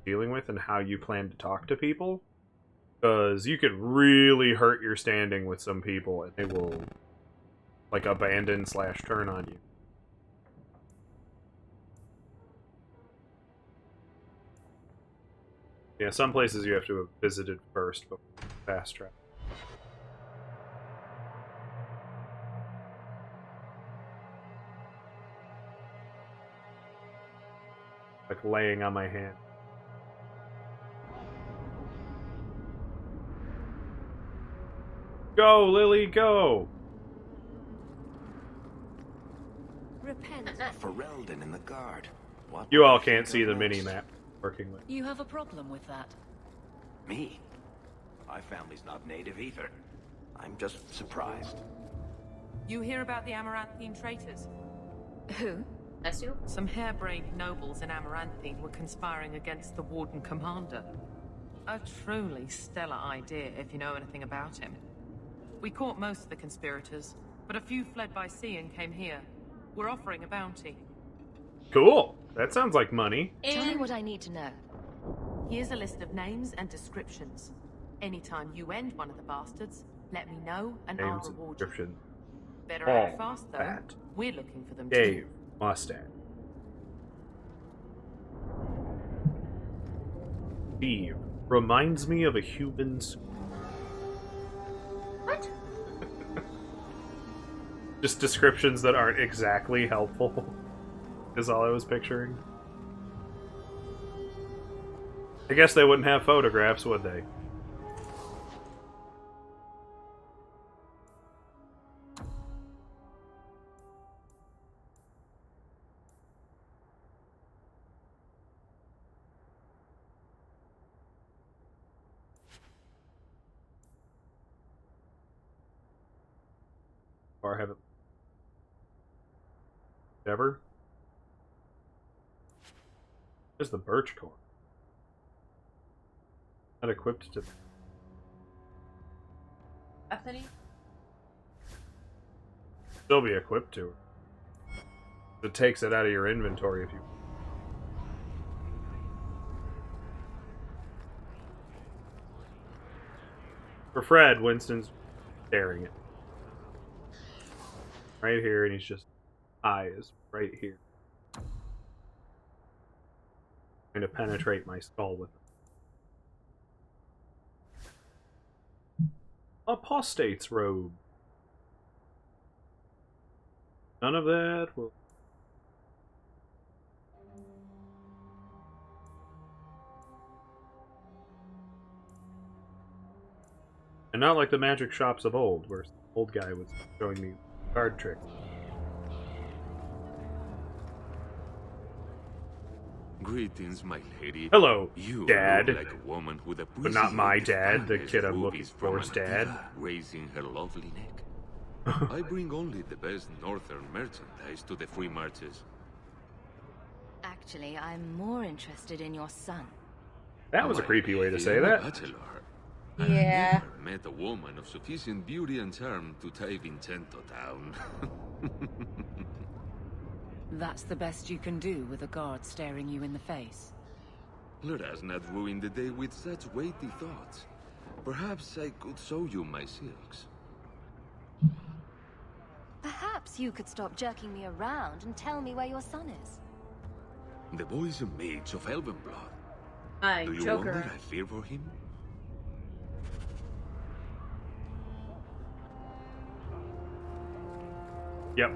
you're dealing with and how you plan to talk to people. Because you could really hurt your standing with some people and they will like abandon / turn on you. Yeah, some places you have to have visited first before fast travel. Like laying on my hand. Go, Lily, go! Repent. Ferelden in the guard. What? You all can't see the mini-map working with. You have a problem with that? Me? My family's not native either. I'm just surprised. You hear about the Amaranthine traitors? Who? That's you? Some harebrained nobles in Amaranthine were conspiring against the Warden Commander. A truly stellar idea, if you know anything about him. We caught most of the conspirators, but a few fled by sea and came here. We're offering a bounty. Cool! That sounds like money. Tell me what I need to know. Here's a list of names and descriptions. Anytime you end one of the bastards, let me know and Names I'll and reward you. description. Better act fast though. That. We're looking for them Dave too. Mustang. Steve reminds me of a human. What? Just descriptions that aren't exactly helpful is all I was picturing. I guess they wouldn't have photographs, would they? Or haven't ever. There's the birch core. Not equipped to. Bethany? Still be equipped to it. It takes it out of your inventory if you. For Fred, Winston's staring at right here, and he's just eyes right here, trying to penetrate my skull with it. Apostate's robe. None of that will. And not like the magic shops of old, where the old guy was showing me card tricks. Greetings, my lady. Hello, you Dad. Look like a woman with a But not my pussy dad, the finest kid I'm looking rubies from for's dad. Anatilla, raising her lovely neck. I bring only the best northern merchandise to the free marches. Actually, I'm more interested in your son. That was a My creepy way to lady, say I'm a that. bachelor. Yeah. I've never met a woman of sufficient beauty and charm to tie Vincento down. That's the best you can do with a guard staring you in the face. Let us not ruin the day with such weighty thoughts. Perhaps I could show you my silks. Perhaps you could stop jerking me around and tell me where your son is. The boy is a mage of elven blood. My Do you Joker. wonder I fear for him? Yep.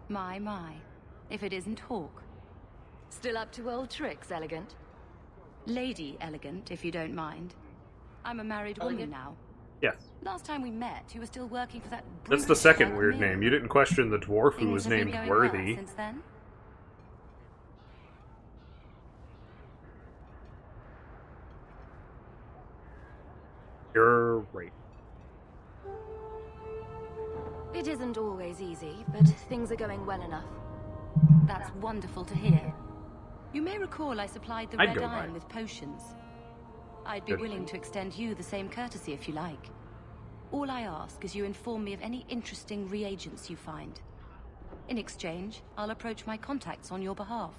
My. If it isn't Hawk. Still up to old tricks, Elegant? Lady Elegant, if you don't mind. I'm a married woman Elegant? now. Yes. Last time we met, you were still working for that That's the brutish second weird Alchemist. name. You didn't question the dwarf who Things was have been named going Worthy. well since then? You're right. It isn't always easy, but things are going well enough. That's wonderful to hear. You may recall I supplied the I'd Red go Iron by. with potions. I'd be Good. willing to extend you the same courtesy if you like. All I ask is you inform me of any interesting reagents you find. In exchange, I'll approach my contacts on your behalf.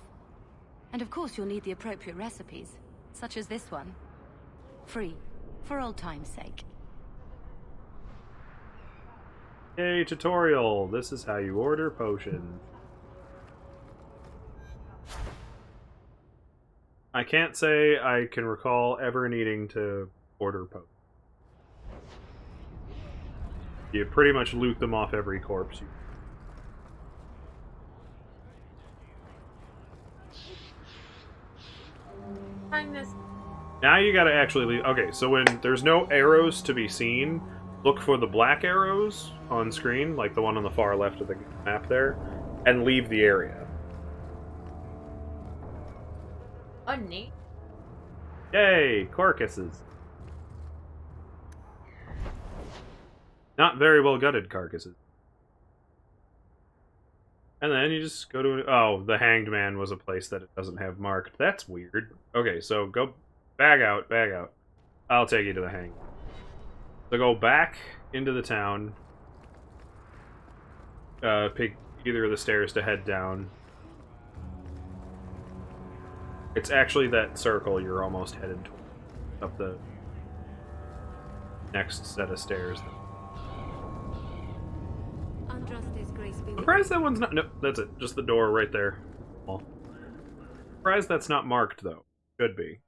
And of course you'll need the appropriate recipes, such as this one. Free, for old time's sake. Hey, tutorial. This is how you order potions. I can't say I can recall ever needing to order potions. You pretty much loot them off every corpse. Find this. Now you gotta actually leave. Okay, so when there's no arrows to be seen, look for the black arrows on screen, like the one on the far left of the map there, and leave the area. Oh, neat. Yay, carcasses. Not very well gutted carcasses. And then you just go to... Oh, the Hanged Man was a place that it doesn't have marked. That's weird. Okay, so go... Bag out. I'll take you to the Hanged. So go back into the town. Pick either of the stairs to head down. It's actually that circle you're almost headed toward. Up the next set of stairs. Surprised that one's not... No, that's it. Just the door right there. Well, surprised that's not marked, though. Should be.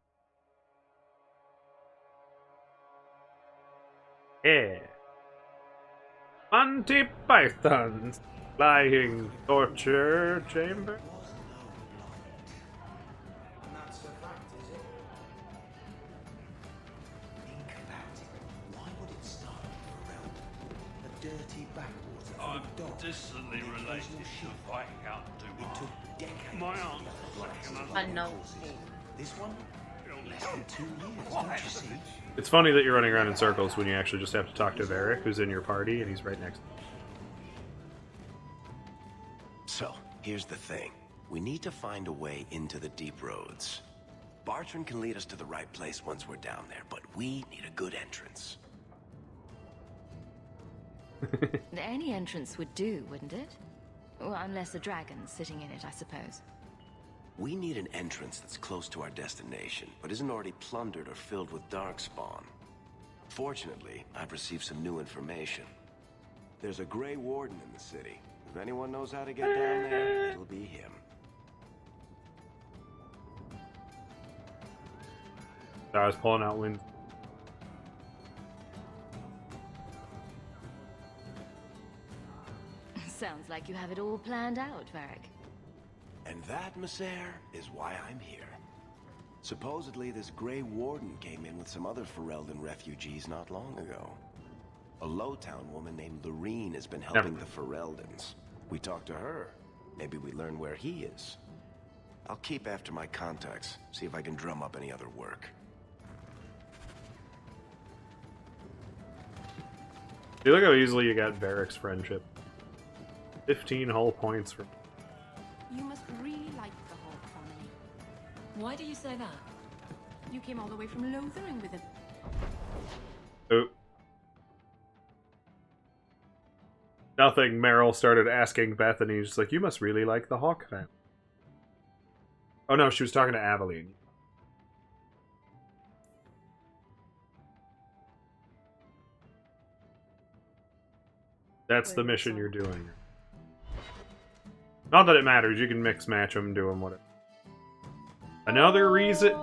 Yeah. Monty Python's Flying Torture Chamber. Distantly related to fighting out to my aunt. I know. This one? Less than 2 years, don't you see? It's funny that you're running around in circles when you actually just have to talk to Varric, who's in your party, and he's right next to you. So, here's the thing. We need to find a way into the deep roads. Bartrand can lead us to the right place once we're down there, but we need a good entrance. Any entrance would do, wouldn't it? Well, unless a dragon's sitting in it, I suppose. We need an entrance that's close to our destination, but isn't already plundered or filled with darkspawn. Fortunately, I've received some new information. There's a Grey Warden in the city. If anyone knows how to get down there, it'll be him. I was pulling out wind. Sounds like you have it all planned out, Varric. And that, Messere, is why I'm here. Supposedly, this Grey Warden came in with some other Ferelden refugees not long ago. A Lowtown woman named Lorene has been helping the Fereldans. We talked to her. Maybe we learn where he is. I'll keep after my contacts, see if I can drum up any other work. See, look how easily you got Varric's friendship. 15 hull points from... You must really like the Hawke family. Why do you say that? You came all the way from Lothering with them. Oh. Nothing. Meryl started asking Bethany, just like, you must really like the Hawke family. Oh no, she was talking to Aveline. That's the mission you're doing. Not that it matters, you can mix match them, do them, whatever. Another reason...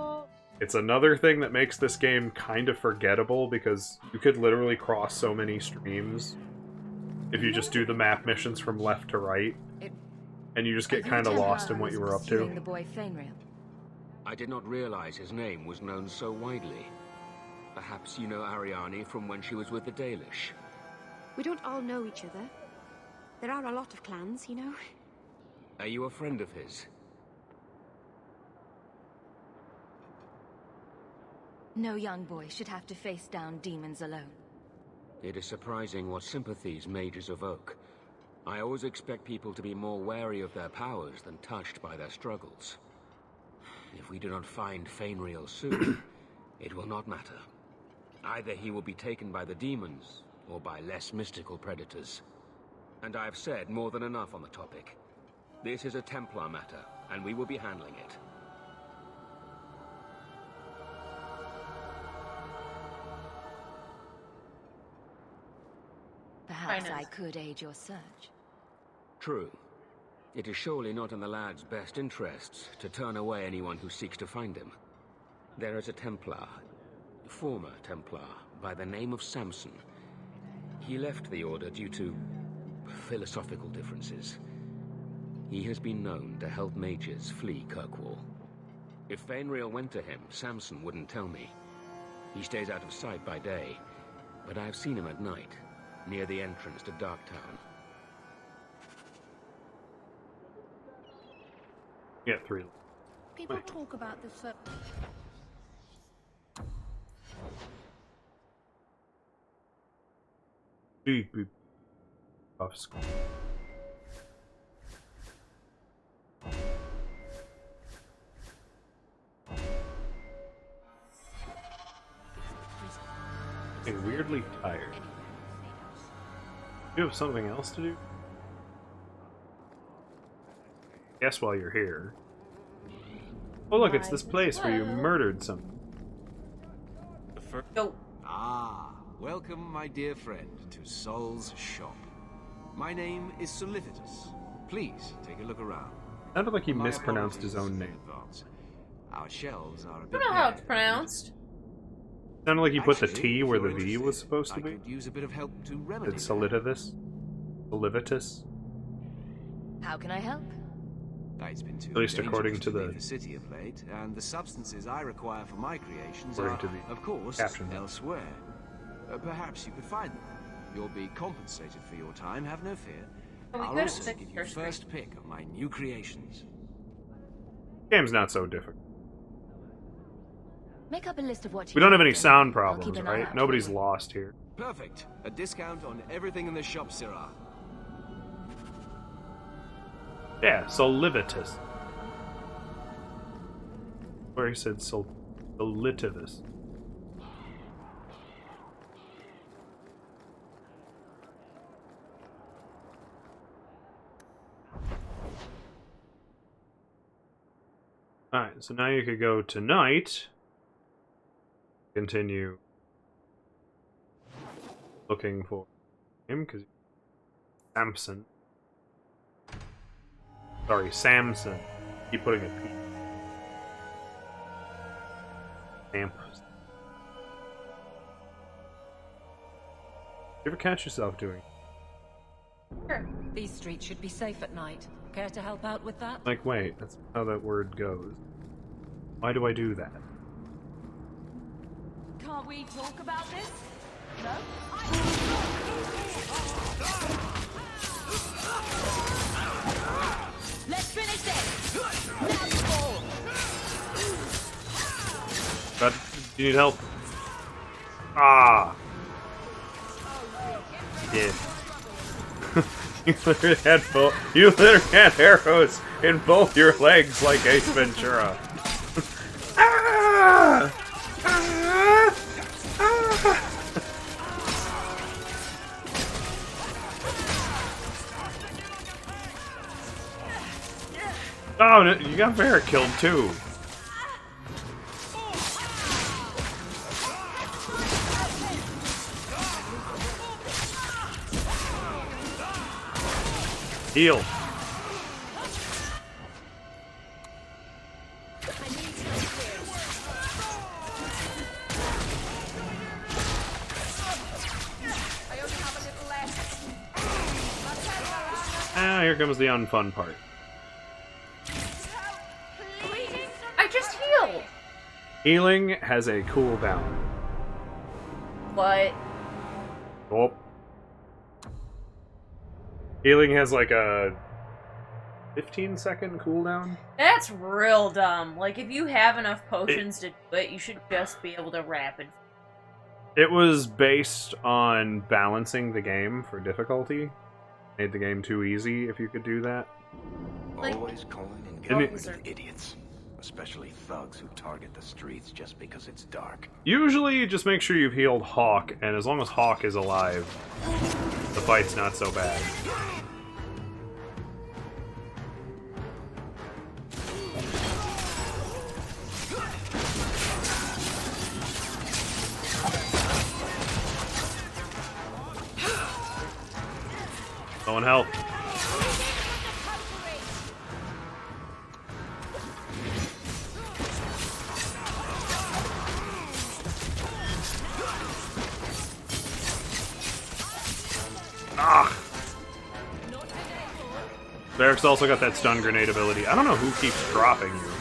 It's another thing that makes this game kind of forgettable, because you could literally cross so many streams if you just do the map missions from left to right, and you just get kind of lost in what you were up to. The boy Fainrail. I did not realize his name was known so widely. Perhaps you know Ariane from when she was with the Dalish. We don't all know each other. There are a lot of clans, you know. Are you a friend of his? No young boy should have to face down demons alone. It is surprising what sympathies mages evoke. I always expect people to be more wary of their powers than touched by their struggles. If we do not find Fainrail soon, it will not matter. Either he will be taken by the demons, or by less mystical predators. And I have said more than enough on the topic. This is a Templar matter, and we will be handling it. Perhaps I could aid your search. True. It is surely not in the lad's best interests to turn away anyone who seeks to find him. There is a Templar, former Templar, by the name of Samson. He left the Order due to philosophical differences. He has been known to help mages flee Kirkwall. If Fainrail went to him, Samson wouldn't tell me. He stays out of sight by day, but I've seen him at night, near the entrance to Darktown. Get 3. People talk about this. Beep, beep. Off school. I'm weirdly tired. You have something else to do? Guess while you're here. Oh look, it's this place where you murdered someone. Nope. Ah, welcome, my dear friend, to Sol's shop. My name is Solivitus. Please take a look around. Sounded like he My mispronounced his own apologies name. in advance. Our shelves are a I bit don't know how bare. it's pronounced. Sounded like he put the Actually, T if where you're the V interested, was supposed to I be. could use a bit of help to remedy Did that. Solivitus? Solivitus? How can I help? It's been too At least according dangerous to the- leave the city of late, and the substances I require for my creations According are, to the of course, caption. elsewhere. Perhaps you could find them. You'll be compensated for your time, have no fear. Oh, we I'll could've also fixed give you your screen. first pick of my new creations. Game's not so difficult. Make up a list of what you We don't have any need, sound and I'll keep problems, an eye right? out. Nobody's lost here. Perfect. A discount on everything in the shop, Sirrah. Yeah, Solivitus. Where he said Solitivus. Alright, so now you could go tonight. Continue looking for him, because Samson. Sorry, Samson. Keep putting a P. Samson. You ever catch yourself doing? Sure. These streets should be safe at night. Care to help out with that? Like, wait, that's how that word goes. Why do I do that? Can't we talk about this? No? Let's finish this! Now you fall! But you need help. Ah! Yeah. You literally had arrows in both your legs like Ace Ventura. Ah! Ah! Ah! Oh, no, you got Vera killed too. Heal. Ah, here comes the unfun part. I just healed. Healing has a cooldown. What? Oh. Healing has like a 15-second cooldown. That's real dumb. Like, if you have enough potions to do it, you should just be able to rapid. It was based on balancing the game for difficulty. Made the game too easy if you could do that. Like, Always calling and I mean- getting rid of idiots. Especially thugs who target the streets just because it's dark. Usually, just make sure you've healed Hawk, and as long as Hawk is alive, the fight's not so bad. Someone help. Ah! Varric's also got that stun grenade ability. I don't know who keeps dropping you.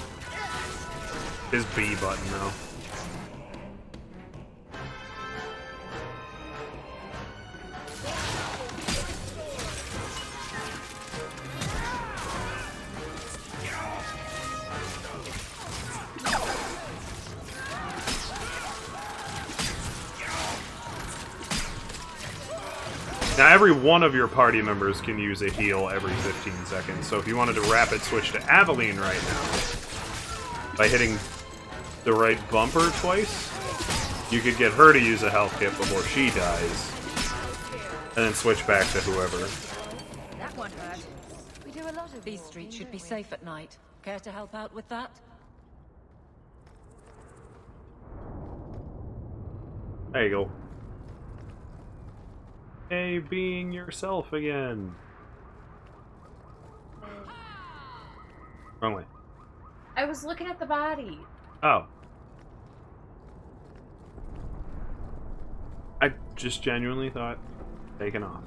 His B button, though. Now, every one of your party members can use a heal every 15 seconds, so if you wanted to rapid switch to Aveline right now, by hitting the right bumper twice, you could get her to use a health kit before she dies, and then switch back to whoever. That one hurt. We do a lot of these streets should be safe at night. Care to help out with that? There you go. Hey, being yourself again. Wrong way. I was looking at the body. Oh. I just genuinely thought taken off.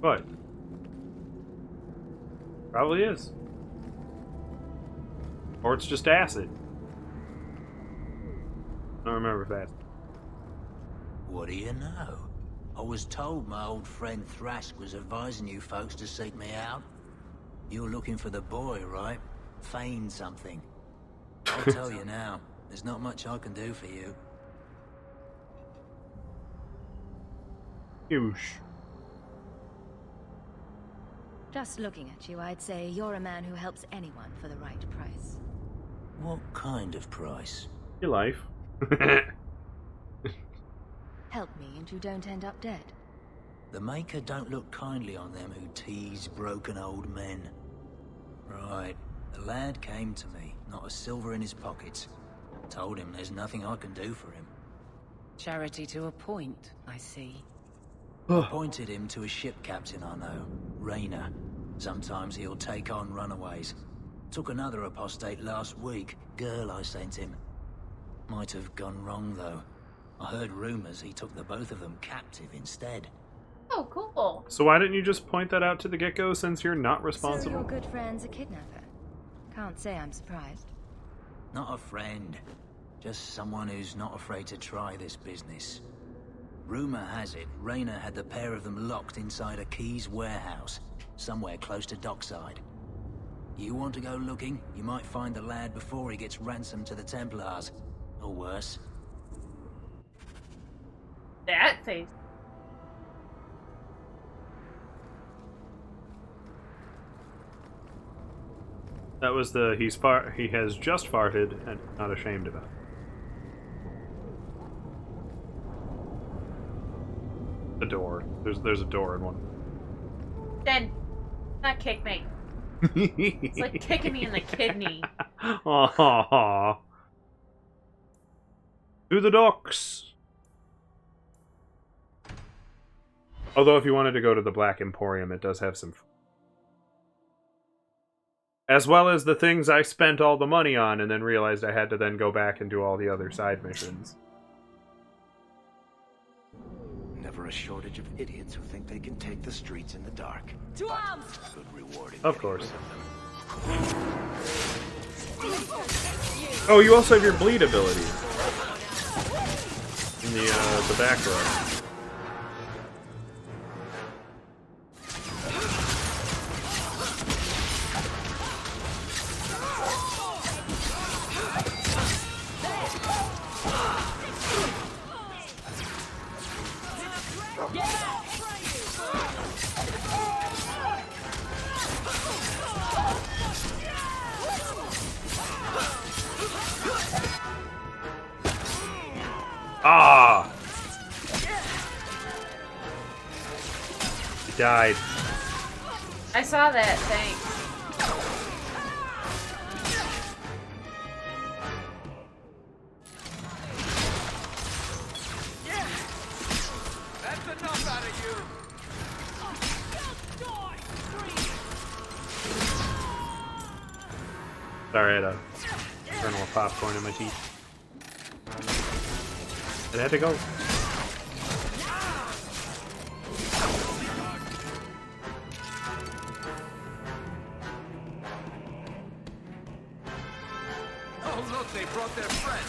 What? Probably is. Or it's just acid. I don't remember if that's... What do you know? I was told my old friend Thrask was advising you folks to seek me out. You're looking for the boy, right? feign something. I'll tell you now, there's not much I can do for you. Huge. Just looking at you, I'd say you're a man who helps anyone for the right price. What kind of price? Your life. Help me and you don't end up dead. The Maker don't look kindly on them who tease broken old men. Right, the lad came to me, not a silver in his pockets. Told him there's nothing I can do for him. Charity to a point, I see. Appointed him to a ship captain I know, Rayner. Sometimes he'll take on runaways. Took another apostate last week, girl I sent him. Might have gone wrong though. I heard rumors he took the both of them captive instead. Oh, cool. So why didn't you just point that out to the get-go since you're not So responsible? your good friend's a kidnapper. Can't say I'm surprised. Not a friend. Just someone who's not afraid to try this business. Rumor has it, Rayner had the pair of them locked inside a Keys warehouse, somewhere close to Dockside. You want to go looking? You might find the lad before he gets ransomed to the Templars. Or worse. That face. That was the he has just farted and not ashamed of it. The door. There's a door in one. Then, not kick me. It's like kicking me in the kidney. Aww. To the docks. Although if you wanted to go to the Black Emporium, it does have some... As well as the things I spent all the money on and then realized I had to then go back and do all the other side missions. Never a shortage of idiots who think they can take the streets in the dark. To arms! Good reward in Of getting course. rid of them. Oh, you also have your bleed ability. In the back row. Ah! He died. I saw that, thanks. That's enough out of you! Sorry, I had a kernel of popcorn in my teeth. It had to go. Oh look, they brought their friend!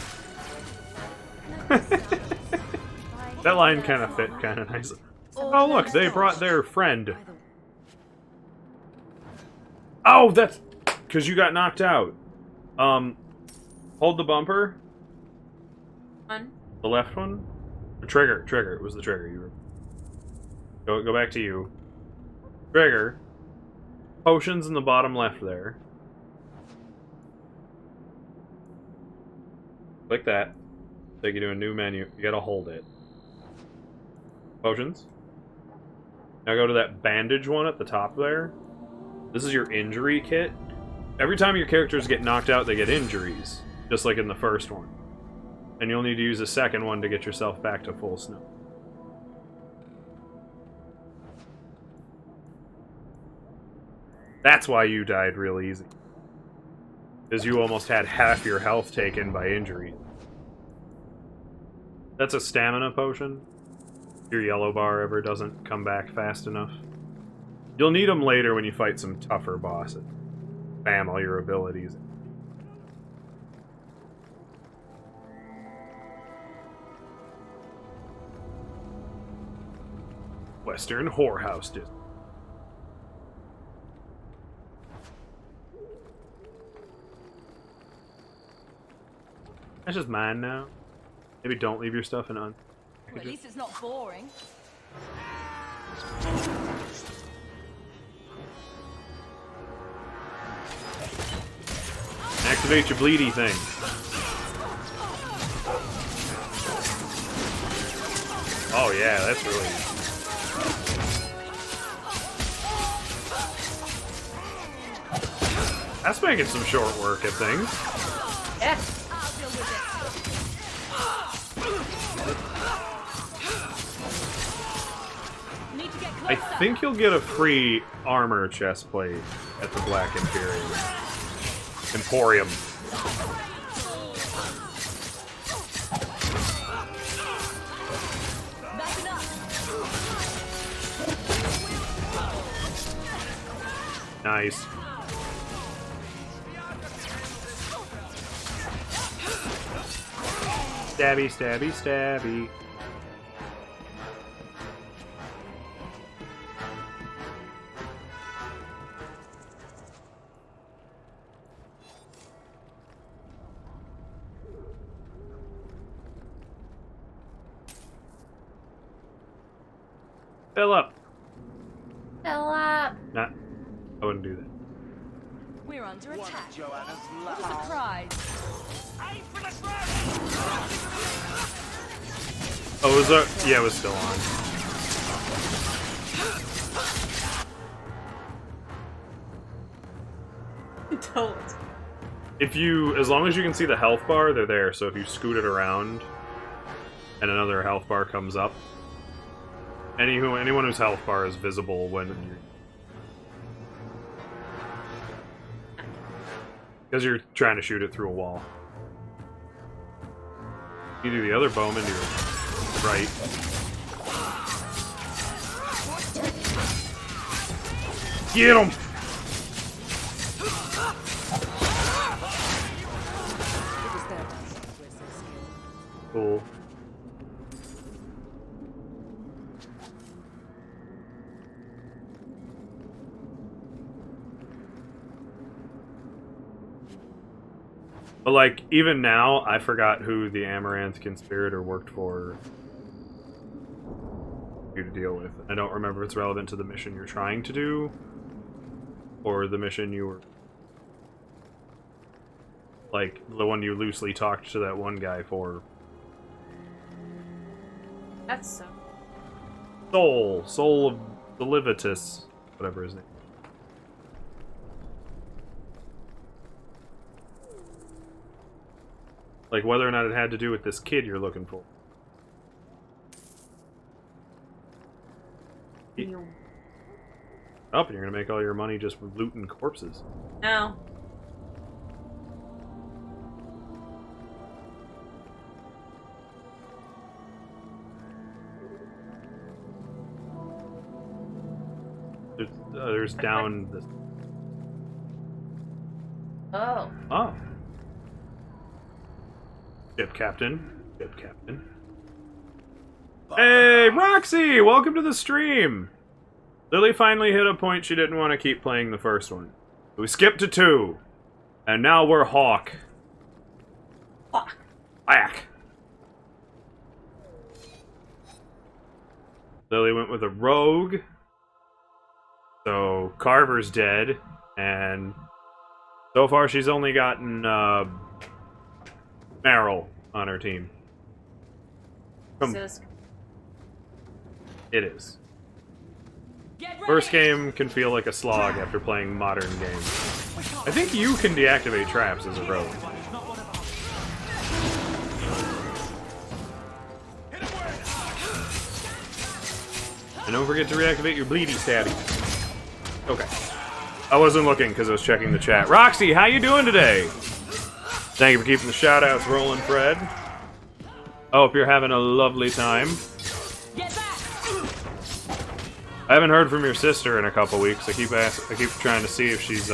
That line kind of fit kind of nicely. Oh look, they brought their friend. Oh, that's because you got knocked out. Hold the bumper. One. The left one? The trigger. It was the trigger. You were... Go back to you. Trigger. Potions in the bottom left there. Click that. Take you to a new menu. You gotta hold it. Potions. Now go to that bandage one at the top there. This is your injury kit. Every time your characters get knocked out, they get injuries. Just like in the first one. And you'll need to use a second one to get yourself back to full snow. That's why you died real easy. Because you almost had half your health taken by injury. That's a stamina potion. If your yellow bar ever doesn't come back fast enough. You'll need them later when you fight some tougher bosses. Spam all your abilities. Western Whorehouse District. That's just mine now. Maybe don't leave your stuff in on. Well, at least it's not boring. Activate your bleedy thing. Oh yeah, that's really. That's making some short work of things. Yeah. I think you'll get a free armor chestplate at the Black Emporium. Nice. Stabby, stabby, stabby. Fill up. Fill up. Nah, I wouldn't do that. We're under attack. What a surprise. Oh, was that? Yeah, it was still on. Don't. If you, as long as you can see the health bar, they're there. So if you scoot it around, and another health bar comes up, anyone whose health bar is visible when you're, because you're trying to shoot it through a wall. You do the other bowman to your right. Get him! Cool. But, like, even now, I forgot who the Amaranth conspirator worked for you to deal with. I don't remember if it's relevant to the mission you're trying to do, or the mission you were... Like, the one you loosely talked to that one guy for. That's so... Soul of the Levitus, whatever his name. Like, whether or not it had to do with this kid you're looking for. Oh, and you're gonna make all your money just looting corpses. No. There's down this. Oh. Oh. Ship captain. Ship captain. Hey, Roxy! Welcome to the stream! Lily finally hit a point she didn't want to keep playing the first one. We skipped to 2. And now we're Hawk. Hawk. Whack. Lily went with a rogue. So Carver's dead. And so far she's only gotten Meryl on her team. It is. First game can feel like a slog after playing modern games. I think you can deactivate traps as a rogue. And don't forget to reactivate your bleedy stabby. Okay. I wasn't looking because I was checking the chat. Roxy, how you doing today? Thank you for keeping the shoutouts rolling, Fred. I hope you're having a lovely time. I haven't heard from your sister in a couple weeks. I keep trying to see if she's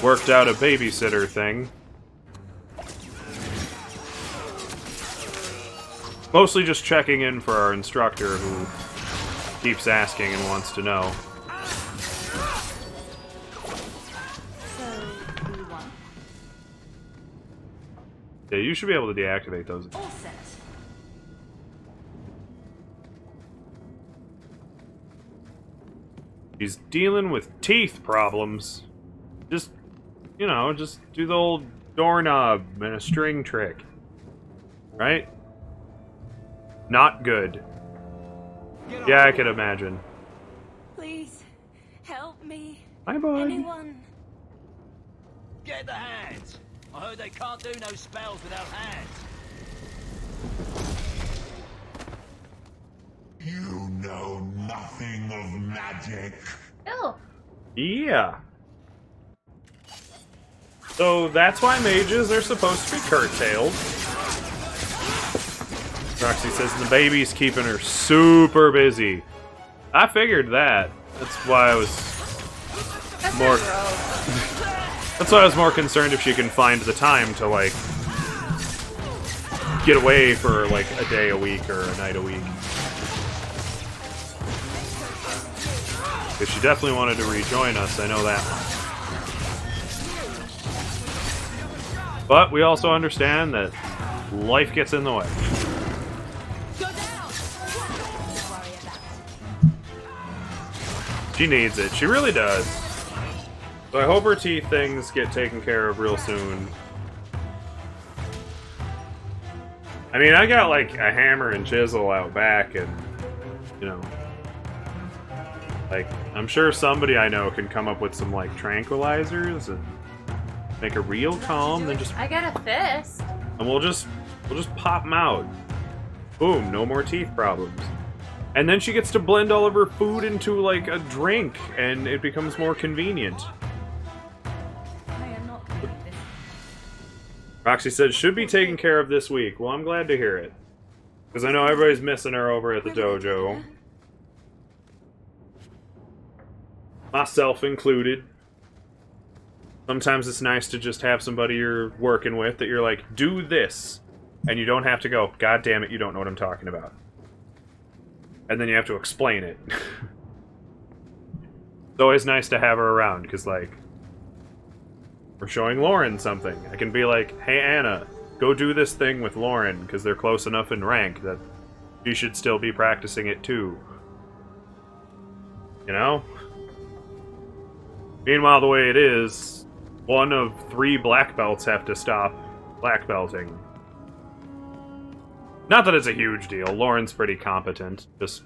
worked out a babysitter thing. Mostly just checking in for our instructor who keeps asking and wants to know. Yeah, you should be able to deactivate those. All set. She's dealing with teeth problems. Just, you know, just do the old doorknob and a string trick. Right? Not good. Yeah, I could imagine. Please, help me. Hi, bud. Anyone? Get the hands! I heard they can't do no spells without hands. You know nothing of magic. Oh. Yeah. So that's why mages are supposed to be curtailed. Roxy says the baby's keeping her super busy. I figured that. That's why I was more. That's why I was more concerned if she can find the time to like get away for like a day a week or a night a week. Because she definitely wanted to rejoin us, I know that much. But we also understand that life gets in the way. She needs it. She really does. So I hope her teeth things get taken care of real soon. I mean, I got like a hammer and chisel out back and, you know, like, I'm sure somebody I know can come up with some like tranquilizers and make her real calm, then just... I got a fist. And we'll just pop them out. Boom, no more teeth problems. And then she gets to blend all of her food into, like, a drink, and it becomes more convenient. Roxy said, should be taken care of this week. Well, I'm glad to hear it. Because I know everybody's missing her over at the dojo. Myself included. Sometimes it's nice to just have somebody you're working with that you're like, do this. And you don't have to go, God damn it, you don't know what I'm talking about. And then you have to explain it. It's always nice to have her around, because, like, we're showing Lauren something. I can be like, hey, Anna, go do this thing with Lauren, because they're close enough in rank that she should still be practicing it, too. You know? Meanwhile, the way it is, 1 of 3 black belts have to stop black belting. Not that it's a huge deal. Lauren's pretty competent. Just,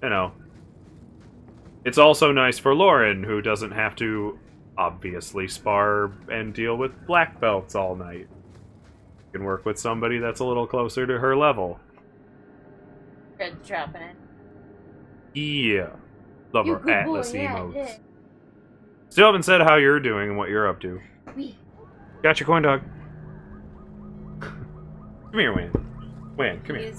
you know. It's also nice for Lauren, who doesn't have to, obviously, spar and deal with black belts all night. You can work with somebody that's a little closer to her level. Red dropping it. Yeah. Love You our good Atlas boy, yeah, emotes. yeah. Still haven't said how you're doing and what you're up to. Me. Got your coin dog. Come here, Wayne. Wayne, come here.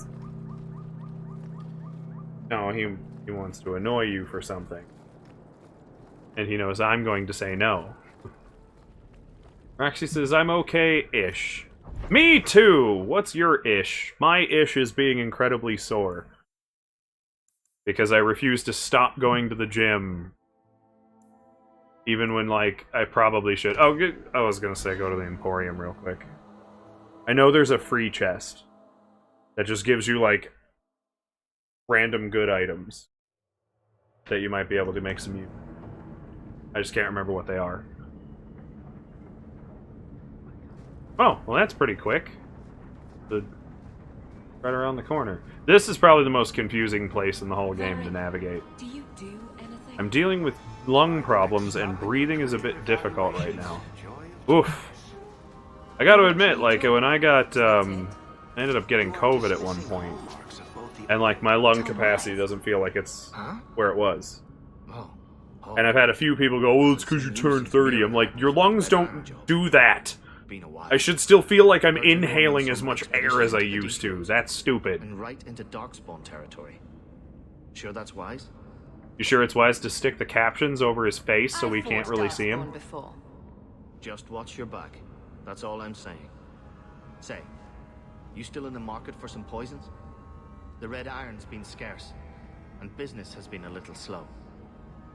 No, he wants to annoy you for something. And he knows I'm going to say no. Roxy says, I'm okay-ish. Me too! What's your ish? My ish is being incredibly sore. Because I refuse to stop going to the gym. Even when, like, I probably should. Oh, I was gonna say go to the Emporium real quick. I know there's a free chest that just gives you, like, random good items that you might be able to make some use. I just can't remember what they are. Oh, well that's pretty quick. Right around the corner. This is probably the most confusing place in the whole game to navigate. Do you do anything? I'm dealing with lung problems and breathing is a bit difficult right now. Oof. I gotta admit, like, when I got, I ended up getting COVID at one point. And, like, my lung capacity doesn't feel like it's where it was. And I've had a few people go, well, it's because you turned 30. I'm like, your lungs don't do that. I should still feel like I'm inhaling as much air as I used to. That's stupid. And right into Darkspawn territory. Sure that's wise? You sure it's wise to stick the captions over his face so we can't really see him? Just watch your back. That's all I'm saying. Say, you still in the market for some poisons? The red iron's been scarce, and business has been a little slow.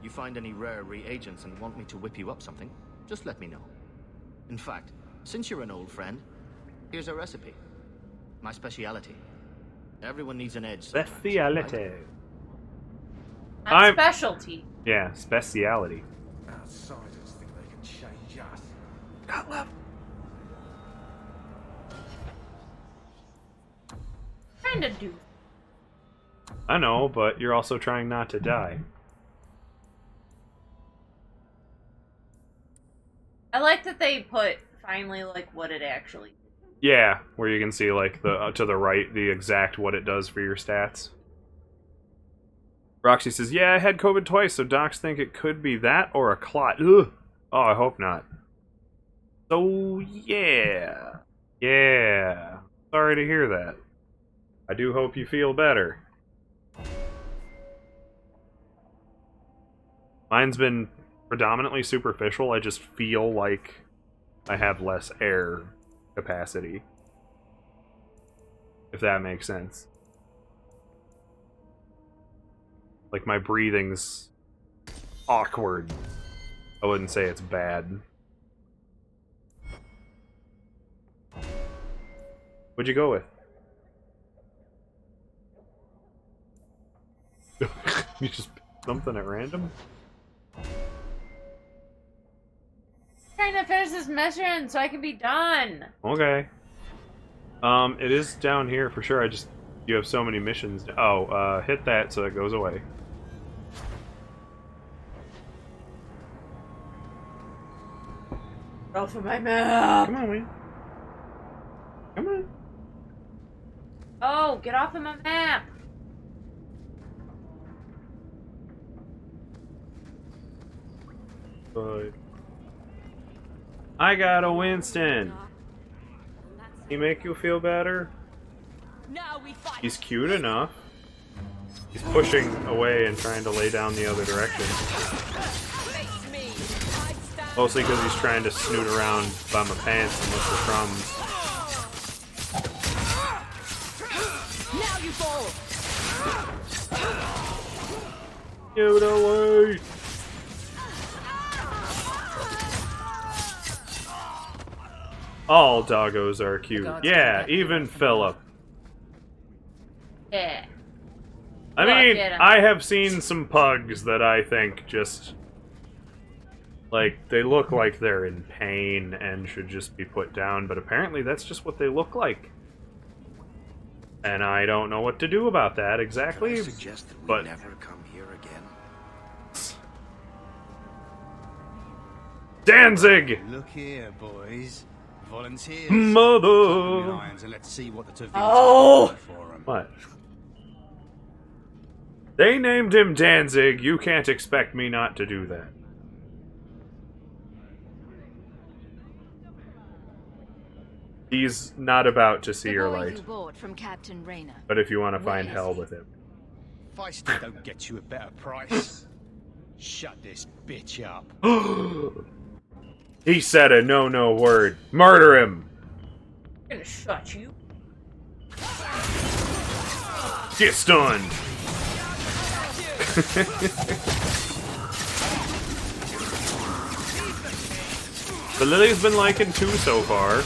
You find any rare reagents and want me to whip you up something, just let me know. In fact, since you're an old friend, Here's a recipe. My speciality. Everyone needs an edge. Speciality. Not specialty. Yeah, speciality. Outsiders think they can change us. God love. Kinda do. I know, but you're also trying not to die. I like that they put finally like what it actually is. Yeah, where you can see like the to the right the exact what it does for your stats. Roxy says, "Yeah, I had COVID twice, so docs think it could be that or a clot." Ugh. Oh, I hope not. So yeah, sorry to hear that. I do hope you feel better. Mine's been predominantly superficial. I just feel like I have less air capacity. If that makes sense. Like, my breathing's awkward. I wouldn't say it's bad. What'd you go with? You just picked something at random? Trying to finish this mission so I can be done. Okay. It is down here for sure. You have so many missions. Oh, hit that so it goes away. Off of my map. Come on, Wayne. Come on. Oh, get off of my map. But I got a Winston. He make you feel better? He's cute enough. He's pushing away and trying to lay down the other direction. Mostly because he's trying to snoot around by my pants and look for crumbs. Now you fall. Give it away! All doggos are cute. Yeah, even Philip. Yeah. I mean, I have seen some pugs that I think just... like, they look like they're in pain and should just be put down, but apparently that's just what they look like. And I don't know what to do about that exactly, Can I suggest that we but... never come here again? Danzig! Look here, boys. Volunteers. Mother! And let's see what the Tavils Oh! have for 'em. What? They named him Danzig, you can't expect me not to do that. He's not about to see your light. You bought from Captain Rayner. But if you want to find hell with him. Feisty don't get you a better price. Shut this bitch up. He said a no word. Murder him! I'm gonna shut you. Get stunned! The Lily's been liking 2 so far.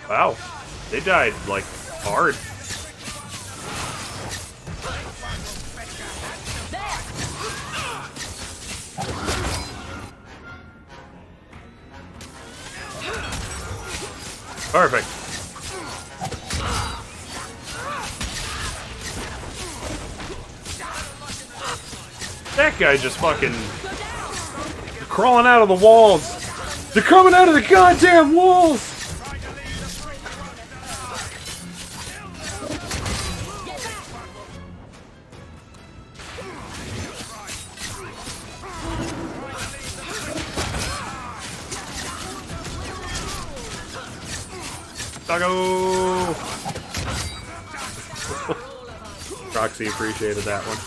Wow, they died, like, hard. Perfect. That guy just fucking crawling out of the walls. They're coming out of the goddamn walls! Doggo! Roxy appreciated that one.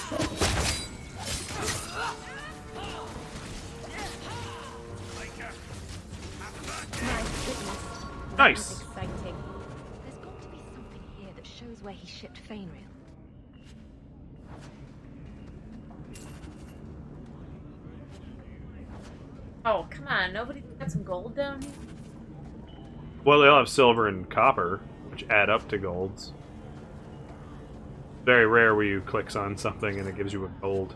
Nice! Exciting. There's got to be something here that shows where he shipped Fainriel. Oh, come on. Nobody got some gold down here? Well, they'll have silver and copper, which add up to golds. Very rare where you clicks on something and it gives you a gold.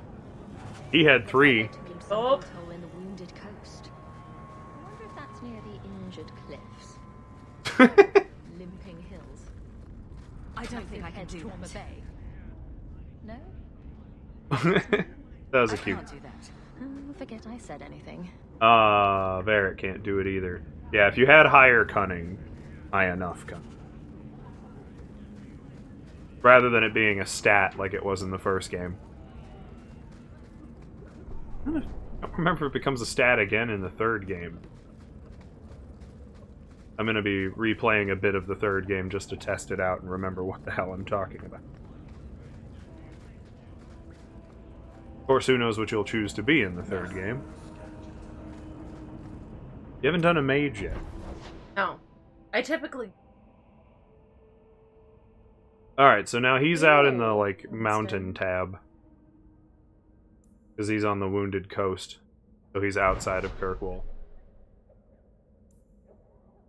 He had 3. Oh. Hole in the Wounded Coast. I wonder if that's near the Injured Cliffs. Limping Hills. I don't think I can do Trauma that. Bay. No? That was a I cute. can't do that. Forget I said anything. Varric can't do it either. Yeah, if you had higher cunning, high enough cunning. Rather than it being a stat like it was in the first game. I don't remember if it becomes a stat again in the third game. I'm going to be replaying a bit of the third game just to test it out and remember what the hell I'm talking about. Of course, who knows what you'll choose to be in the third game. You haven't done a mage yet. No. I typically... Alright, so now he's out in the, like, mountain tab. Because he's on the Wounded Coast. So he's outside of Kirkwall.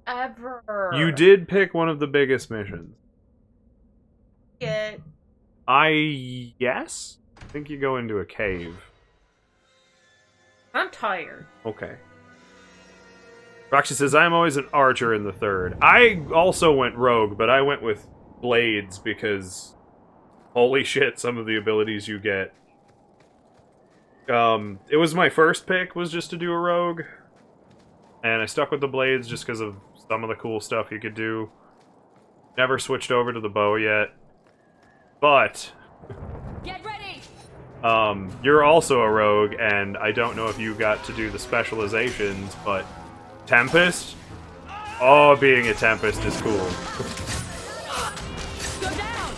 Ever. You did pick one of the biggest missions. Yeah. Yes? I think you go into a cave. I'm tired. Okay. Roxy says, I'm always an archer in the third. I also went rogue, but I went with blades because holy shit, some of the abilities you get. It was my first pick, was just to do a rogue. And I stuck with the blades just because of some of the cool stuff you could do. Never switched over to the bow yet. But Get ready! you're also a rogue, and I don't know if you got to do the specializations, but Tempest? Oh, being a Tempest is cool. Go down!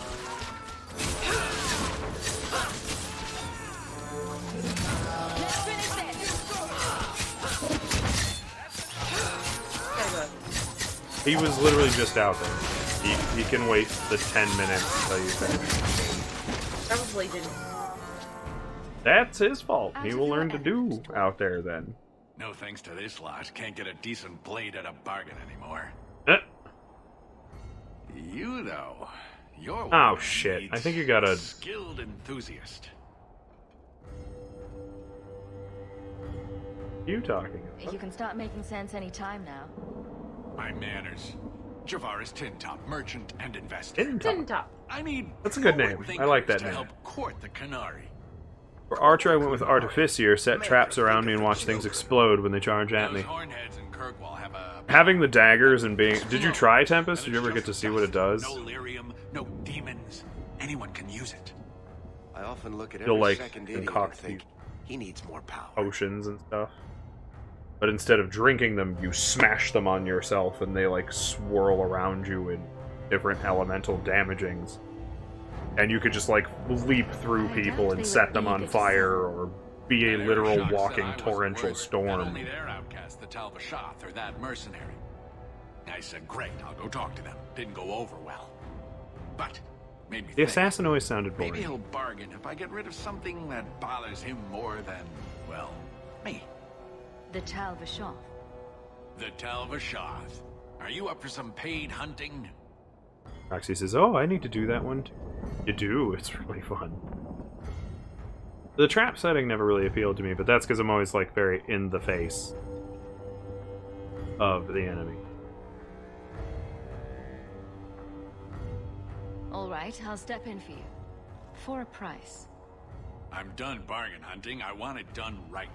Let's finish this! He was literally just out there. He can wait the 10 minutes until you finish. Probably didn't. That's his fault. He will learn to do out there then. No thanks to this lot, can't get a decent blade at a bargain anymore. You, though, you're one Oh who shit, needs I think you got a... skilled enthusiast. You talking You can start making sense any time now. My manners. Javaris Tintop, merchant and investor. Tintop. I need That's a good name. I like that to name. help court the Canary. For Archer, I went with Artificier, set traps around me and watch things explode when they charge at me. Hornheads in Kirkwall have a... Having the daggers and being... Did you try Tempest? Did you ever get to see what it does? No lyrium, no demons. Anyone can use it. I often look at You'll, every like, second idiot and concoct think he needs more power. Potions and stuff. But instead of drinking them, you smash them on yourself and they, like, swirl around you in different elemental damagings. And you could just, like, leap through people and set them on fire or be a literal walking torrential storm. Only their outcast, the Tal-Vashoth, or that mercenary. I said, great, I'll go talk to them. Didn't go over well. But, made me The think. assassin always sounded Maybe boring. he'll bargain if I get rid of something that bothers him more than, well, me. The Tal-Vashoth. The Tal-Vashoth. Are you up for some paid hunting? Roxy says, oh, I need to do that one too. You do, it's really fun. The trap setting never really appealed to me, but that's because I'm always, like, very in the face of the enemy. Alright, I'll step in for you. For a price. I'm done bargain hunting. I want it done right.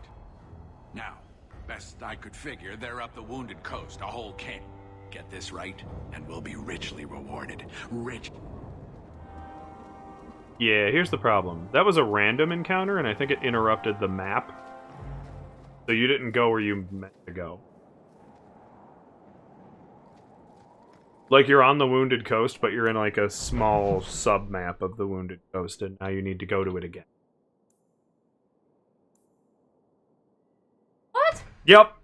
Now, best I could figure, they're up the Wounded Coast, a whole camp. Get this right, and we'll be richly rewarded. Rich. Yeah, here's the problem. That was a random encounter, and I think it interrupted the map. So you didn't go where you meant to go. Like, you're on the Wounded Coast, but you're in, like, a small sub-map of the Wounded Coast, and now you need to go to it again. What? Yep.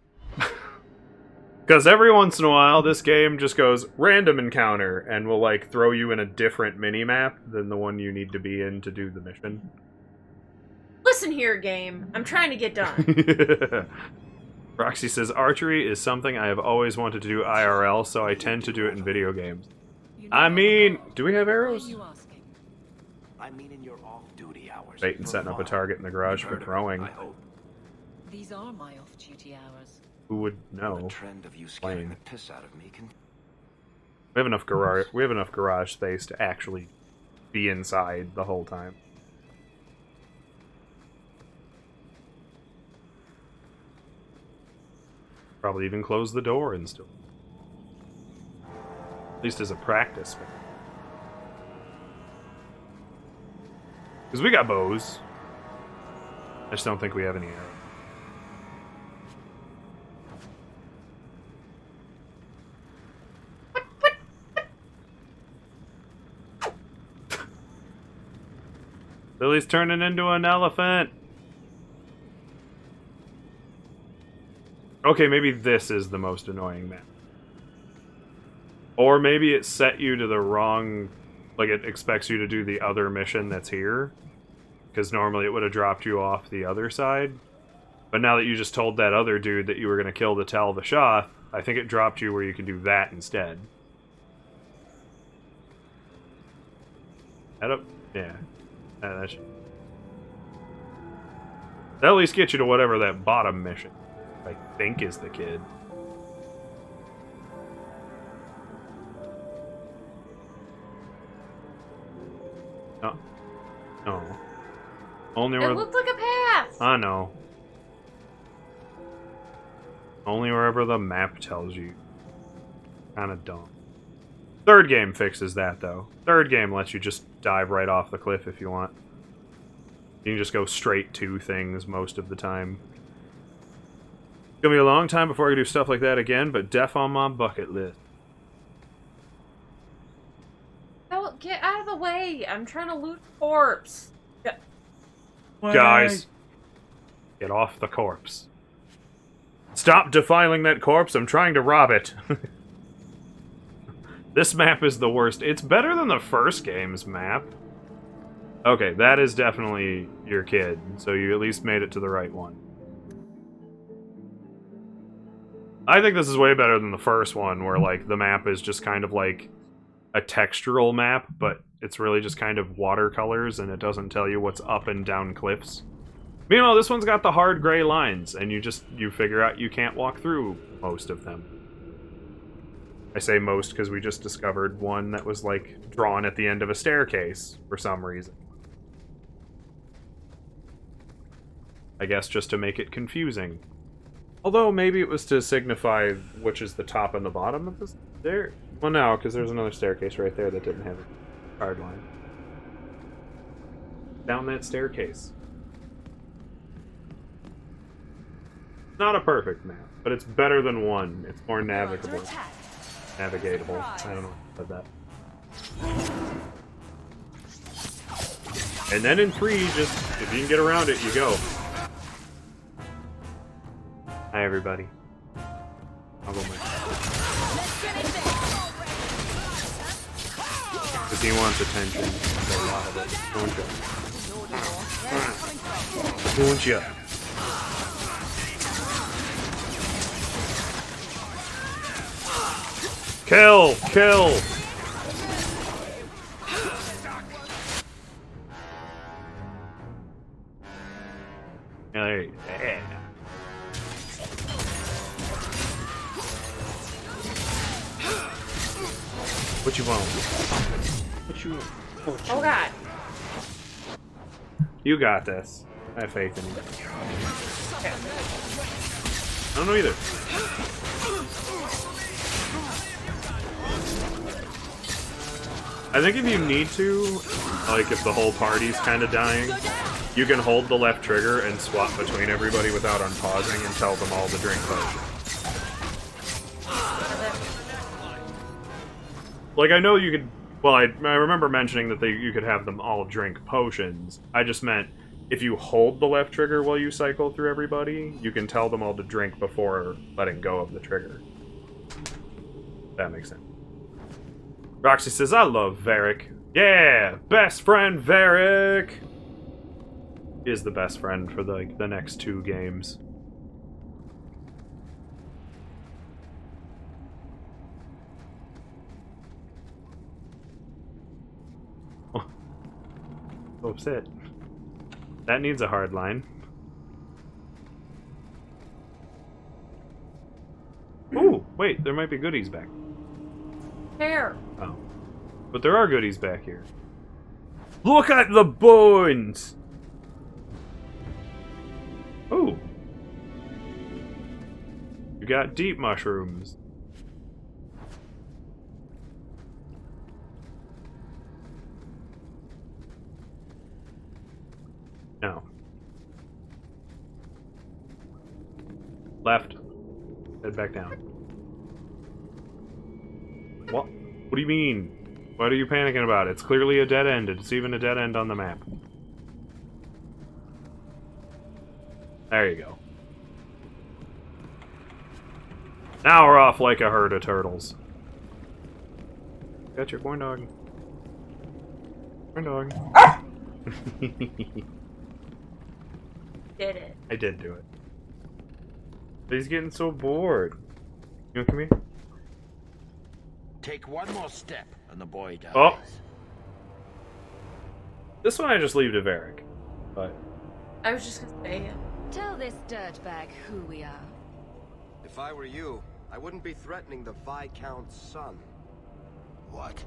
Because every once in a while, this game just goes, random encounter, and will, like, throw you in a different mini-map than the one you need to be in to do the mission. Listen here, game. I'm trying to get done. Roxy says, archery is something I have always wanted to do IRL, so I tend to do it in video games. I mean, do we have arrows? I mean in your off-duty hours. Bait setting up a target in the garage for throwing. These are my off-duty hours. Who would know? The trend of you scaring the piss out of me can... We have enough garage space to actually be inside the whole time. Probably even close the door and still. At least as a practice. Because we got bows. I just don't think we have any arrows. Lily's turning into an elephant. Okay, maybe this is the most annoying map. Or maybe it set you to the wrong... Like, it expects you to do the other mission that's here. Because normally it would have dropped you off the other side. But now that you just told that other dude that you were going to kill the Tal Vashoth, I think it dropped you where you can do that instead. Head up? Yeah. That should... That'll at least get you to whatever that bottom mission I think is the kid. No. No. Only where... It looked like a path! I know. Only wherever the map tells you. Kinda dumb. Third game fixes that, though. Third game lets you just dive right off the cliff if you want. You can just go straight to things most of the time. It's gonna be a long time before I do stuff like that again, but def on my bucket list. Oh, get out of the way! I'm trying to loot a corpse. Guys, get off the corpse. Stop defiling that corpse, I'm trying to rob it. This map is the worst. It's better than the first game's map. Okay, that is definitely your kid, so you at least made it to the right one. I think this is way better than the first one, where, like, the map is just kind of like a textural map, but it's really just kind of watercolors, and it doesn't tell you what's up and down cliffs. Meanwhile, this one's got the hard gray lines, and you figure out you can't walk through most of them. I say most because we just discovered one that was, like, drawn at the end of a staircase for some reason. I guess just to make it confusing. Although, maybe it was to signify which is the top and the bottom of the stair. Well, no, because there's another staircase right there that didn't have a hard line. Down that staircase. Not a perfect map, but it's better than one. It's more navigable. Navigatable. I don't know what I said that. And then in 3, just, if you can get around it, you go. Hi, everybody. I'll go because he wants attention. A lot of it. Don't you? Kill! Kill! Yeah. What you want? What you? Oh god. You got this. I have faith in you. I don't know either. I think if you need to, like if the whole party's kind of dying, you can hold the left trigger and swap between everybody without unpausing and tell them all to drink potion. Like, I know you could... Well, I remember mentioning that you could have them all drink potions. I just meant, if you hold the left trigger while you cycle through everybody, you can tell them all to drink before letting go of the trigger. That makes sense. Roxy says, I love Varric. Yeah! Best friend Varric! He is the best friend for the next 2 games. So upset. That needs a hard line. Ooh, wait, there might be goodies back. Where? Oh. But there are goodies back here. Look at the bones! Ooh. You got deep mushrooms. No. Left. Head back down. What? What do you mean? What are you panicking about? It's clearly a dead end. It's even a dead end on the map. There you go. Now we're off like a herd of turtles. Got your corn dog. Corn dog. Did it. I did do it. But he's getting so bored. You want to come here? Take one more step, and the boy dies. Oh! This one I just leave to Varric. But I was just gonna say it. Tell this dirtbag who we are. If I were you, I wouldn't be threatening the Viscount's son. What?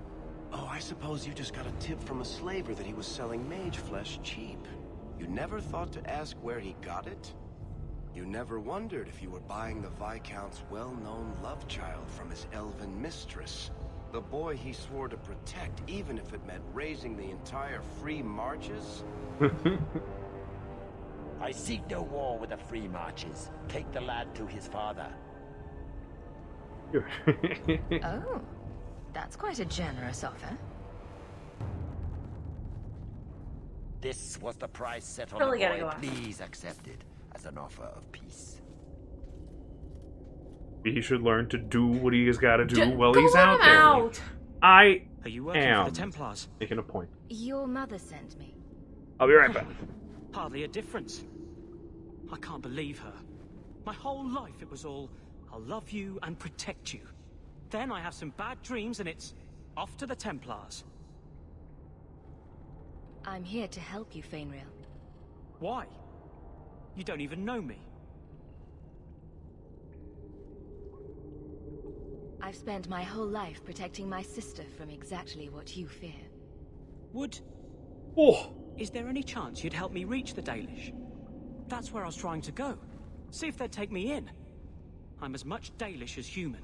Oh, I suppose you just got a tip from a slaver that he was selling mage flesh cheap. You never thought to ask where he got it? You never wondered if you were buying the Viscount's well-known love child from his elven mistress. The boy he swore to protect, even if it meant raising the entire Free Marches? I seek no war with the Free Marches. Take the lad to his father. Oh, that's quite a generous offer. This was the price set on Really the gotta boy. go out. Please accept it as an offer of peace. he should learn to do what he's got to do Just while go he's let out him there. out. I Are you working am for the Templars? making a point. Your mother sent me. I'll be right back. Hardly a difference. I can't believe her. My whole life it was all, I'll love you and protect you. Then I have some bad dreams and it's off to the Templars. I'm here to help you, Fainrail. Why? You don't even know me. I've spent my whole life protecting my sister from exactly what you fear. Would... Oh! Is there any chance you'd help me reach the Dalish? That's where I was trying to go. See if they'd take me in. I'm as much Dalish as human.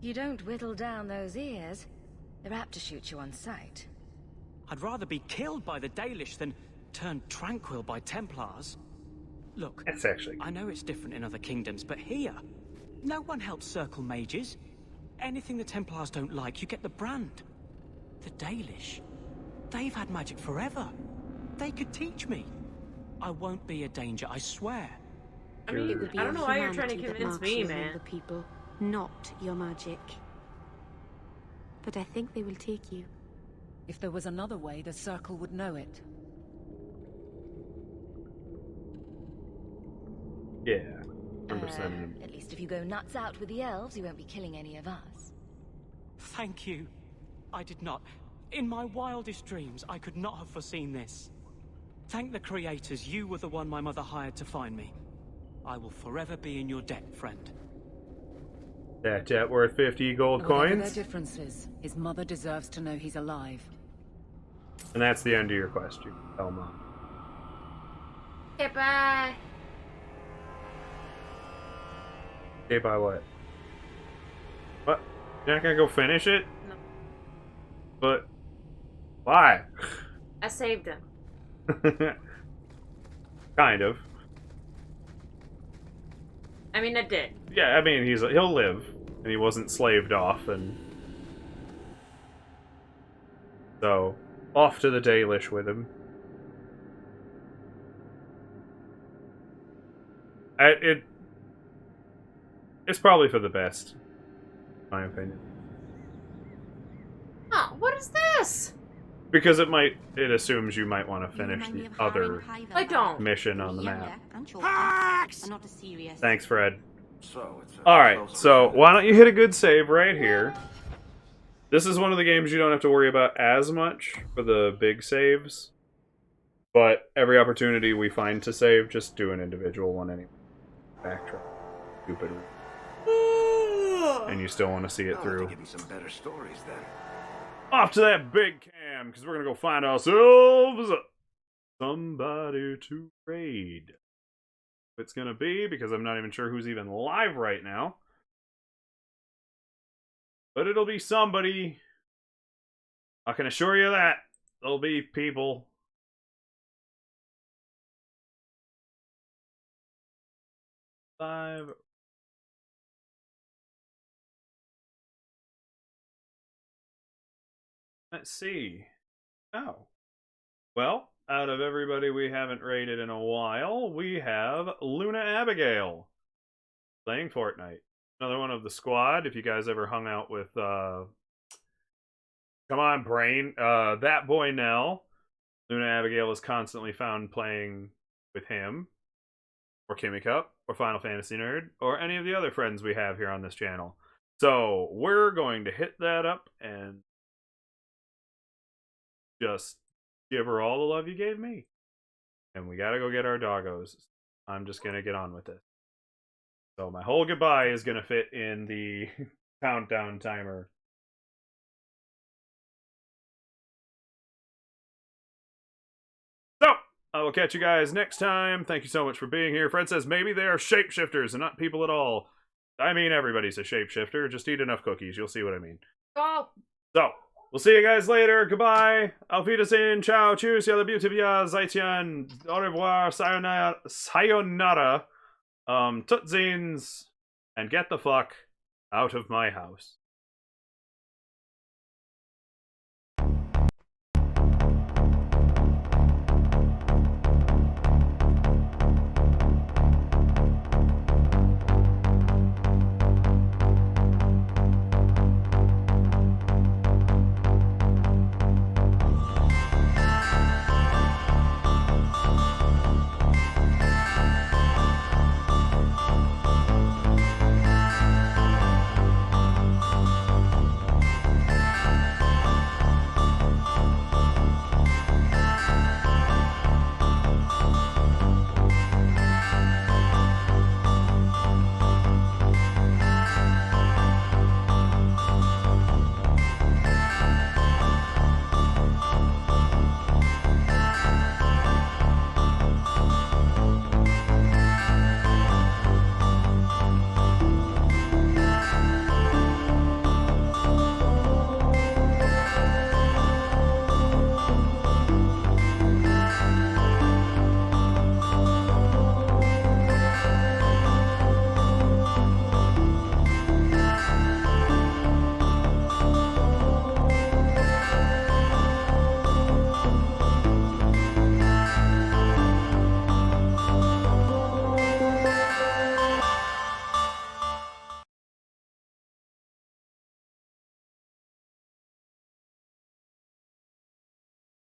You don't whittle down those ears. They're apt to shoot you on sight. I'd rather be killed by the Dalish than turned tranquil by Templars. Look, That's actually... I know it's different in other kingdoms, but here, no one helps circle mages. Anything the Templars don't like, you get the brand. The Dalish, they've had magic forever. They could teach me. I won't be a danger, I swear. I mean, I don't know why you're trying to convince me, man. The people, not your magic. But I think they will take you. If there was another way, the Circle would know it. Yeah. 100%. At least if you go nuts out with the elves, you won't be killing any of us. Thank you. I did not. In my wildest dreams, I could not have foreseen this. Thank the creators, you were the one my mother hired to find me. I will forever be in your debt, friend. That debt worth 50 gold Whatever coins? their differences, his mother deserves to know he's alive. And that's the end of your quest, you tell Mom. Okay, bye. Okay, by what? What? You're not gonna go finish it? No. But... why? I saved him. Kind of. I mean, I did. Yeah, I mean, he'll live. And he wasn't slaved off, and... so, off to the Dalish with him. It's probably for the best, in my opinion. Oh, what is this? Because it assumes you might want to finish the other I don't. mission on the map. Not a serious. Thanks, Fred. So, it's Alright, so why don't you hit a good save right here? This is one of the games you don't have to worry about as much for the big saves. But every opportunity we find to save, just do an individual one anyway. Backtrack. Stupid. And you still want to see it through. Give me some better stories then. Off to that big cam, because we're going to go find ourselves somebody to raid. It's going to be, because I'm not even sure who's even live right now. But it'll be somebody. I can assure you that. There'll be people. Live. Let's see. Oh. Well, out of everybody we haven't raided in a while, we have Luna Abigail playing Fortnite. Another one of the squad. If you guys ever hung out with come on Brain, that boy Nell, Luna Abigail is constantly found playing with him, or Kimmy Cup, or Final Fantasy Nerd, or any of the other friends we have here on this channel. So we're going to hit that up and just give her all the love you gave me. And we gotta go get our doggos. I'm just gonna get on with it. So my whole goodbye is gonna fit in the countdown timer. So, I will catch you guys next time. Thank you so much for being here. Fred says maybe they are shapeshifters and not people at all. I mean, everybody's a shapeshifter. Just eat enough cookies. You'll see what I mean. Oh. So, we'll see you guys later. Goodbye. Auf Wiedersehen. Ciao. Cheers. Yalla beauty. Zaitian. Au revoir. Sayonara. Sayonara. Tutzines. And get the fuck out of my house.